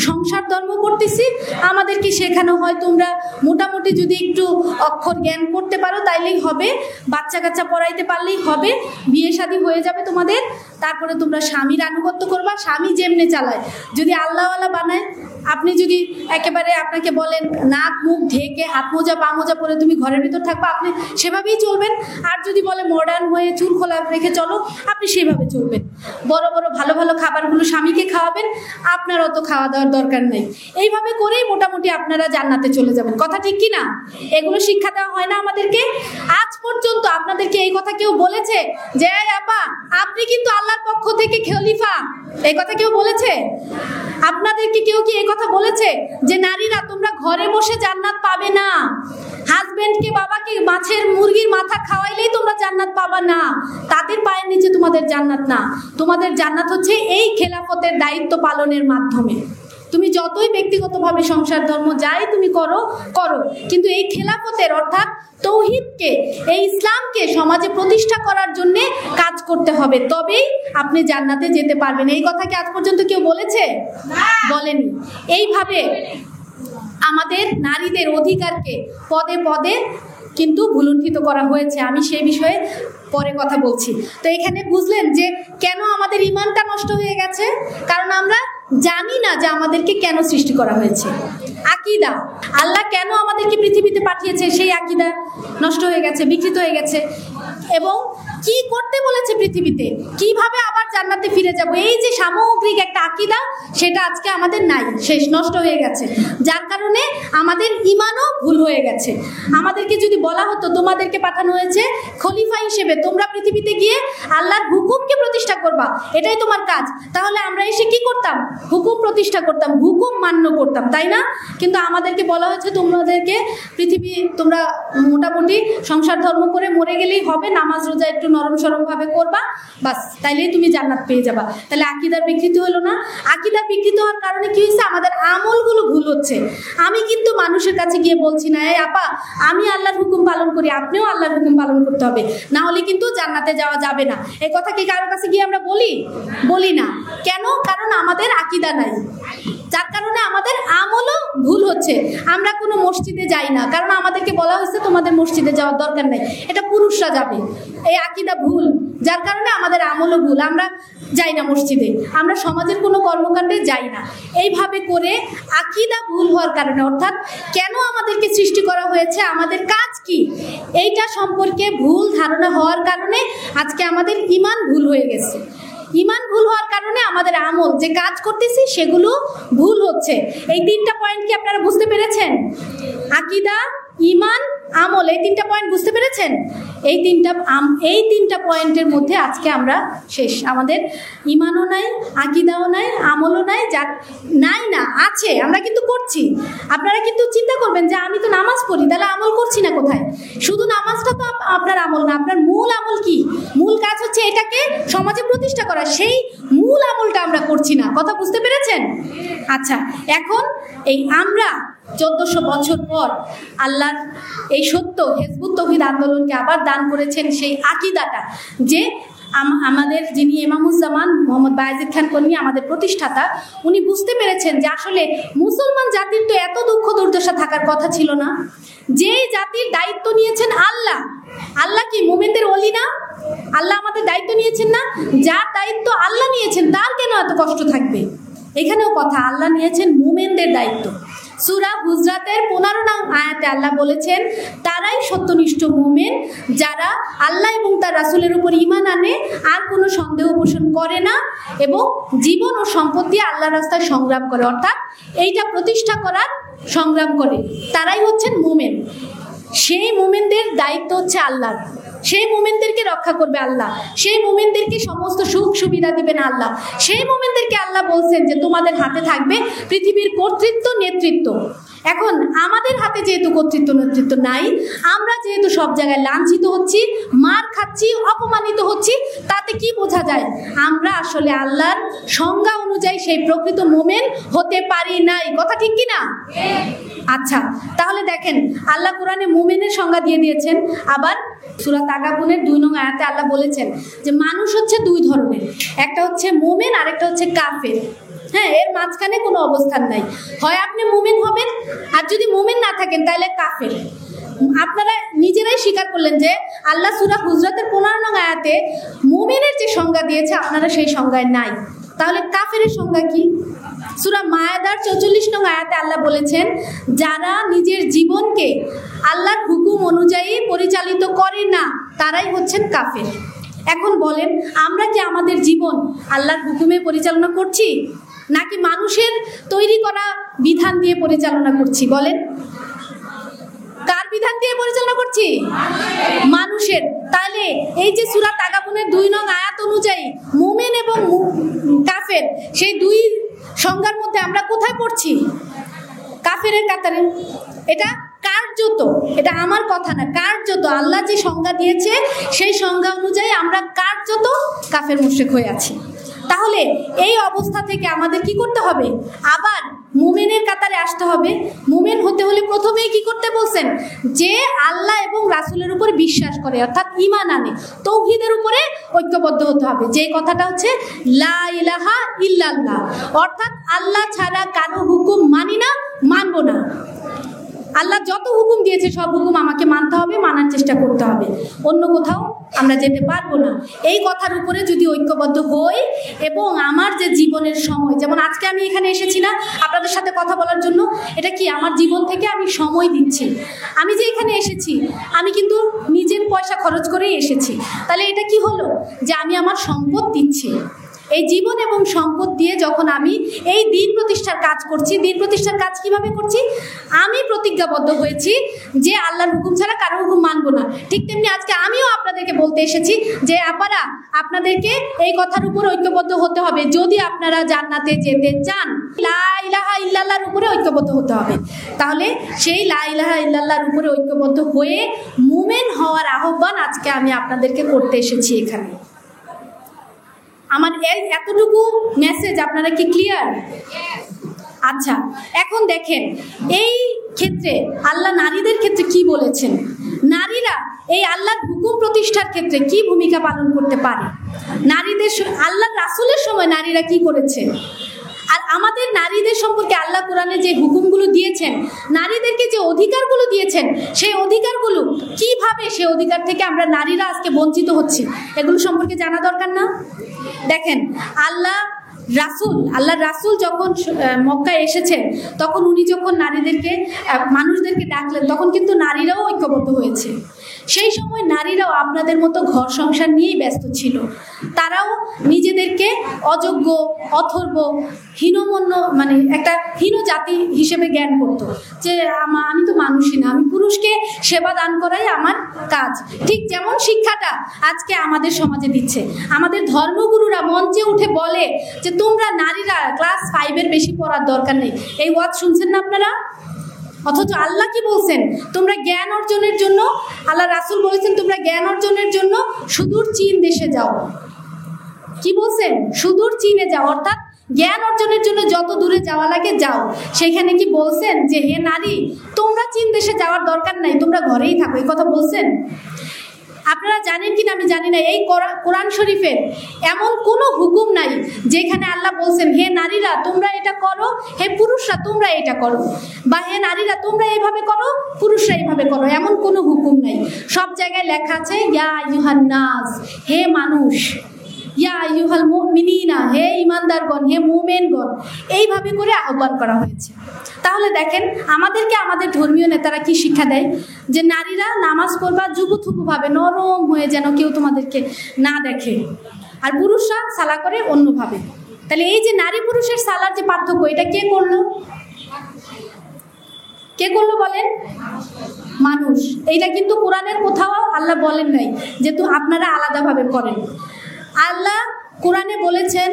সংসার ধর্ম করতেছি। আমাদেরকে শেখানো হয় তোমরা মোটামুটি যদি একটু অক্ষর জ্ঞান করতে পারো তাইলেই হবে, বাচ্চা কাচ্চা পড়াইতে পারলেই হবে, বিয়ে শাদী হয়ে যাবে তোমাদের, তারপরে তোমরা স্বামীর আনুগত্য করবা, স্বামী যেমনে চালায়। যদি আল্লাহওয়ালা বানায়, আপনি যদি একেবারে আপনাকে বলেন নাক মুখ ঢেকে হাত মোজা পা মোজা পরে তুমি ঘরের ভিতর থাকবা, আপনি সেভাবেই চলবেন। আর যদি বলে মডার্ন হয়ে চুল খোলা রেখে চলো, আপনি সেভাবে চলবেন। বড় বড় ভালো ভালো খাবারগুলো স্বামীকে খাওয়াবেন, আপনার অত খাওয়া দাওয়ার দরকার নেই। এইভাবে করেই মোটামুটি আপনারা জান্নাতে চলে যাবেন। কথা ঠিক কি না? এগুলো শিক্ষা দেওয়া হয় না আমাদেরকে? আজ পর্যন্ত আপনাদেরকে এই কথা কেউ বলেছে যে আপা আপনি কিন্তু আল্লাহর পক্ষ থেকে খলিফা? এই কথা কেউ বলেছে? আপনাদেরকে কেউ কি এই কথা বলেছে যে নারীরা তোমরা ঘরে বসে জান্নাত পাবে না, হাজবেন্ডকে বাবাকে মাছের মুরগির মাথা খাওয়াইলেই তোমরা জান্নাত পাবা না, তাদের পায়ের নিচে তোমাদের জান্নাত না? তোমাদের জান্নাত হচ্ছে এই খেলাফতের দায়িত্ব পালনের মাধ্যমে। তুমি যতই ব্যক্তিগতভাবে সংসার ধর্ম যাই তুমি করো, কিন্তু এই খেলাফতের অর্থাৎ তৌহিদকে, এই ইসলামকে সমাজে প্রতিষ্ঠা করার জন্য কাজ করতে হবে, তবেই আপনি জান্নাতে যেতে পারবেন। এই কথা কি আজ পর্যন্ত কেউ বলেছে? বলেনি। এইভাবে আমাদের নারীদের অধিকারকে পদে পদে কিন্তু ভুলুণ্ঠিত করা হয়েছে। আমি সেই বিষয়ে পরে কথা বলছি। তো এখানে বুঝলেন যে কেন আমাদের ঈমানটা নষ্ট হয়ে গেছে? কারণ আমরা জানি না যে আমাদেরকে কেন সৃষ্টি করা হয়েছে। আকীদা, আল্লাহ কেন আমাদেরকে পৃথিবীতে পাঠিয়েছে, সেই আকীদা নষ্ট হয়ে গেছে, বিকৃত হয়ে গেছে। এবং কি করতে বলেছে পৃথিবীতে, কিভাবে আবার জান্নাতে ফিরে যাব, এই যে সামগ্রিক একটা আকীদা, সেটা আজকে আমাদের নাই, শেষ, নষ্ট হয়ে গেছে। যার কারণে আমাদের ঈমানও ভুল হয়ে গেছে। আমাদেরকে যদি বলা হতো তোমাদেরকে পাঠানো হয়েছে খলিফা হিসেবে, তোমরা পৃথিবীতে গিয়ে আল্লাহর হুকুমকে প্রতিষ্ঠা করবা, এটাই তোমার কাজ, তাহলে আমরা এসে কি করতাম? হুকুম প্রতিষ্ঠা করতাম, হুকুম মান্য করতাম, তাই না? কিন্তু আমাদেরকে বলা হয়েছে তোমাদেরকে পৃথিবী তোমরা মোটামুটি সংসার ধর্ম করে মরে গেলেই হবে, নামাজ রোজা একটু নরম সরমভাবে করবা, বাস তাইলেই তুমি জান্নাত পেয়ে যাবা। তাহলে আকীদার বিকৃতি হলো না? আকীদার বিকৃতি হওয়ার কারণে কি হয়েছে? আমাদের আমলগুলো ভুল হচ্ছে। আমি কিন্তু মানুষের কাছে গিয়ে বলছি না, এই আপা আমি আল্লাহর হুকুম পালন করি, আপনিও আল্লাহর হুকুম পালন করতে হবে, না হলে কিন্তু জান্নাতে যাওয়া যাবে না। এই কথা কি কারোর কাছে গিয়ে আমরা বলি না? কেন? কারণ আমাদের আকীদা নাই, যার কারণে আমাদের আমলও ভুল হচ্ছে। আমরা কোনো মসজিদে যাই না, কারণ আমাদেরকে বলা হয়েছে তোমাদের মসজিদে যাওয়ার দরকার নেই, এটা পুরুষরা যাবে। এই আকীদা ভুল, যার কারণে আমাদের আমলও ভুল, আমরা যাই না মসজিদে, আমরা সমাজের কোনো কর্মকাণ্ডে যাই না। এইভাবে করে আকীদা ভুল হওয়ার কারণে, অর্থাৎ কেন আমাদেরকে সৃষ্টি করা হয়েছে, আমাদের কাজ কি, এইটা সম্পর্কে ভুল ধারণা হওয়ার কারণে আজকে আমাদের ঈমান ভুল হয়ে গেছে। ঈমান ভুল হওয়ার কারণে আমাদের আমল, যে কাজ করতেছি সেগুলো ভুল হচ্ছে। এই 3টা পয়েন্ট কি আপনারা বুঝতে পেরেছেন? আকীদা, ঈমান, আমল, এই 3টা পয়েন্ট বুঝতে পেরেছেন? এই 3টা পয়েন্টের মধ্যে আজকে আমরা শেষ। আমাদের ঈমানও নাই, আকীদাও নাই, আমলও নাই, যার নাই না আছে, আমরা কিন্তু করছি। আপনারা কিন্তু চিন্তা করবেন যে আমি তো নামাজ পড়ি, তাহলে আমল করছি না কোথায়? শুধু নামাজটা তো আপনার আমল না, আপনার মূল আমল কি? মূল কাজ হচ্ছে এটাকে সমাজে প্রতিষ্ঠা করা, সেই মূল আমলটা আমরা করছি না। কথা বুঝতে পেরেছেন? আচ্ছা, এখন এই আমরা 1400 বছর পর আল্লাহর এই সত্য হিজবুত তৌহিদ আন্দোলনকে আবার দান করেছেন সেই আকীদাটা, যে আমাদের যিনি ইমামুজ্জামান মোহাম্মদ বায়েজিদ খান কর্মী, আমাদের প্রতিষ্ঠাতা, উনি বুঝতে পেরেছেন যে আসলে মুসলমান জাতির তো এত দুঃখ দুর্দশা থাকার কথা ছিল না। যেই জাতির দায়িত্ব নিয়েছেন আল্লাহ, আল্লাহ কি মুমিনদের ওলি না? আল্লাহ আমাদের দায়িত্ব নিয়েছেন না? যার দায়িত্ব আল্লাহ নিয়েছেন তার কেন এত কষ্ট থাকবে? এখানেও কথা, আল্লাহ নিয়েছেন মুমিনদের দায়িত্ব। সূরা হুজরাতের 15 নং আয়াতে আল্লাহ বলেছেন, তারাই সত্যনিষ্ঠ মুমিন যারা আল্লাহ এবং তার রাসূলের উপর ঈমান আনে, আর কোনো সন্দেহ পোষণ করে না, এবং জীবন ও সম্পত্তি আল্লাহর রাস্তায় সংগ্রাম করে, অর্থাৎ এইটা প্রতিষ্ঠা করার সংগ্রাম করে, তারাই হচ্ছেন মুমিন। সেই মুমিনদের দায়িত্ব হচ্ছে আল্লাহর, সেই মুমিনদেরকে রক্ষা করবে আল্লাহ, সেই মুমিনদেরকে সমস্ত সুখ সুবিধা দিবেন আল্লাহ, সেই মুমিনদেরকে আল্লাহ বলছেন যে তোমাদের হাতে থাকবে পৃথিবীর কর্তৃত্ব, নেতৃত্ব। এখন আমাদের হাতে যেহেতু কর্তৃত্ব নেতৃত্ব নাই, আমরা যেহেতু সব জায়গায় লাঞ্ছিত হচ্ছি, মার খাচ্ছি, অপমানিত হচ্ছি, তাতে কি বোঝা যায়? আমরা আসলে আল্লাহর সংজ্ঞা অনুযায়ী সেই প্রকৃত মুমিন হতে পারি নাই। কথা ঠিক কি না? আচ্ছা, তাহলে দেখেন আল্লাহ কোরআনে মুমিনের সংজ্ঞা দিয়ে দিয়েছেন। আবার সূরা তাগাবুনের 2 নং আয়াতে আল্লাহ বলেছেন যে মানুষ হচ্ছে 2 ধরনের, একটা হচ্ছে মুমিন, আর একটা হচ্ছে কাফের। হ্যাঁ, এর মাঝখানে কোনো অবস্থান নাই, হয় আপনি মুমিন হবেন, আর যদি মুমিন না থাকেন তাহলে কাফের। আপনারা নিজেরাই স্বীকার করলেন যে আল্লাহ সূরা হুজরাতের 15 নং আয়াতে মুমিনের যে সংজ্ঞা দিয়েছে আপনারা সেই সংজ্ঞায় নাই। তাহলে কাফেরের সংজ্ঞা কি? সূরা মায়েদার 44 নং আয়াতে আল্লাহ বলেছেন, যারা নিজের জীবনকে আল্লাহর হুকুম অনুযায়ী পরিচালিত করে না তারাই হচ্ছেন কাফের। এখন বলেন, আমরা কি আমাদের জীবন আল্লাহর হুকুমে পরিচালনা করছি, নাকি মানুষের তৈরি করা বিধান দিয়ে পরিচালনা করছি? বলেন, কার বিধান দিয়ে পরিচালনা করছি? মানুষের। তাহলে এই যে সূরা তাগাবুনের 2 নং আয়াত অনুযায়ী মুমিন এবং কাফের, সেই 2 সংজ্ঞার মধ্যে আমরা কোথায় পড়ছি? কাফেরের কাতারে। এটা কার্যত, এটা আমার কথা না, কার্যত আল্লাহ যে সংজ্ঞা দিয়েছে সেই সংজ্ঞা অনুযায়ী আমরা কার্যত কাফের মুশরিক হয়ে আছি। তাহলে এই অবস্থা থেকে আমাদের কি করতে হবে? আবার মুমিনের কাতারে আসতে হবে। মুমিন হতে হলে প্রথমেই কি করতে বলছেন? যে আল্লাহ এবং রাসূলের উপর বিশ্বাস করে, অর্থাৎ ঈমান আনে, তৌহিদের উপরে ঐক্যবদ্ধ হতে হবে। যে কথাটা হচ্ছে লা ইলাহা ইল্লাল্লাহ, অর্থাৎ আল্লাহ ছাড়া কারো হুকুম মানি না, মানব না। আল্লাহ যত হুকুম দিয়েছে সব হুকুম আমাকে মানতে হবে, মানার চেষ্টা করতে হবে, অন্য কোথাও আমরা যেতে পারবো না। এই কথার উপরে যদি ঐক্যবদ্ধ হই, এবং আমার যে জীবনের সময়, যেমন আজকে আমি এখানে এসেছি না আপনাদের সাথে কথা বলার জন্য, এটা কি আমার জীবন থেকে আমি সময় দিচ্ছি। আমি যে এখানে এসেছি আমি কিন্তু নিজের পয়সা খরচ করেই এসেছি, তাহলে এটা কি হলো? যে আমি আমার সম্পদ দিচ্ছি। এই জীবন এবং সম্পদ দিয়ে যখন আমি এই দিন প্রতিষ্ঠার কাজ করছি, দিন প্রতিষ্ঠার কাজ কিভাবে করছি, আমি প্রতিজ্ঞাবদ্ধ হয়েছি যে আল্লাহর হুকুম ছাড়া কারো হুকুম মানবো না। ঠিক তেমনি আজকে আমিও আপনাদেরকে বলতে এসেছি যে আপারা আপনাদেরকে এই কথার উপর ঐক্যবদ্ধ হতে হবে। যদি আপনারা জান্নাতে যেতে চান, লা ইলাহা ইল্লাল্লাহর উপরে ঐক্যবদ্ধ হতে হবে। তাহলে সেই লা ইলাহা ইল্লাল্লাহর উপরে ঐক্যবদ্ধ হয়ে মুমিন হওয়ার আহ্বান আজকে আমি আপনাদেরকে করতে এসেছি এখানে। আমার এতটুকু মেসেজ আপনারা কি ক্লিয়ার? আচ্ছা, এখন দেখেন এই ক্ষেত্রে আল্লাহ নারীদের ক্ষেত্রে কি বলেছেন। নারীরা এই আল্লাহর হুকুম প্রতিষ্ঠার ক্ষেত্রে কি ভূমিকা পালন করতে পারে। নারীদের আল্লাহর রাসূলের সময় নারীরা কি করেছে, আর আমাদের নারীদের সম্পর্কে আল্লাহ কোরআনে যে হুকুমগুলো দিয়েছেন, নারীদেরকে যে অধিকারগুলো দিয়েছেন, সেই অধিকারগুলো কিভাবে, সেই অধিকার থেকে আমরা নারীরা আজকে বঞ্চিত হচ্ছি, এগুলো সম্পর্কে জানা দরকার না? দেখেন আল্লাহর রাসূল যখন মক্কায় এসেছেন, তখন উনি যখন মানুষদেরকে ডাকলেন, তখন কিন্তু নারীরাও ঐক্যবদ্ধ হয়েছে। সেই সময় নারীরাও আপনাদের মতো ঘর সংসার নিয়েই ব্যস্ত ছিল। তারাও নিজেদেরকে অযোগ্য, অথর্ব, হীনমন্য, মানে একটা হীন জাতি হিসেবে জ্ঞান করত, যে আমি তো মানুষই না, আমি পুরুষকে সেবা দান করাই আমার কাজ। ঠিক যেমন শিক্ষাটা আজকে আমাদের সমাজে দিচ্ছে। আমাদের ধর্মগুরুরা মঞ্চে উঠে বলে যে তোমরা নারীরা ক্লাস 5-এর বেশি পড়ার দরকার নেই। এই ওয়াজ শুনছেন না আপনারা? অথচ আল্লাহ কি বলছেন, তোমরা জ্ঞান অর্জনের জন্য, আল্লাহ রাসূল বলেছেন তোমরা জ্ঞান অর্জনের জন্য সুদূর চীন দেশে যাও। কি বলছেন? সুদূর চীনে যাও, অর্থাৎ জ্ঞান অর্জনের জন্য যত দূরে যাওয়া লাগে যাও। সেখানে কি বলছেন যে হে নারী, তোমরা চীন দেশে যাওয়ার দরকার নাই, তোমরা ঘরেই থাকো, এই কথা বলছেন? আপনারা জানেন কিনা আমি জানি না, এই কোরআন শরীফের এমন কোনো হুকুম নাই যেখানে আল্লাহ বলছেন হে নারীরা তোমরা এটা করো, হে পুরুষরা তোমরা এটা করো, বা হে নারীরা তোমরা এইভাবে করো, পুরুষরা এইভাবে করো, এমন কোনো হুকুম নাই। সব জায়গায় লেখা আছে ইয়া আইয়ুহান নাস, হে মানুষ, ইয়া আইয়ুহাল মুমিনিনা, হে ইমানদারগণ, হে মুমিনগণ, এইভাবে করে আহ্বান করা হয়েছে। তাহলে দেখেন আমাদেরকে আমাদের ধর্মীয় নেতারা কি শিক্ষা দেয়, যে নারীরা নামাজ পড়বা জুবুথুবুভাবে, নরম হয়ে, যেন কেউ তোমাদেরকে না দেখে, আর পুরুষরা সালা করে অন্যভাবে। তাহলে এই যে নারী পুরুষের সালার যে পার্থক্য, এটা কে করলো? কে করলো বলেন? মানুষ। এইটা কিন্তু কোরআনের কোথাও আল্লাহ বলেন নাই যে তো আপনারা আলাদাভাবে করেন। আল্লাহ কোরআনে বলেছেন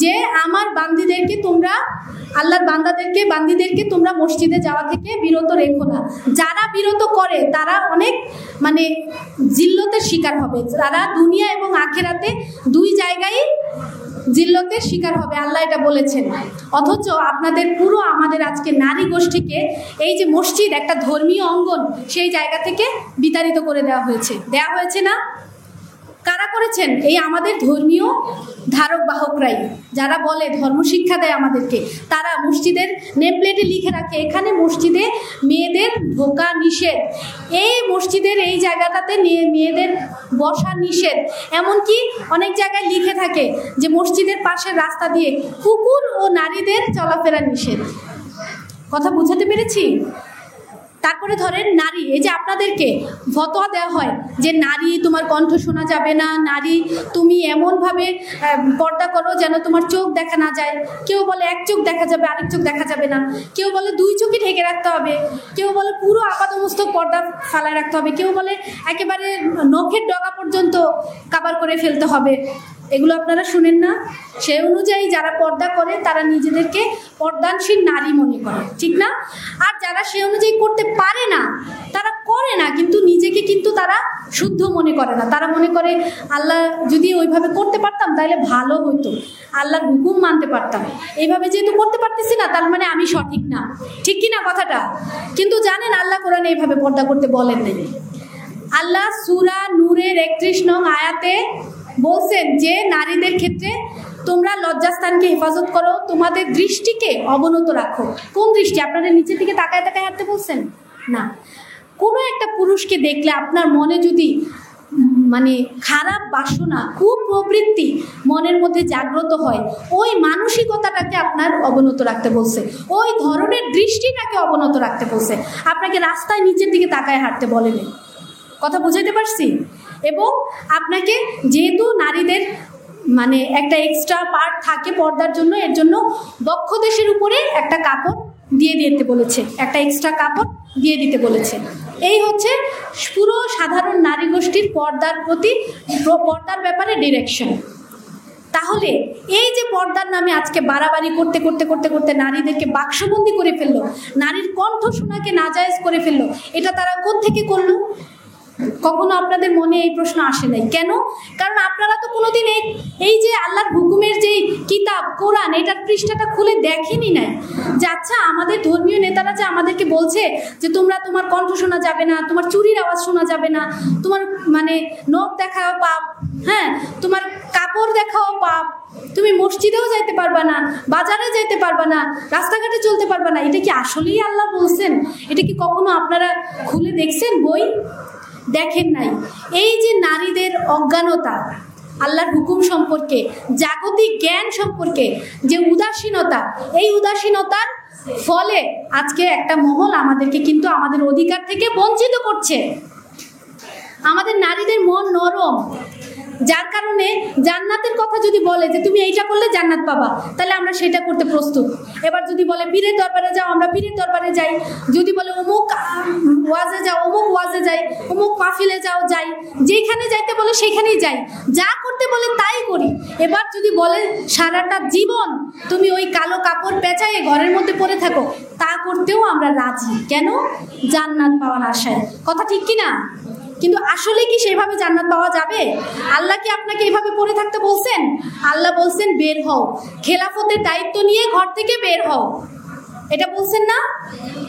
যে আমার বান্দীদেরকে তোমরা, আল্লাহর বান্দীদেরকে তোমরা মসজিদে যাওয়া থেকে বিরত রেখো না। যারা বিরত করে তারা অনেক জিল্লতের শিকার হবে, তারা দুনিয়া এবং আখিরাতে দুই জায়গায় জিল্লতের শিকার হবে, আল্লাহ এটা বলেছেন। অথচ আপনাদের পুরো আমাদের আজকে নারী গোষ্ঠীকে এই যে মসজিদ একটা ধর্মীয় অঙ্গন, সেই জায়গা থেকে বিতাড়িত করে দেওয়া হয়েছে না? কারা করেছেন? এই আমাদের ধর্মীয় ধারক বাহকরাই, যারা বলে ধর্ম শিক্ষা দেয় আমাদেরকে। তারা মসজিদের নেমপ্লেটে লিখে রাখে এখানে মসজিদে মেয়েদের ঢোকা নিষেধ, এই মসজিদের এই জায়গাটাতে মেয়েদের বসা নিষেধ। এমনকি অনেক জায়গায় লিখে থাকে যে মসজিদের পাশের রাস্তা দিয়ে কুকুর ও নারীদের চলাফেরা নিষেধ। কথা বুঝাতে পেরেছি? তারপরে ধরেন নারী, এই যে আপনাদেরকে ফতোয়া দেওয়া হয় যে নারী তোমার কণ্ঠ শোনা যাবে না, নারী তুমি এমনভাবে পর্দা করো যেন তোমার চোখ দেখা না যায়। কেউ বলে এক চোখ দেখা যাবে, আরেক চোখ দেখা যাবে না, কেউ বলে দুই চোখই ঢেকে রাখতে হবে, কেউ বলে পুরো আপাতমস্তক পর্দা ফালায় রাখতে হবে, কেউ বলে একেবারে নখের ডগা পর্যন্ত কাভার করে ফেলতে হবে। এগুলো আপনারা শুনেন না? সেই অনুযায়ী যারা পর্দা করে তারা নিজেদেরকে পর্দানশীল নারী মনে করে, ঠিক না? আর যারা সে অনুযায়ী করতে পারে না, তারা করে না, কিন্তু নিজেকে কিন্তু তারা শুদ্ধ মনে করে না। তারা মনে করে আল্লাহ যদি ওইভাবে করতে পারতাম তাহলে ভালো হতো, আল্লাহর হুকুম মানতে পারতাম, এইভাবে যেহেতু করতে পারতেছি না তার মানে আমি সঠিক না, ঠিক কি না কথাটা? কিন্তু জানেন আল্লাহ কোরআনে এইভাবে পর্দা করতে বলেন নাই। আল্লাহ সূরা নূরের 31 নং আয়াতে বলছেন যে নারীদের ক্ষেত্রে তোমরা লজ্জাস্থানকে হেফাজত করো, তোমাদের দৃষ্টিকে অবনত রাখো। কোন দৃষ্টি? আপনাদের নিচের দিকে তাকায় তাকায় হাঁটতে বলছেন না। কোনো একটা পুরুষকে দেখলে আপনার মনে যদি খারাপ বাসনা, কুপ্রবৃত্তি মনের মধ্যে জাগ্রত হয়, ওই মানসিকতাটাকে আপনার অবনত রাখতে বলছে, ওই ধরনের দৃষ্টিটাকে অবনত রাখতে বলছে। আপনাকে রাস্তায় নিচের দিকে তাকায় হাঁটতে বলেনি। কথা বুঝাইতে পারছি? এবং আপনাকে যেহেতু নারীদের মানে একটা এক্সট্রা পার্ট থাকে পর্দার জন্য, এর জন্য বক্ষদেশের উপরে একটা কাপড় দিয়ে দিতে বলেছে, একটা এক্সট্রা কাপড় দিয়ে দিতে বলেছে। এই হচ্ছে পুরো সাধারণ নারী গোষ্ঠীর পর্দার ব্যাপারে ডিরেকশন। তাহলে এই যে পর্দার নামে আজকে বাড়াবাড়ি করতে করতে করতে করতে নারীদেরকে বাক্সবন্দি করে ফেললো, নারীর কণ্ঠ শোনাকে নাজায়েজ করে ফেললো, এটা তারা কোত্থেকে করলো? কখনো আপনাদের মনে এই প্রশ্ন আসে নাই কেন? কারণ আপনারা তো কোনোদিন এই যে আল্লাহর হুকুমের যে কিতাব কোরআন, এটার পৃষ্ঠাটা খুলে দেখেনি নাই যে আচ্ছা আমাদের ধর্মীয় নেতারা যে আমাদেরকে বলছে যে তোমার কণ্ঠ শোনা যাবে না, তোমার চুরির আওয়াজ শোনা যাবে না, তোমার মানে নখ দেখাও পাপ, হ্যাঁ তোমার কাপড় দেখাও পাপ, তুমি মসজিদেও যাইতে পারবা না, বাজারে যাইতে পারবা না, রাস্তাঘাটে চলতে পারবা না, এটা কি আসলেই আল্লাহ বলছেন? এটা কি কখনো আপনারা খুলে দেখছেন বই? দেখেন নাই। এই যে নারীদের অজ্ঞানতা আল্লাহর হুকুম সম্পর্কে, জাগতিক জ্ঞান সম্পর্কে যে উদাসীনতা, এই উদাসীনতার ফলে আজকে একটা মহল আমাদেরকে কিন্তু আমাদের অধিকার থেকে বঞ্চিত করছে। আমাদের নারীদের মন নরম, যার কারণে জান্নাতের কথা যদি বলে যে তুমি এইটা করলে জান্নাত পাবা, তাহলে আমরা সেটা করতে প্রস্তুত। এবার যদি বলে পীরের দরবারে যাও, আমরা পীরের দরবারে যাই। যদি বলে অমুক ওয়াজে যাও, অমুক ওয়াজে যাই, অমুক মাহফিলে যাই, যেখানে যাইতে বলে সেখানেই যাই, যা করতে বলে তাই করি। এবার যদি বলে সারাটা জীবন তুমি ওই কালো কাপড় পেঁচায়ে ঘরের মধ্যে পড়ে থাকো, তা করতেও আমরা রাজি। কেন? জান্নাত পাওয়ার আশায়। কথা ঠিক কি না? কিন্তু আসলে কি সেভাবে জান্নাত পাওয়া যাবে? আল্লাহ কি আপনাকে এইভাবে পড়ে থাকতে বলছেন? আল্লাহ বলছেন বের হও, খেলাফতের দায়িত্ব নিয়ে ঘর থেকে বের হও, এটা বলছেন না?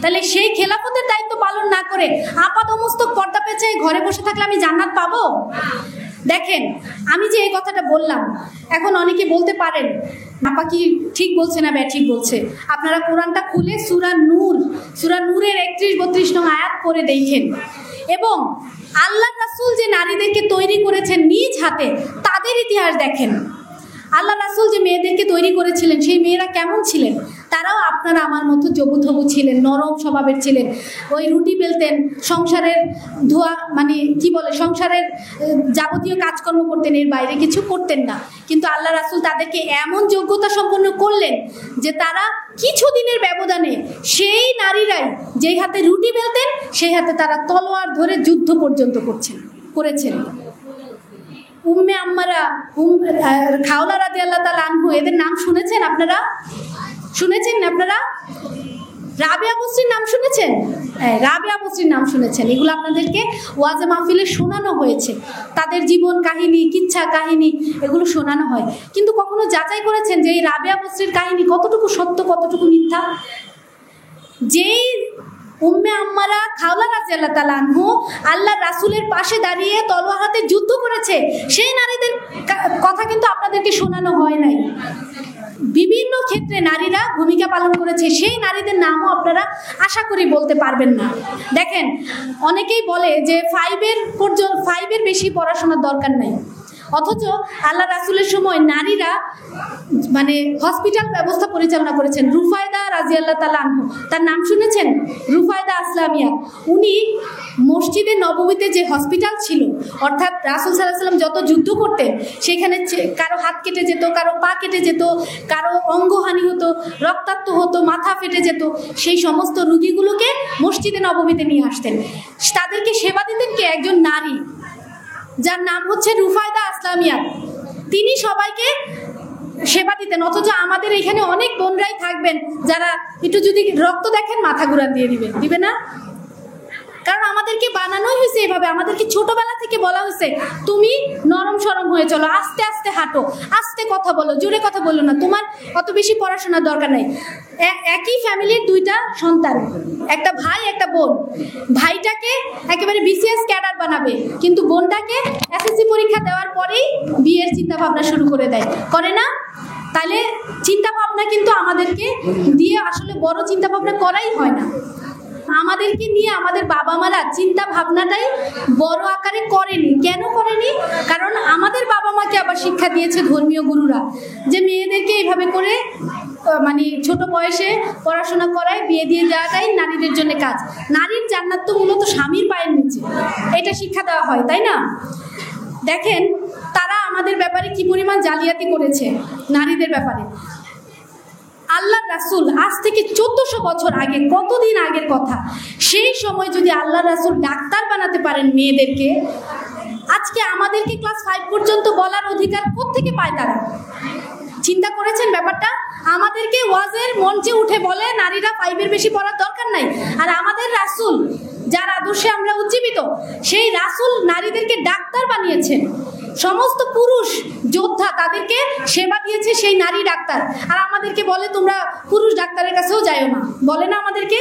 তাহলে সেই খেলাফতের দায়িত্ব পালন না করে আপাদমস্তক পর্দা পেঁচায় ঘরে বসে থাকলে আমি জান্নাত পাবো? দেখেন, আমি যে এই কথাটা বললাম, এখন অনেকে বলতে পারেন আপা কি ঠিক বলছে না ঠিক বলছে। আপনারা কোরআনটা খুলে সূরা নূরের 31-32 নং আয়াত পড়ে দেখেন, এবং আল্লাহ রাসূল যে নারীদেরকে তৈরি করেছেন নিজ হাতে, তাদের ইতিহাস দেখেন। আল্লাহ রাসূল যে মেয়েদেরকে তৈরি করেছিলেন, সেই মেয়েরা কেমন ছিলেন? তারাও আপনারা আমার মতো জবুথবু ছিলেন, নরম স্বভাবের ছিলেন। ওই রুটি বেলতেন, সংসারের ধোয়া মানে কি বলে সংসারের যাবতীয় কাজকর্ম করতেন, এর বাইরে কিছু করতেন না। কিন্তু আল্লাহ রাসূল তাদেরকে এমন যোগ্যতা সম্পন্ন করলেন যে তারা কিছুদিনের ব্যবধানে সেই নারীরাই যেই হাতে রুটি বেলতেন, সেই হাতে তারা তলোয়ার ধরে যুদ্ধ পর্যন্ত করেছেন। উম্মে আম্মারা, খাওলা রাদিয়াল্লাহু তাআলা আনহু, এদের নাম শুনেছেন আপনারা? রাবিয়া বসরির নাম শুনেছেন? রাবিয়া বসরির নাম শুনেছেন। এগুলো আপনাদেরকে ওয়াজে মাহফিলে শোনানো হয়েছে, তাদের জীবন কাহিনী, কিচ্ছা কাহিনী এগুলো শোনানো হয়। কিন্তু কখনো যাচাই করেছেন যে এই রাবিয়া বসরির কাহিনী কতটুকু সত্য, কতটুকু মিথ্যা? যেই উম্মে আম্মারা খাওলা রাদিয়াল্লাহু তাআলা আনহু আল্লাহ রাসূলের পাশে দাঁড়িয়ে তলোয়ার হাতে যুদ্ধ করেছে, সেই নারীদের কথা কিন্তু আপনাদেরকে শোনানো হয় নাই। বিভিন্ন ক্ষেত্রে নারীরা ভূমিকা পালন করেছে, সেই নারীদের নামও আপনারা আশা করি বলতে পারবেন না। দেখেন, অনেকেই বলে যে 5-এর বেশি পড়াশোনার দরকার নাই, অথচ আল্লাহ রাসূলের সময় নারীরা মানে হসপিটাল ব্যবস্থা পরিচালনা করেছেন। রুফায়দা রাদিয়াল্লাহু তাআলা আনহু, তার নাম শুনেছেন? রুফায়দা আসলামিয়া। উনি মসজিদে নববীতে যে হসপিটাল ছিল, অর্থাৎ রাসূল সাল্লাল্লাহু আলাইহি ওয়াসাল্লাম যত যুদ্ধ করতেন সেখানে কারো হাত কেটে যেত, কারো পা কেটে যেত, কারো অঙ্গহানি হতো, রক্তাক্ত হতো, মাথা ফেটে যেত, সেই সমস্ত রোগীগুলোকে মসজিদে নববীতে নিয়ে আসতেন। তাদেরকে সেবা দিতেন কে? একজন নারী, যার নাম হচ্ছে রুফায়দা আসলামিয়া। তিনি সবাইকে সেবা দিতেন। অথচ আমাদের এখানে অনেক বোনরাই থাকবেন যারা একটু যদি রক্ত দেখেন মাথা ঘুরান দিয়ে দিবে না? কারণ আমাদেরকে বানানোই হয়েছে এভাবে, আমাদেরকে ছোটবেলা থেকে বলা হয়েছে তুমি নরম সরম হয়ে চলো, আস্তে আস্তে হাঁটো, আস্তে কথা বলো, জোরে কথা বলো না, তোমার অত বেশি পড়াশোনার দরকার নেই। একই ফ্যামিলির 2টা সন্তান, একটা ভাই একটা বোন, ভাইটাকে একেবারে বিসিএস ক্যাডার বানাবে, কিন্তু বোনটাকে এসএসসি পরীক্ষা দেওয়ার পরেই বিয়ের চিন্তা ভাবনা শুরু করে দেয়, করে না? তাহলে চিন্তা ভাবনা কিন্তু আমাদেরকে দিয়ে আসলে বড় চিন্তা ভাবনা করাই হয় না। আমাদেরকে নিয়ে আমাদের বাবা মারা চিন্তা ভাবনাটাই বড় আকারে করেনি। কেন করেনি? কারণ আমাদের বাবা মাকে আবার শিক্ষা দিয়েছে ধর্মীয় গুরুরা যে মেয়েদেরকে এইভাবে করে মানে ছোট বয়সে পড়াশোনা করায়, বিয়ে দিয়ে যাওয়াটাই নারীদের জন্য কাজ। নারীর জান্নাত তো মূলত স্বামীর পায়ের নিচে, এটা শিক্ষা দেওয়া হয়, তাই না? দেখেন, তারা আমাদের ব্যাপারে কি পরিমাণ জালিয়াতি করেছে নারীদের ব্যাপারে। আল্লাহর রাসূল আজ থেকে 1400 বছর আগে, কতদিন আগের কথা, সেই সময় যদি আল্লাহর রাসূল ডাক্তার বানাতে পারেন মেয়েদেরকে, আজকে আমাদেরকে ক্লাস 5 পর্যন্ত বলার অধিকার কোত্থেকে পায় তারা? চিন্তা করেছেন ব্যাপারটা? আমাদেরকে ওয়াজের মঞ্চে উঠে বলে নারীরা 5-এর বেশি পড়ার দরকার নাই, আর আমাদের রাসূল যার আদর্শে আমরা উজ্জীবিত, সেই রাসূল নারীদেরকে ডাক্তার বানিয়েছেন। সমস্ত পুরুষ যোদ্ধা তাদেরকে সেবা দিয়েছে সেই নারী ডাক্তার, আর আমাদেরকে বলে তোমরা পুরুষ ডাক্তারের কাছেও যাইও না, বলে না আমাদেরকে?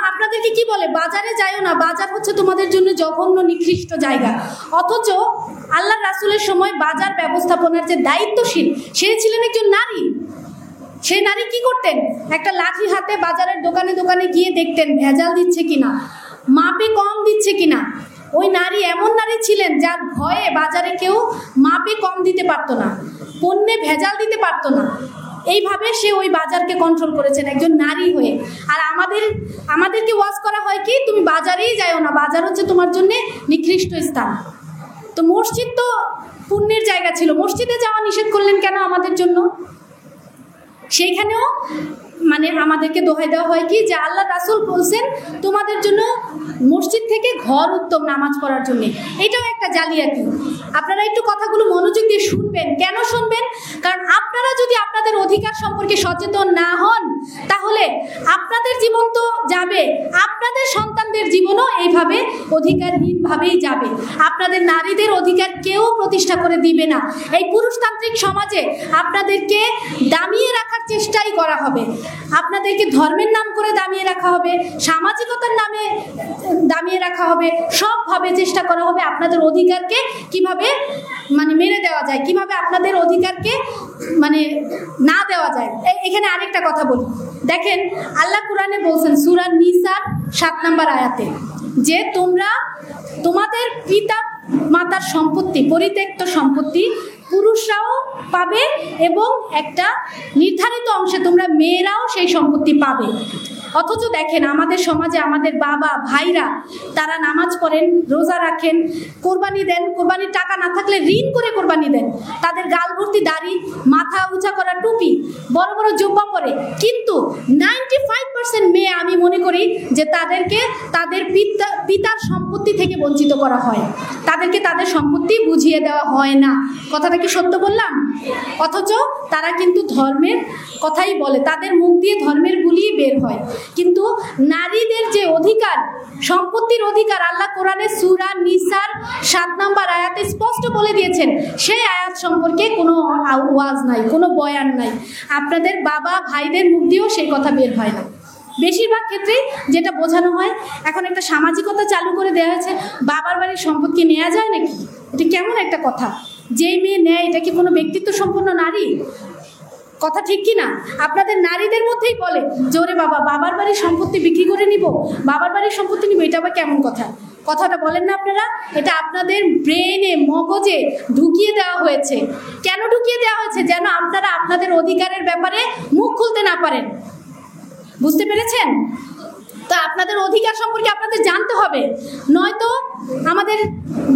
আপনাদেরকে কি বলে? বাজারে যাইও না, বাজার হচ্ছে তোমাদের জন্য জঘন্য নিকৃষ্ট জায়গা। অথচ আল্লাহর রাসূলের সময় বাজার ব্যবস্থাপনার যে দায়িত্বশীল, সে ছিলেন একজন নারী। সেই নারী কি করতেন? একটা লাঠি হাতে বাজারের দোকানে দোকানে গিয়ে দেখতেন ভেজাল দিচ্ছে কিনা, মাপে কম দিচ্ছে কিনা। ওই নারী এমন নারী ছিলেন যার ভয়ে বাজারে কেউ মাপে কম দিতে পারতো না, পণ্যে ভেজাল দিতে পারতো না। এইভাবে সে ওই বাজারকে কন্ট্রোল করেছেন একজন নারী হয়ে। আর আমাদেরকে ওয়াজ করা হয় কি, তুমি বাজারেই যাও না, বাজার হচ্ছে তোমার জন্য নিকৃষ্ট স্থান। তো মসজিদ তো পুণ্যের জায়গা ছিল, মসজিদে যাওয়া নিষেধ করলেন কেন আমাদের জন্য? সেইখানেও মানে আমাদেরকে দোহাই দেওয়া হয় কি, যে আল্লাহ রাসূল বলছেন তোমাদের জন্য মসজিদ থেকে ঘর উত্তম নামাজ পড়ার জন্য। এটাও একটা জালিয়াতি। আপনারা একটু কথাগুলো মনোযোগ দিয়ে শুনবেন। কেন শুনবেন? কারণ আপনারা যদি আপনাদের অধিকার সম্পর্কে সচেতন না হন, তাহলে আপনাদের জীবন তো যাবে, আপনাদের সন্তানদের জীবনও এইভাবে অধিকারহীনভাবেই যাবে। আপনাদের নারীদের অধিকার কেউ প্রতিষ্ঠা করে দিবে না। এই পুরুষতান্ত্রিক সমাজে আপনাদেরকে দামিয়ে রাখার চেষ্টাই করা হবে, আপনাদেরকে ধর্মের নাম করে দামিয়ে রাখা হবে, সামাজিকতার নামে দামিয়ে রাখা হবে, সবভাবে চেষ্টা করা হবে আপনাদের অধিকারকে কিভাবে মানে মেরে দেওয়া যায়, কিভাবে আপনাদের অধিকারকে মানে না দেওয়া যায়। এখানে আরেকটা কথা বলি, দেখেন আল্লাহ কোরআনে বলছেন সূরা নিসার 7 নম্বর আয়াতে, যে তোমরা তোমাদের পিতা মাতার সম্পত্তি, পরিত্যক্ত সম্পত্তি পুরুষরাও পাবে এবং একটা নির্ধারিত অংশে তোমরা মেয়েরাও সেই সম্পত্তি পাবে। অথচ দেখেন আমাদের সমাজে আমাদের বাবা ভাইরা তারা নামাজ পড়েন, রোজা রাখেন, কোরবানি দেন, কোরবানির টাকা না থাকলে ঋণ করে কোরবানি দেন, তাদের গাল ভর্তি দাড়ি, মাথা উঁচা করা টুপি, বড় বড় জুব্বা পরে, কিন্তু 95% মেয়ে আমি মনে করি যে তাদেরকে তাদের পিতার সম্পত্তি থেকে বঞ্চিত করা হয়, তাদেরকে তাদের সম্পত্তি বুঝিয়ে দেওয়া হয় না। কথাটা কি সত্য বললাম? অথচ তারা কিন্তু ধর্মের কথাই বলে, তাদের মুখ দিয়ে ধর্মের বুলি বের হয়। কিন্তু নারীদের যে অধিকার, সম্পত্তির অধিকার, আল্লাহ কোরআনে সূরা নিসার 7 নম্বর আয়াতে স্পষ্ট বলে দিয়েছেন। সেই আয়াত সম্পর্কে কোনো ওয়াজ নাই, কোনো বয়ান নাই, আপনাদের বাবা ভাইদের মুখ দিয়েও সেই কথা বের হয় না। বেশিরভাগ ক্ষেত্রে যেটা বোঝানো হয়, এখন একটা সামাজিকতা চালু করে দেওয়া হয়েছে, বাবার বাড়ির সম্পত্তি নেওয়া যায় নাকি? এটা কেমন একটা কথা? যেই মেয়ে নেয় এটা কি কোনো ব্যক্তিত্ব সম্পন্ন নারী? কথা ঠিক কি না? আপনাদের নারীদের মধ্যেই বলে যে ওরে বাবা, বাবার বাড়ির সম্পত্তি বিক্রি করে নিব, বাবার বাড়ির সম্পত্তি নিব, এটা আবার কেমন কথা? কথাটা বলেন না আপনারা? এটা আপনাদের ব্রেনে, মগজে ঢুকিয়ে দেওয়া হয়েছে। কেন ঢুকিয়ে দেওয়া হয়েছে? যেন আপনারা আপনাদের অধিকারের ব্যাপারে মুখ খুলতে না পারেন। বুঝতে পেরেছেন? তো আপনাদের অধিকার সম্পর্কে আপনাদের জানতে হবে, নয়তো আমাদের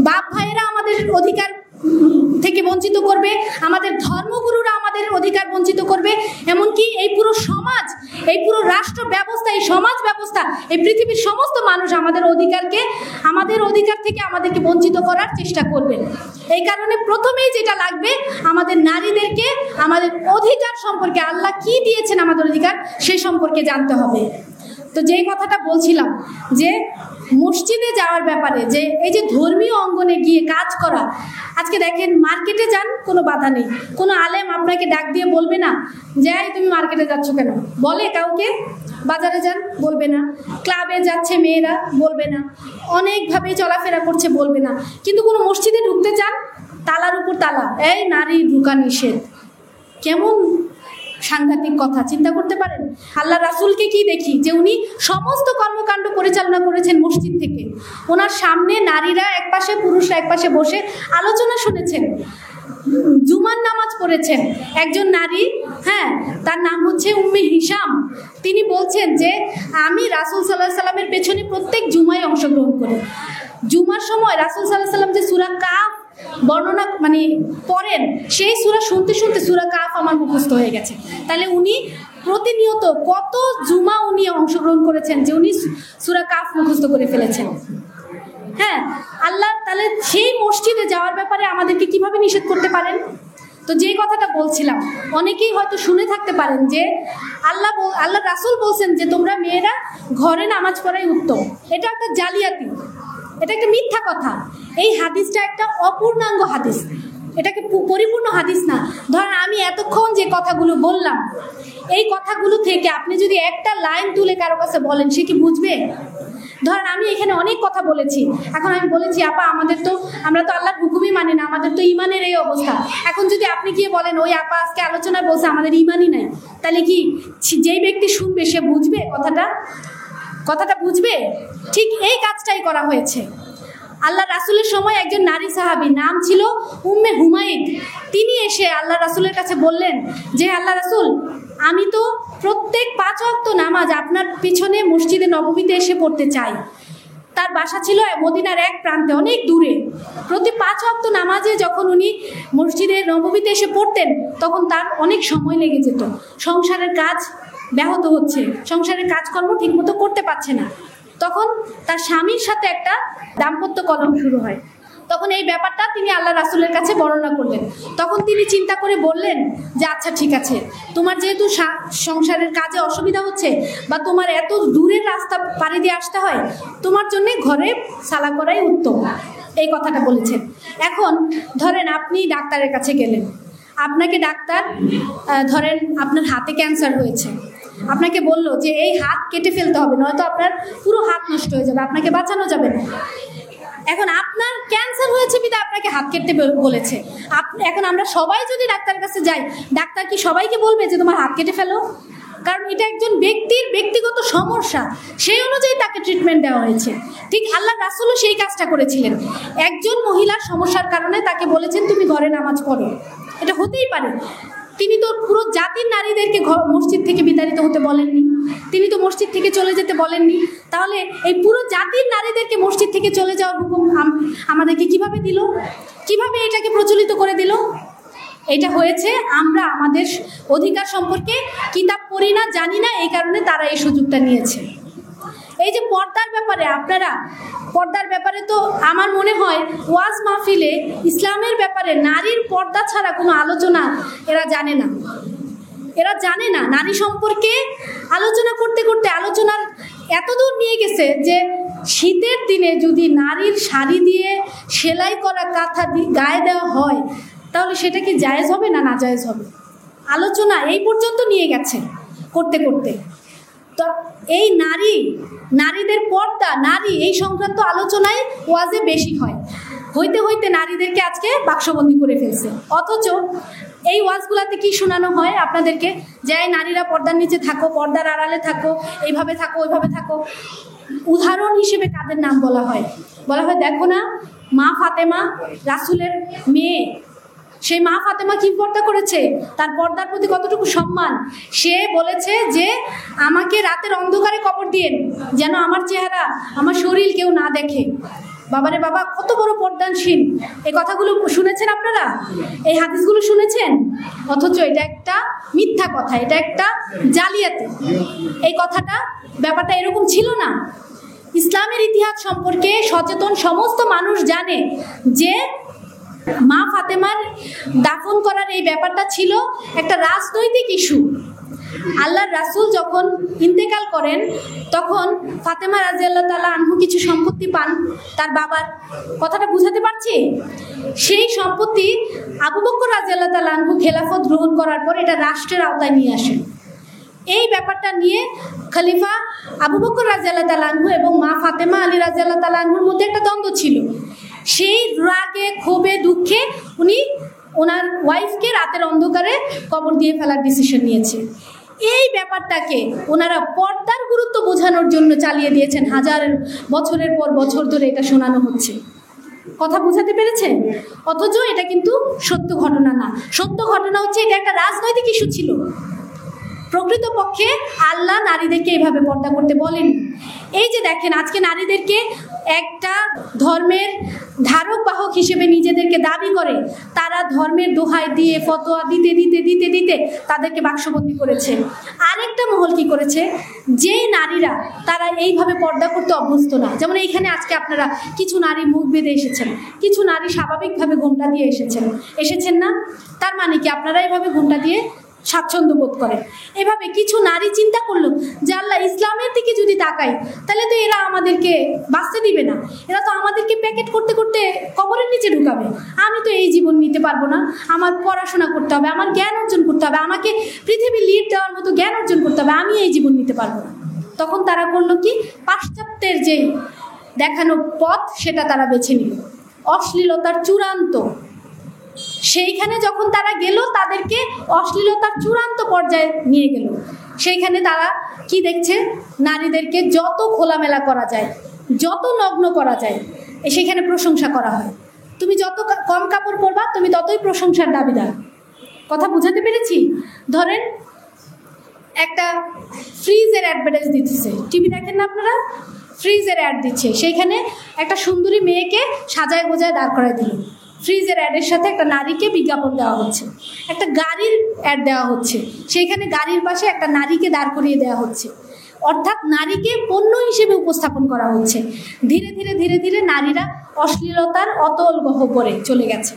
বাপ ভাইয়েরা আমাদের অধিকার থেকে বঞ্চিত করবে, আমাদের ধর্মগুরুরা আমাদের অধিকার বঞ্চিত করবে, এমনকি এই পুরো সমাজ, এই পুরো রাষ্ট্র ব্যবস্থা, এই সমাজ ব্যবস্থা, এই পৃথিবীর সমস্ত মানুষ আমাদের অধিকার থেকে আমাদেরকে বঞ্চিত করার চেষ্টা করবে। এই কারণে প্রথমেই যেটা লাগবে, আমাদের নারীদেরকে আমাদের অধিকার সম্পর্কে, আল্লাহ কি দিয়েছেন আমাদের অধিকার, সে সম্পর্কে জানতে হবে। তো যেই কথাটা বলছিলাম যে মসজিদে যাওয়ার ব্যাপারে, যে এই যে ধর্মীয় অঙ্গনে গিয়ে কাজ করা, আজকে দেখেন মার্কেটে যান, কোনো বাধা নেই, কোনো আলেম আপনাকে ডাক দিয়ে বলবে না যে তুমি মার্কেটে যাচ্ছ কেন, বলে কাউকে? বাজারে যান, বলবে না। ক্লাবে যাচ্ছে মেয়েরা, বলবে না। অনেকভাবে চলাফেরা করছে, বলবে না। কিন্তু কোনো মসজিদে ঢুকতে চান, তালার উপর তালা, এই নারী ঢুকা নিষেধ। কেমন সাংঘাতিক কথা, চিন্তা করতে পারেন? আল্লাহ রাসূলকে কি দেখি যে উনি সমস্ত কর্মকাণ্ড পরিচালনা করেছেন মসজিদ থেকে। ওনার সামনে নারীরা একপাশে, পুরুষরা একপাশে বসে আলোচনা শুনেছেন, জুমার নামাজ পড়েছেন। একজন নারী, হ্যাঁ, তার নাম হচ্ছে উম্মে হিসাম, তিনি বলছেন যে আমি রাসূল সাল্লাল্লাহু আলাইহি সাল্লামের পেছনে প্রত্যেক জুমায় অংশগ্রহণ করি। জুমার সময় রাসূল সাল্লাল্লাহু আলাইহি সাল্লাম যে সূরা কাফ বর্ণনা মানে পড়েন, সেই সূরা শুনতে শুনতে সূরা কাফ আমার মুখস্থ হয়ে গেছে। তাহলে উনি প্রতিনিয়ত কত জুমা উনি অংশগ্রহণ করেছেন যে উনি সূরা কাফ মুখস্থ করে ফেলেছেন। হ্যাঁ, আল্লাহ তাহলে সেই মসজিদে যাওয়ার ব্যাপারে আমাদেরকে কিভাবে নিষেধ করতে পারেন? তো যে কথাটা বলছিলাম, অনেকেই হয়তো শুনে থাকতে পারেন যে আল্লাহ রাসূল বলছেন যে তোমরা মেয়েরা ঘরে নামাজ পড়াই উত্তম। এটা একটা জালিয়াতি, এটা একটা মিথ্যা কথা। এই হাদিসটা একটা অপূর্ণাঙ্গ হাদিস, এটাকে পরিপূর্ণ হাদিস না। ধরেন আমি এতক্ষণ যে কথাগুলো বললাম, এই কথাগুলো থেকে আপনি যদি একটা লাইন তুলে কারো কাছে বলেন, সে কি বুঝবে? ধরেন আমি এখানে অনেক কথা বলেছি, এখন আমি বলেছি আপা আমরা তো আল্লাহর হুকুমই মানি না, আমাদের তো ইমানের এই অবস্থা। এখন যদি আপনি গিয়ে বলেন ওই আপা আজকে আলোচনায় বলছে আমাদের ইমানই নাই, তাহলে কি যেই ব্যক্তি শুনবে সে বুঝবে কথাটা বুঝবে? ঠিক এই কাজটাই করা হয়েছে। আল্লাহ রাসূলের সময় একজন নারী সাহাবী, নাম ছিল উম্মে হুমায়দ, তিনি এসে আল্লাহ রাসূলের কাছে বললেন যে আল্লাহ রাসূল, আমি তো প্রত্যেক 5 ওয়াক্ত নামাজ আপনার পিছনে মসজিদে নববীতে এসে পড়তে চাই। তার বাসা ছিল মদিনার এক প্রান্তে, অনেক দূরে। প্রতি 5 ওয়াক্ত নামাজে যখন উনি মসজিদে নববীতে এসে পড়তেন, তখন তার অনেক সময় লেগে যেত। সংসারের কাজ ব্যাহত হচ্ছে, সংসারের কাজকর্ম ঠিকমতো করতে পারছে না। তখন তার স্বামীর সাথে একটা দাম্পত্য কলহ শুরু হয়। তখন এই ব্যাপারটা তিনি আল্লাহ রাসূলের কাছে বর্ণনা করলেন। তখন তিনি চিন্তা করে বললেন যে আচ্ছা ঠিক আছে, তোমার যেহেতু সংসারের কাজে অসুবিধা হচ্ছে বা তোমার এত দূরের রাস্তা পাড়ি দিয়ে আসতে হয়, তোমার জন্য ঘরে সালা করাই উত্তম, এই কথাটা বলেছেন। এখন ধরেন আপনি ডাক্তারের কাছে গেলেন, আপনাকে ডাক্তার ধরেন আপনার হাতে ক্যান্সার হয়েছে, আপনাকে বলল যে এই হাত কেটে ফেলতে হবে, নয়তো আপনার পুরো হাত নষ্ট হয়ে যাবে, আপনাকে বাঁচানো যাবে না। এখন আপনার ক্যান্সার হয়েছে বিধায় আপনাকে হাত কেটে বলেছে। এখন আমরা সবাই যদি ডাক্তারের কাছে যাই, ডাক্তার কি সবাইকে বলবে যে তোমার হাত কেটে ফেলো? কারণ এটা একজন ব্যক্তির ব্যক্তিগত সমস্যা, সেই অনুযায়ী তাকে ট্রিটমেন্ট দেওয়া হয়েছে। ঠিক আল্লাহ রাসূলও সেই কাজটা করেছিলেন। একজন মহিলার সমস্যার কারণে তাকে বলেছেন তুমি ঘরে নামাজ পড়ো, এটা হতেই পারে। তিনি তো পুরো জাতির নারীদেরকে মসজিদ থেকে বিতাড়িত হতে বলেননি, তিনি তো মসজিদ থেকে চলে যেতে বলেননি। তাহলে এই পুরো জাতির নারীদেরকে মসজিদ থেকে চলে যাওয়ার হুকুম আমাদেরকে কিভাবে দিল, কিভাবে এটাকে প্রচলিত করে দিল? এটা হয়েছে আমরা আমাদের অধিকার সম্পর্কে কিতাব পড়ি না, জানি না, এই কারণে তারা এই সুযোগটা নিয়েছে। এই যে পর্দার ব্যাপারে তো আমার মনে হয় ওয়াজ মাহফিলে ইসলামের ব্যাপারে নারীর পর্দা ছাড়া কোনো আলোচনা এরা জানে না। নারী সম্পর্কে আলোচনা করতে করতে আলোচনার এতদূর নিয়ে গেছে যে শীতের দিনে যদি নারীর শাড়ি দিয়ে সেলাই করা কাঁথা গায়ে দেওয়া হয়, তাহলে সেটা কি জায়েজ হবে না নাজায়েজ হবে? আলোচনা এই পর্যন্ত নিয়ে গেছে করতে করতে। তো এই নারীদের পর্দা, নারী এই সংক্রান্ত আলোচনায় ওয়াজে বেশি হয়, হইতে হইতে নারীদেরকে আজকে বাক্সবন্দি করে ফেলছে। অথচ এই ওয়াজগুলাতে কি শোনানো হয় আপনাদেরকে, যে নারীরা পর্দার নিচে থাকো, পর্দার আড়ালে থাকো, এইভাবে থাকো, ওইভাবে থাকো। উদাহরণ হিসেবে কাদের নাম বলা হয় দেখো না, মা ফাতেমা, রাসূলের মেয়ে, সেই মা ফাতেমা কি পর্দা করেছে, তার পর্দার প্রতি কতটুকু সম্মান। সে বলেছে যে আমাকে রাতের অন্ধকারে কবর দিয়েন, যেন আমার চেহারা, আমার শরীর কেউ না দেখে। বাবারে বাবা, কত বড় পর্দানশীল! এই কথাগুলো শুনেছেন আপনারা, এই হাদিসগুলো শুনেছেন? অথচ এটা একটা মিথ্যা কথা, এটা একটা জালিয়াতি। এই ব্যাপারটা এরকম ছিল না। ইসলামের ইতিহাস সম্পর্কে সচেতন সমস্ত মানুষ জানে যে মা ফাতেমার দাফন করার এই ব্যাপারটা ছিল একটা রাজনৈতিক ইস্যু। আল্লাহর রাসূল যখন ইন্তেকাল করেন, তখন ফাতেমা রাদিয়াল্লাহু তাআলা আনহু কিছু সম্পত্তি পান তার বাবার। কথাটা বুঝাতে পারছি? সেই সম্পত্তি আবু বকর রাদিয়াল্লাহু তাআলা আনহু খেলাফত গ্রহণ করার পর এটা রাষ্ট্রের আওতায় নিয়ে আসেন। এই ব্যাপারটা নিয়ে খলিফা আবু বকর রাদিয়াল্লাহু তাআলা আনহু এবং মা ফাতেমা আলী রাদিয়াল্লাহু তাআলা আনহুর মধ্যে একটা দ্বন্দ্ব ছিল। সেই রাগে, ক্ষোভে, দুঃখে উনি ওনার ওয়াইফকে রাতের অন্ধকারে কবর দিয়ে ফেলার ডিসিশন নিয়েছে। এই ব্যাপারটাকে ওনারা পর্দার গুরুত্ব বোঝানোর জন্য চালিয়ে দিয়েছেন। বছরের পর বছর ধরে এটা শোনানো হচ্ছে। কথা বুঝাতে পেরেছে? অথচ এটা কিন্তু সত্য ঘটনা না। সত্য ঘটনা হচ্ছে এটা একটা রাজনৈতিক ইস্যু ছিল। প্রকৃতপক্ষে আল্লাহ নারীদেরকে এইভাবে পর্দা করতে বলেন। এই যে দেখেন, আজকে নারীদেরকে একটা ধর্মের ধারক বাহক হিসেবে নিজেদেরকে দাবি করে, তারা ধর্মের দোহাই দিয়ে ফতোয়া দিতে দিতে দিতে দিতে তাদেরকে বাক্সবন্দী করেছে। আরেকটা মহল কি করেছে, যে নারীরা তারা এইভাবে পর্দা করতে অভ্যস্ত না, যেমন এইখানে আজকে আপনারা কিছু নারী মুখ বেঁধে এসেছেন, কিছু নারী স্বাভাবিকভাবে ঘোমটা দিয়ে এসেছেন না? তার মানে কি আপনারা এইভাবে ঘোমটা দিয়ে স্বাচ্ছন্দ্য বোধ করে? এভাবে কিছু নারী চিন্তা করলো যে আল্লাহ, ইসলামের দিকে যদি তাকাই তাহলে তো এরা আমাদেরকে বাঁচতে দিবে না, এরা তো আমাদেরকে প্যাকেট করতে করতে কবরের নিচে ঢুকাবে। আমি তো এই জীবন নিতে পারবো না, আমার পড়াশোনা করতে হবে, আমার জ্ঞান অর্জন করতে হবে, আমাকে পৃথিবী লিড দেওয়ার মতো জ্ঞান অর্জন করতে হবে, আমি এই জীবন নিতে পারবো না। তখন তারা করলো কি, পাশ্চাত্যের যেই দেখানো পথ সেটা তারা বেছে নিল, অশ্লীলতার চূড়ান্ত। সেইখানে যখন তারা গেল, তাদেরকে অশ্লীলতার চূড়ান্ত পর্যায়ে নিয়ে গেল। সেইখানে তারা কি দেখছে, নারীদেরকে যত খোলামেলা করা যায়, যত নগ্ন করা যায়, সেখানে প্রশংসা করা হয়। তুমি যত কম কাপড় পরবা তুমি ততই প্রশংসার দাবিদার। কথা বুঝাতে পেরেছি? ধরেন একটা ফ্রিজের অ্যাডভার্টাইজ দিতেছে, টিভি দেখেন না আপনারা? ফ্রিজের অ্যাড দিচ্ছে, সেইখানে একটা সুন্দরী মেয়েকে সাজায় গোজায় দাঁড় করায় দিল। ফ্রিজের অ্যাডের সাথে একটা নারীকে বিজ্ঞাপন দেওয়া হচ্ছে, একটা গাড়ির অ্যাড দেওয়া হচ্ছে, সেইখানে গাড়ির পাশে একটা নারীকে দাঁড় করিয়ে দেওয়া হচ্ছে। অর্থাৎ নারীকে পণ্য হিসেবে উপস্থাপন করা হচ্ছে। ধীরে ধীরে ধীরে ধীরে নারীরা অশ্লীলতার অতল গহ্বরে চলে গেছে।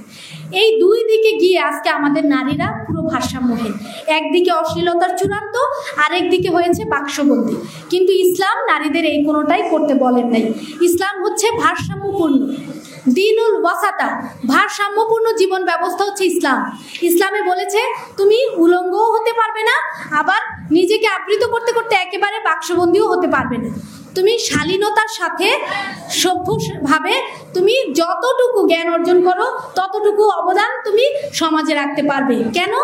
এই দুই দিকে গিয়ে আজকে আমাদের নারীরা পুরো ভারসাম্যহীন। একদিকে অশ্লীলতার চূড়ান্ত, আরেকদিকে হয়েছে বাক্সবন্দী। কিন্তু ইসলাম নারীদের এই কোনোটাই করতে বলেন নাই। ইসলাম হচ্ছে ভারসাম্যপূর্ণ, দিনুল ওয়াসাতা, ভারসাম্যপূর্ণ জীবন ব্যবস্থা হচ্ছে ইসলাম। ইসলামে বলেছে তুমি উলঙ্গও হতে পারবে না, আবার নিজেকে আবৃত করতে করতে একেবারে বাক্সবন্দীও হতে পারবে না। তুমি শালীনতার সাথে সভ্যভাবে তুমি যতটুকু জ্ঞান অর্জন করো ততটুকু অবদান তুমি সমাজে রাখতে পারবে। কেন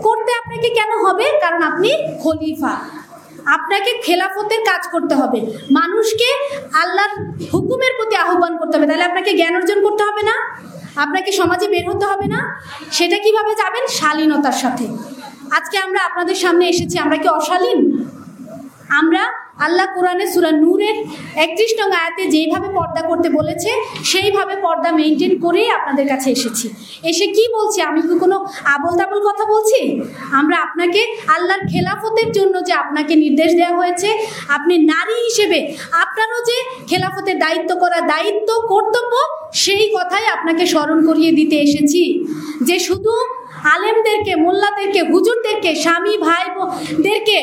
করতে আপনাকে কেন হবে? কারণ আপনি খলিফা, আপনাকে খেলাফতের কাজ করতে হবে, মানুষকে আল্লাহর হুকুমের প্রতি আহ্বান করতে হবে। তাহলে আপনাকে জ্ঞান অর্জন করতে হবে না? আপনাকে সমাজে বের হতে হবে না? সেটা কিভাবে যাবেন? শালীনতার সাথে। আজকে আমরা আপনাদের সামনে এসেছি, আমরা কি অশালীন? আমরা আল্লাহ কোরআনে সূরা নূরের 31 নং আয়াতে যেইভাবে পর্দা করতে বলেছে সেইভাবে পর্দা মেনটেন করেই আপনাদের কাছে এসেছি। এসে কি বলছি? আমি কি কোনো আবল তাবল কথা বলছি? আমরা আপনাকে আল্লাহর খেলাফতের জন্য যে আপনাকে নির্দেশ দেওয়া হয়েছে, আপনি নারী হিসেবে আপনারও যে খেলাফতের দায়িত্ব করা দায়িত্ব কর্তব্য, সেই কথাই আপনাকে স্মরণ করিয়ে দিতে এসেছি। যে শুধু আলেমদেরকে, মোল্লাদেরকে, হুজুরদেরকে, স্বামী ভাইদেরকে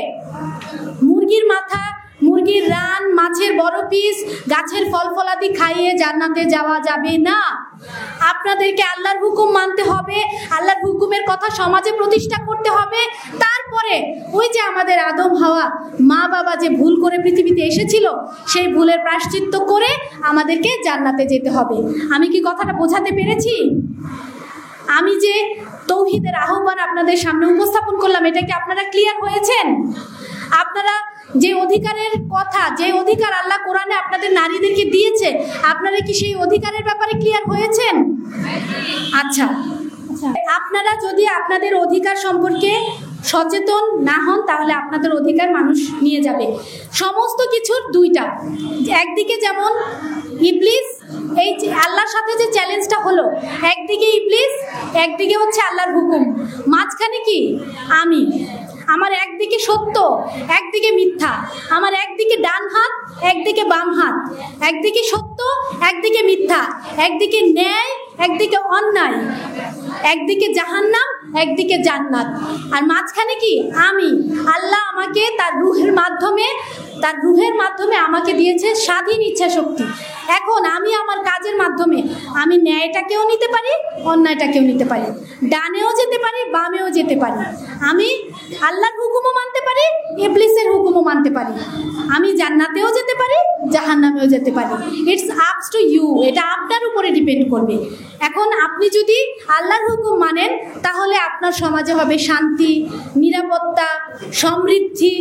মুরগির মাথা, মুরগির রান, মাছের বড় পিস, গাছের ফল ফলাদি খাইয়ে জান্নাতে যাওয়া যাবে না। আপনাদেরকে আল্লাহর হুকুম মানতে হবে, আল্লাহর হুকুমের কথা সমাজে প্রতিষ্ঠা করতে হবে। তারপরে ওই যে আমাদের আদম হাওয়া মা বাবা যে ভুল করে পৃথিবীতে এসেছিল, সেই ভুলের প্রায়শ্চিত্ত করে আমাদেরকে জান্নাতে যেতে হবে। আমি কি কথাটা বোঝাতে পেরেছি? আমি যে তৌহিদের আহ্বান আপনাদের সামনে উপস্থাপন করলাম, এটা কি আপনারা ক্লিয়ার হয়েছেন? আপনারা যে অধিকারের কথা, যে অধিকার আল্লাহ কোরআনে আপনাদের নারীদেরকে দিয়েছে, আপনারা কি সেই অধিকারের ব্যাপারে ক্লিয়ার হয়েছেন? আচ্ছা, আপনারা যদি আপনাদের অধিকার সম্পর্কে সচেতন না হন, তাহলে আপনাদের অধিকার মানুষ নিয়ে যাবে। সমস্ত কিছুর দুইটা, একদিকে যেমন ইবলিস, এই আল্লাহর সাথে যে চ্যালেঞ্জটা হলো, একদিকে ইবলিস, একদিকে হচ্ছে আল্লাহর হুকুম, মাঝখানে কি আমি। আমার একদিকে সত্য, একদিকে মিথ্যা, আমার একদিকে ডান হাত, একদিকে বাম হাত, একদিকে সত্য, একদিকে মিথ্যা, একদিকে ন্যায়, একদিকে অন্যায়, একদিকে জাহান্নাম, একদিকে জান্নাত। আর মাঝখানে কি আমি। আল্লাহ আমাকে তার রুহের মাধ্যমে আমাকে দিয়েছে স্বাধীন ইচ্ছা শক্তি। এখন আমি আমার কাজের মাধ্যমে আমি ন্যায়টাকেও নিতে পারি, অন্যায়টাকেও নিতে পারি, ডানেও যেতে পারি, বামেও যেতে পারি। আমি আল্লাহর হুকুমও মানতে পারি, ইবলিসের হুকুমও মানতে পারি। আমি জান্নাতেও যেতে পারি, জাহান্নামেও যেতে পারি। ইটস আপস টু ইউ, এটা আপনার উপরে ডিপেন্ড করবে। এখন আপনি যদি আল্লাহর হুকুম মানেন, তাহলে আপনার সমাজে হবে শান্তি, নিরাপত্তা, সমৃদ্ধি,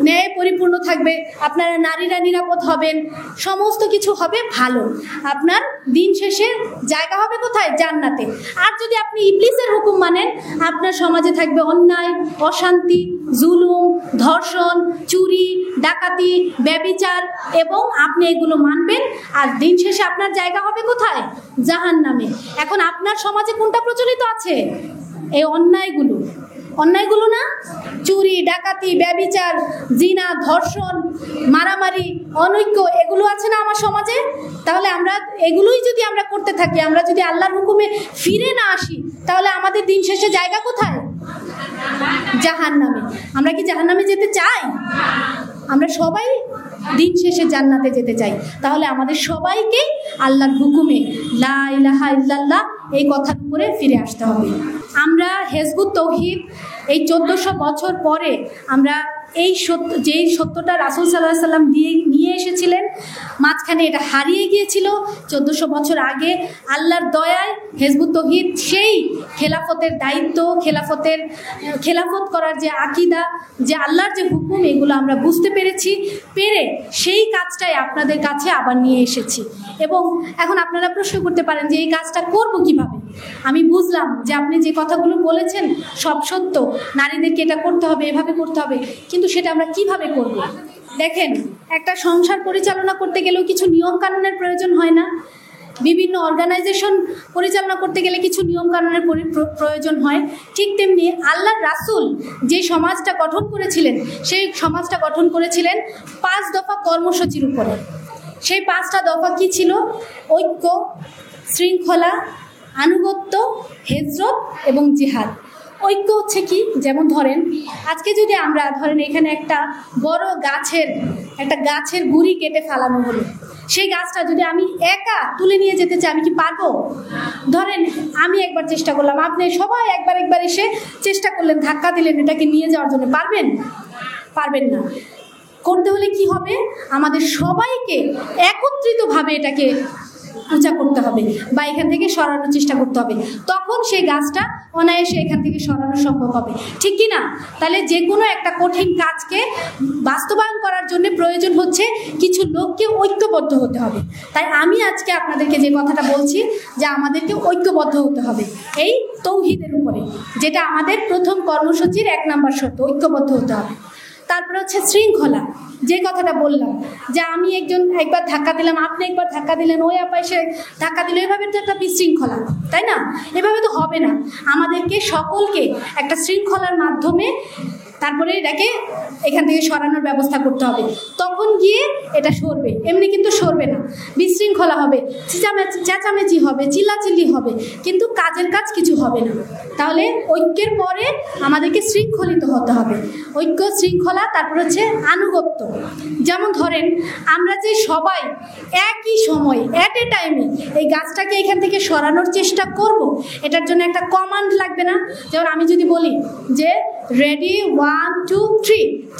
ন্যায় পরিপূর্ণ থাকবে, আপনারা নারীরা নিরাপদ হবেন, সমস্ত কিছু হবে ভালো। আপনার দিন শেষে জায়গা হবে কোথায়? জান্নাতে। আর যদি আপনি ইবলিসের হুকুম মানেন, আপনার সমাজে থাকবে অন্যায়, অশান্তি, জুলুম, ধর্ষণ, চুরি, ডাকাতি, ব্যভিচার, এবং আপনি এগুলো মানবেন। আর দিন শেষে আপনার জায়গা হবে কোথায়? জাহান্নামে। এখন আপনার সমাজে কোনটা প্রচলিত আছে? এই অন্যায়গুলো না? চুরি, ডাকাতি, ব্যভিচার, জিনা, ধর্ষণ, মারামারি, অনৈক্য, এগুলো আছে না আমার সমাজে? তাহলে আমরা এগুলোই যদি আমরা করতে থাকি, আমরা যদি আল্লাহর হুকুমে ফিরে না আসি, তাহলে আমাদের দিন শেষে জায়গা কোথায়? জাহান্নামে। আমরা কি জাহান্নামে যেতে চাই? আমরা সবাই দিন শেষে জান্নাতে যেতে চাই। তাহলে আমাদের সবাইকে আল্লাহর হুকুমে লা ইলাহা ইল্লাল্লাহ এই কথার উপরে ফিরে আসতে হবে। আমরা হিজবুত তৌহিদ এই 1400 বছর পরে আমরা যেই সত্যটা রাসূল সাল্লাল্লাহু আলাইহি সাল্লাম নিয়ে এসেছিলেন, মাঝখানে এটা হারিয়ে গিয়েছিল 1400 বছর আগে। আল্লাহর দয়ায় হিজবুত তৌহিদ সেই খেলাফতের দায়িত্ব, খেলাফত করার যে আকীদা, যে আল্লাহর যে হুকুম, এগুলো আমরা বুঝতে পেরেছি, সেই কাজটাই আপনাদের কাছে আবার নিয়ে এসেছি। এবং এখন আপনারা প্রশ্ন করতে পারেন যে এই কাজটা করব কিভাবে? আমি বুঝলাম যে আপনি যে কথাগুলো বলেছেন সব সত্য, নারীদেরকে এটা করতে হবে, এভাবে করতে হবে, কিন্তু সেটা আমরা কিভাবে করব? দেখেন, একটা সংসার পরিচালনা করতে গেলেও কিছু নিয়ম কানুনের প্রয়োজন হয় না? বিভিন্ন অর্গানাইজেশন পরিচালনা করতে গেলে কিছু নিয়ম কানুনের প্রয়োজন হয়। ঠিক তেমনি আল্লাহর রাসূল যে সমাজটা গঠন করেছিলেন, সেই সমাজটা গঠন করেছিলেন 5 দফা কর্মসূচির উপরে। সেই 5টা দফা কি ছিল? ঐক্য, শৃঙ্খলা, আনুগত্য, হিজরত এবং জিহাদ। ঐক্য হচ্ছে কি? যেমন ধরেন, আজকে যদি আমরা এখানে একটা বড় গাছের গুড়ি কেটে ফেলানো হলো, সেই গাছটা যদি আমি একা তুলে নিয়ে যেতে চাই, আমি কি পারবো? ধরেন আমি একবার চেষ্টা করলাম, আপনি সবাই একবার এসে চেষ্টা করলেন, ধাক্কা দিলেন এটাকে নিয়ে যাওয়ার জন্য, পারবেন না। করতে হলে কি হবে? আমাদের সবাইকে একত্রিতভাবে এটাকে উঁচা করতে হবে বা এখান থেকে সরানোর চেষ্টা করতে হবে, তখন সেই গাছটা অনায়াসে এখান থেকে সরানো সম্ভব হবে, ঠিক কি না? তাহলে যে কোনো একটা কঠিন কাজকে বাস্তবায়ন করার জন্য প্রয়োজন হচ্ছে কিছু লোককে ঐক্যবদ্ধ হতে হবে। তাই আমি আজকে আপনাদেরকে যে কথাটা বলছি যে আমাদেরকে ঐক্যবদ্ধ হতে হবে এই তৌহিদের উপরে, যেটা আমাদের প্রথম কর্মসূচির 1 নম্বর শর্ত, ঐক্যবদ্ধ হতে হবে। তারপরে হচ্ছে শৃঙ্খলা, যে কথাটা বললাম যে আমি একবার ধাক্কা দিলাম, আপনি একবার ধাক্কা দিলেন, ওই আপা এসে ধাক্কা দিল, এভাবে তো একটা বিশৃঙ্খলা, তাই না? এভাবে তো হবে না। আমাদেরকে সকলকে একটা শৃঙ্খলার মাধ্যমে তারপরে এটাকে এখান থেকে সরানোর ব্যবস্থা করতে হবে, তখন গিয়ে এটা সরবে। এমনি কিন্তু সরবে না, বিশৃঙ্খলা হবে, চেঁচামেচি হবে, চিল্লাচিল্লি হবে, কিন্তু কাজের কাজ কিছু হবে না। তাহলে ঐক্যের পরে আমাদেরকে শৃঙ্খলিত হতে হবে। ঐক্য, শৃঙ্খলা, তারপর হচ্ছে আনুগত্য। যেমন ধরেন আমরা যে সবাই একই সময় অ্যাট এ টাইমে এই গাছটাকে এখান থেকে সরানোর চেষ্টা করব, এটার জন্য একটা কমান্ড লাগবে না? যেমন আমি যদি বলি যে রেডি 1 2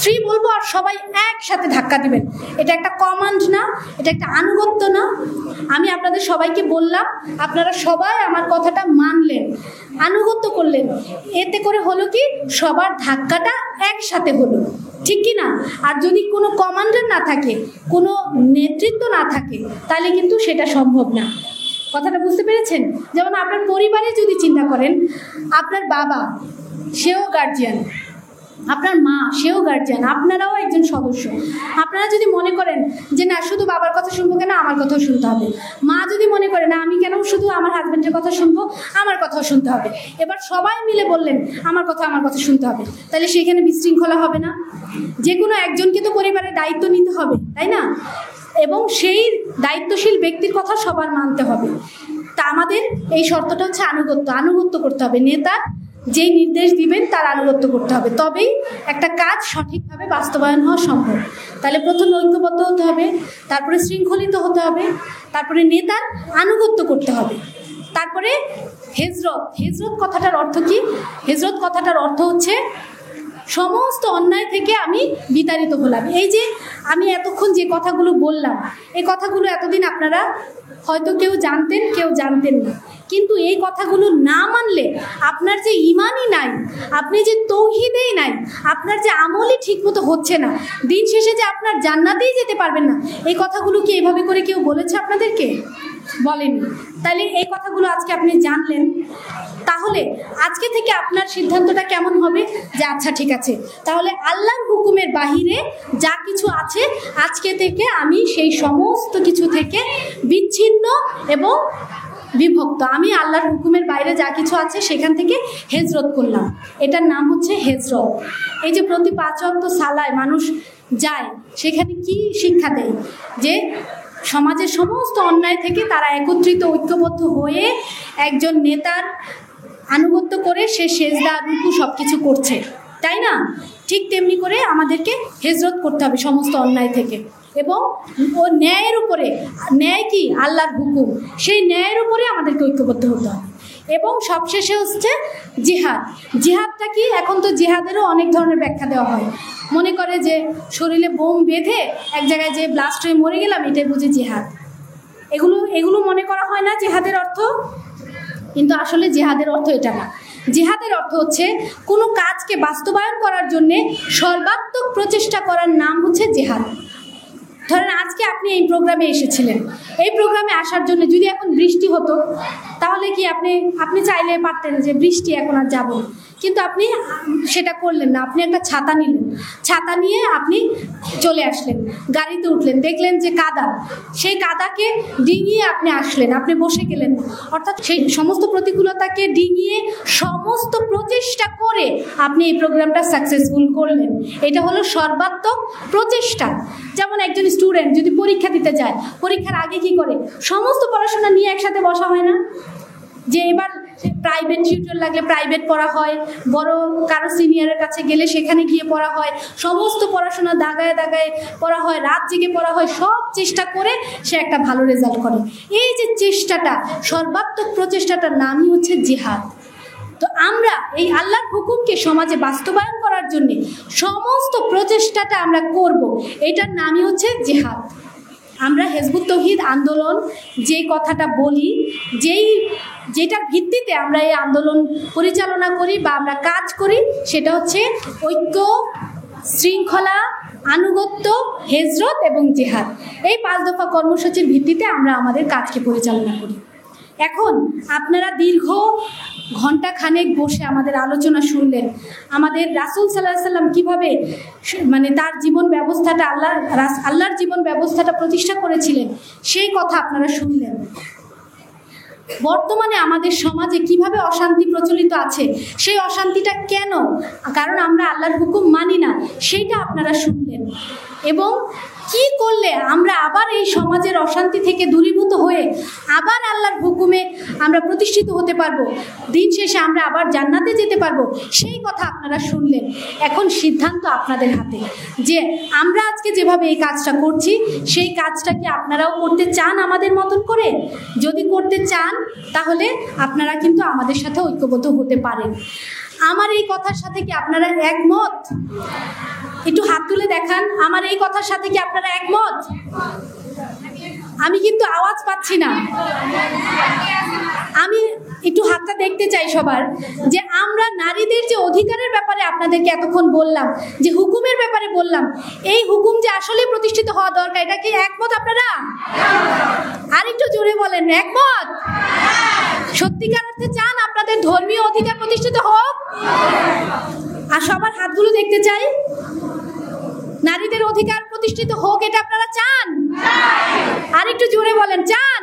3 বলবো আর সবাই একসাথে ধাক্কা দিবেন, এটা একটা কমান্ড না? এটা একটা আনুগত্য না? আমি আপনাদের সবাইকে বললাম, আপনারা সবাই আমার কথাটা মানলেন, আনুগত্য করলেন, এতে করে হলো কি সবার ধাক্কাটা একসাথে হলো, ঠিক কি না? আর যদি কোনো কমান্ডার না থাকে, কোনো নেতৃত্ব না থাকে, তাহলে কিন্তু সেটা সম্ভব না। কথাটা বুঝতে পেরেছেন? যেমন আপনার পরিবারে যদি চিন্তা করেন, আপনার বাবা সেও গার্জিয়ান, আপনার মা সেও গার্জিয়ান, আপনারাও একজন সদস্য। আপনারা যদি মনে করেন যে না শুধু বাবার কথা শুনবো কেন, আমার কথাও শুনতে হবে, মা যদি মনে করে না আমি কেন শুধু আমার হাজব্যান্ডের কথা শুনবো, আমার কথাও শুনতে হবে, এবার সবাই মিলে বললেন আমার কথা শুনতে হবে, তাহলে সেখানে বিশৃঙ্খলা হবে না? যে কোনো একজনকে তো পরিবারের দায়িত্ব নিতে হবে, তাই না? এবং সেই দায়িত্বশীল ব্যক্তির কথা সবার মানতে হবে। তা আমাদের এই শর্তটা হচ্ছে আনুগত্য করতে হবে। নেতার যেই নির্দেশ দিবেন তার আনুগত্য করতে হবে, তবেই একটা কাজ সঠিকভাবে বাস্তবায়ন হওয়া সম্ভব। তাহলে প্রথমে ঐক্যবদ্ধ হতে হবে, তারপরে শৃঙ্খলিত হতে হবে, তারপরে নেতার আনুগত্য করতে হবে, তারপরে হিজরত কথাটার অর্থ কি? হিজরত কথাটার অর্থ হচ্ছে সমস্ত অন্যায় থেকে আমি বিতাড়িত হলাম। এই যে আমি এতক্ষণ যে কথাগুলো বললাম, এই কথাগুলো এতদিন আপনারা হয়তো কেউ জানতেন, কেউ জানতেন না, কিন্তু এই কথাগুলো না মানলে আপনার যে ইমানই নাই, আপনি যে তৌহিদেই নাই, আপনার যে আমলই ঠিকমতো হচ্ছে না, দিন শেষে যে আপনার জান্নাতেই যেতে পারবেন না, এই কথাগুলো কি এভাবে করে কেউ বলেছে আপনাদেরকে? বলেনি। তাহলে এই কথাগুলো আজকে আপনি জানলেন। তাহলে আজকে থেকে আপনার সিদ্ধান্তটা কেমন হবে যে আচ্ছা ঠিক আছে, তাহলে আল্লাহর হুকুমের বাহিরে যা কিছু আছে আজকে থেকে আমি সেই সমস্ত কিছু থেকে বিচ্ছিন্ন এবং বিভক্ত। আমি আল্লাহর হুকুমের বাইরে যা কিছু আছে সেখান থেকে হেজরত করলাম। এটার নাম হচ্ছে হেজরত। এই যে প্রতি 5 ওয়াক্ত সালায় মানুষ যায়, সেখানে কি শিক্ষা দেয়? যে সমাজের সমস্ত অন্যায় থেকে তারা একত্রিত ঐক্যবদ্ধ হয়ে একজন নেতার আনুগত্য করে সে সেজদা রুকু সব কিছু করছে, তাই না? ঠিক তেমনি করে আমাদেরকে হেজরত করতে হবে সমস্ত অন্যায় থেকে, এবং ও ন্যায়ের উপরে, ন্যায় কি? আল্লাহর হুকুম, সেই ন্যায়ের উপরে আমাদেরকে ঐক্যবদ্ধ হতে হবে। এবং সবশেষে হচ্ছে জিহাদ। জিহাদটা কি? এখন তো জিহাদেরও অনেক ধরনের ব্যাখ্যা দেওয়া হয়। মনে করে যে শরীরে বোম বেঁধে এক জায়গায় যে ব্লাস্ট হয়ে মরে গেলাম, এটাই বুঝি জিহাদ। এগুলো মনে করা হয় না জিহাদের অর্থ, কিন্তু আসলে জিহাদের অর্থ এটা না। জিহাদের অর্থ হচ্ছে কোনো কাজকে বাস্তবায়ন করার জন্যে সর্বাত্মক প্রচেষ্টা করার নাম হচ্ছে জিহাদ। ধরেন আজকে আপনি এই প্রোগ্রামে এসেছিলেন, এই প্রোগ্রামে আসার জন্য যদি এখন বৃষ্টি হতো, তাহলে কি আপনি চাইলে পারতেন যে বৃষ্টি এখন আর যাব, কিন্তু আপনি সেটা করলেন না। আপনি একটা ছাতা নিলেন, ছাতা নিয়ে আপনি চলে আসলেন, গাড়িতে উঠলেন, দেখলেন যে কাদা, সেই কাদাকে ডিঙিয়ে আপনি আসলেন, আপনি বসে গেলেন। অর্থাৎ সেই সমস্ত প্রতিকূলতাকে ডিঙিয়ে সমস্ত প্রচেষ্টা করে আপনি এই প্রোগ্রামটা সাকসেসফুল করলেন। এটা হলো সর্বাত্মক প্রচেষ্টা। যেমন একজন স্টুডেন্ট যদি পরীক্ষা দিতে যায়, পরীক্ষার আগে কি করে? সমস্ত পড়াশোনা নিয়ে একসাথে বসা হয় না? যে এবার প্রাইভেট টিউটর লাগলে প্রাইভেট পড়া হয়, বড় কারো সিনিয়রের কাছে গেলে সেখানে গিয়ে পড়া হয়, সমস্ত পড়াশোনা দাগায় দাগায় পড়া হয়, রাত জেগে পড়া হয়, সব চেষ্টা করে সে একটা ভালো রেজাল্ট করে। এই যে চেষ্টাটা, সর্বাত্মক প্রচেষ্টাটার নামই হচ্ছে জিহাদ। তো আমরা এই আল্লাহর হুকুমকে সমাজে বাস্তবায়ন করার জন্য সমস্ত প্রচেষ্টাটা আমরা করব, এটার নামই হচ্ছে জিহাদ। আমরা হিজবুত তৌহিদ আন্দোলন যে কথাটা বলি, যেটার ভিত্তিতে আমরা এই আন্দোলন পরিচালনা করি বা আমরা কাজ করি, সেটা হচ্ছে ঐক্য, শৃঙ্খলা, আনুগত্য, হেজরত এবং জিহাদ। এই 5 দফা কর্মসূচির ভিত্তিতে আমরা আমাদের কাজকে পরিচালনা করি। এখন আপনারা দীর্ঘ ঘন্টা খানেক বসে আমাদের আলোচনা শুনলেন। আমাদের রাসূল সাল্লাল্লাহু আলাইহি সাল্লাম কীভাবে তার জীবন ব্যবস্থাটা আল্লাহর জীবন ব্যবস্থাটা প্রতিষ্ঠা করেছিলেন, সেই কথা আপনারা শুনলেন। বর্তমানে আমাদের সমাজে কিভাবে অশান্তি প্রচলিত আছে, সেই অশান্তিটা কেন? কারণ আমরা আল্লাহর হুকুম মানি না, সেইটা আপনারা শুনলেন। এবং কি করলে আমরা আবার এই সমাজের অশান্তি থেকে দূরীভূত হয়ে আবার আল্লাহর হুকুমে আমরা প্রতিষ্ঠিত হতে পারবো, দিন শেষে আমরা আবার জান্নাতে যেতে পারবো, সেই কথা আপনারা শুনলেন। এখন সিদ্ধান্ত আপনাদের হাতে, যে আমরা আজকে যেভাবে এই কাজটা করছি, সেই কাজটা কি আপনারাও করতে চান আমাদের মতন করে? যদি করতে চান, তাহলে আপনারা কিন্তু আমাদের সাথে ঐক্যবদ্ধ হতে পারেন। আমার এই কথার সাথে কি আপনারা একমত? একটু হাত তুলে দেখান, আমার এই কথার সাথে কি আপনারা একমত? আমি কিন্তু আওয়াজ পাচ্ছি না। আমি একটু হাতটা দেখতে চাই সবার, যে আমরা নারীদের যে অধিকারের ব্যাপারে আপনাদেরকে এতক্ষণ বললাম, যে হুকুমের ব্যাপারে বললাম, এই হুকুম যে আসলে প্রতিষ্ঠিত হওয়া দরকার, এটা কি একমত আপনারা? আর একটু জোরে বলেন, একমত? সত্যিকার অর্থে চান আপনাদের ধর্মীয় অধিকার প্রতিষ্ঠিত হোক? আর সবার হাতগুলো দেখতে চাই। নারীদের অধিকার প্রতিষ্ঠিত হোক, এটা আপনারা চান? আর একটু জোরে বলেন, চান?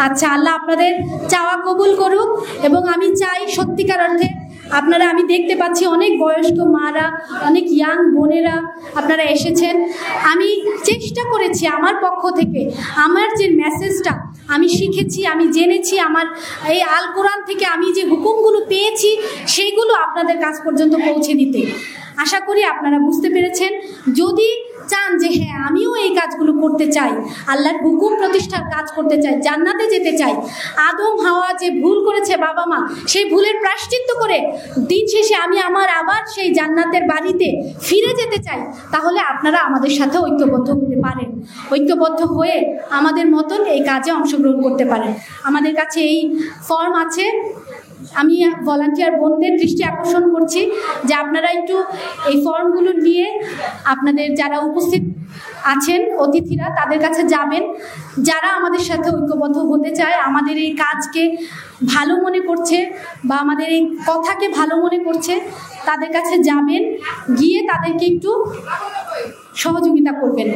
আচ্ছা, আল্লাহ আপনাদের চাওয়া কবুল করুক। এবং আমি চাই সত্যিকার অর্থে আপনারা, আমি দেখতে পাচ্ছি অনেক বয়স্ক মারা, অনেক ইয়াং বোনেরা আপনারা এসেছেন। আমি চেষ্টা করেছি আমার পক্ষ থেকে, আমার যে মেসেজটা আমি শিখেছি, আমি জেনেছি, আমার এই আল কোরআন থেকে আমি যে হুকুমগুলো পেয়েছি, সেইগুলো আপনাদের কাছ পর্যন্ত পৌঁছে দিতে। আশা করি আপনারা বুঝতে পেরেছেন। যদি চান যে হ্যাঁ আমিও এই কাজগুলো করতে চাই, আল্লাহর হুকুম প্রতিষ্ঠার কাজ করতে চাই, জান্নাতে যেতে চাই, আদম হাওয়া যে ভুল করেছে বাবা মা সেই ভুলের প্রায়শ্চিত্ত করে দিন শেষে আমি আবার সেই জান্নাতের বাড়িতে ফিরে যেতে চাই, তাহলে আপনারা আমাদের সাথে ঐক্যবদ্ধ হতে পারেন। ঐক্যবদ্ধ হয়ে আমাদের মতন এই কাজে অংশগ্রহণ করতে পারেন। আমাদের কাছে এই ফর্ম আছে। আমি ভলান্টিয়ার বোনদের দৃষ্টি আকর্ষণ করছি যে আপনারা একটু এই ফর্মগুলো নিয়ে আপনাদের যারা উপস্থিত আছেন অতিথিরা তাদের কাছে যাবেন, যারা আমাদের সাথে ঐক্যবদ্ধ হতে চায়, আমাদের এই কাজকে ভালো মনে করছে বা আমাদের এই কথাকে ভালো মনে করছে, তাদের কাছে যাবেন, গিয়ে তাদেরকে একটু সহযোগিতা করবেন।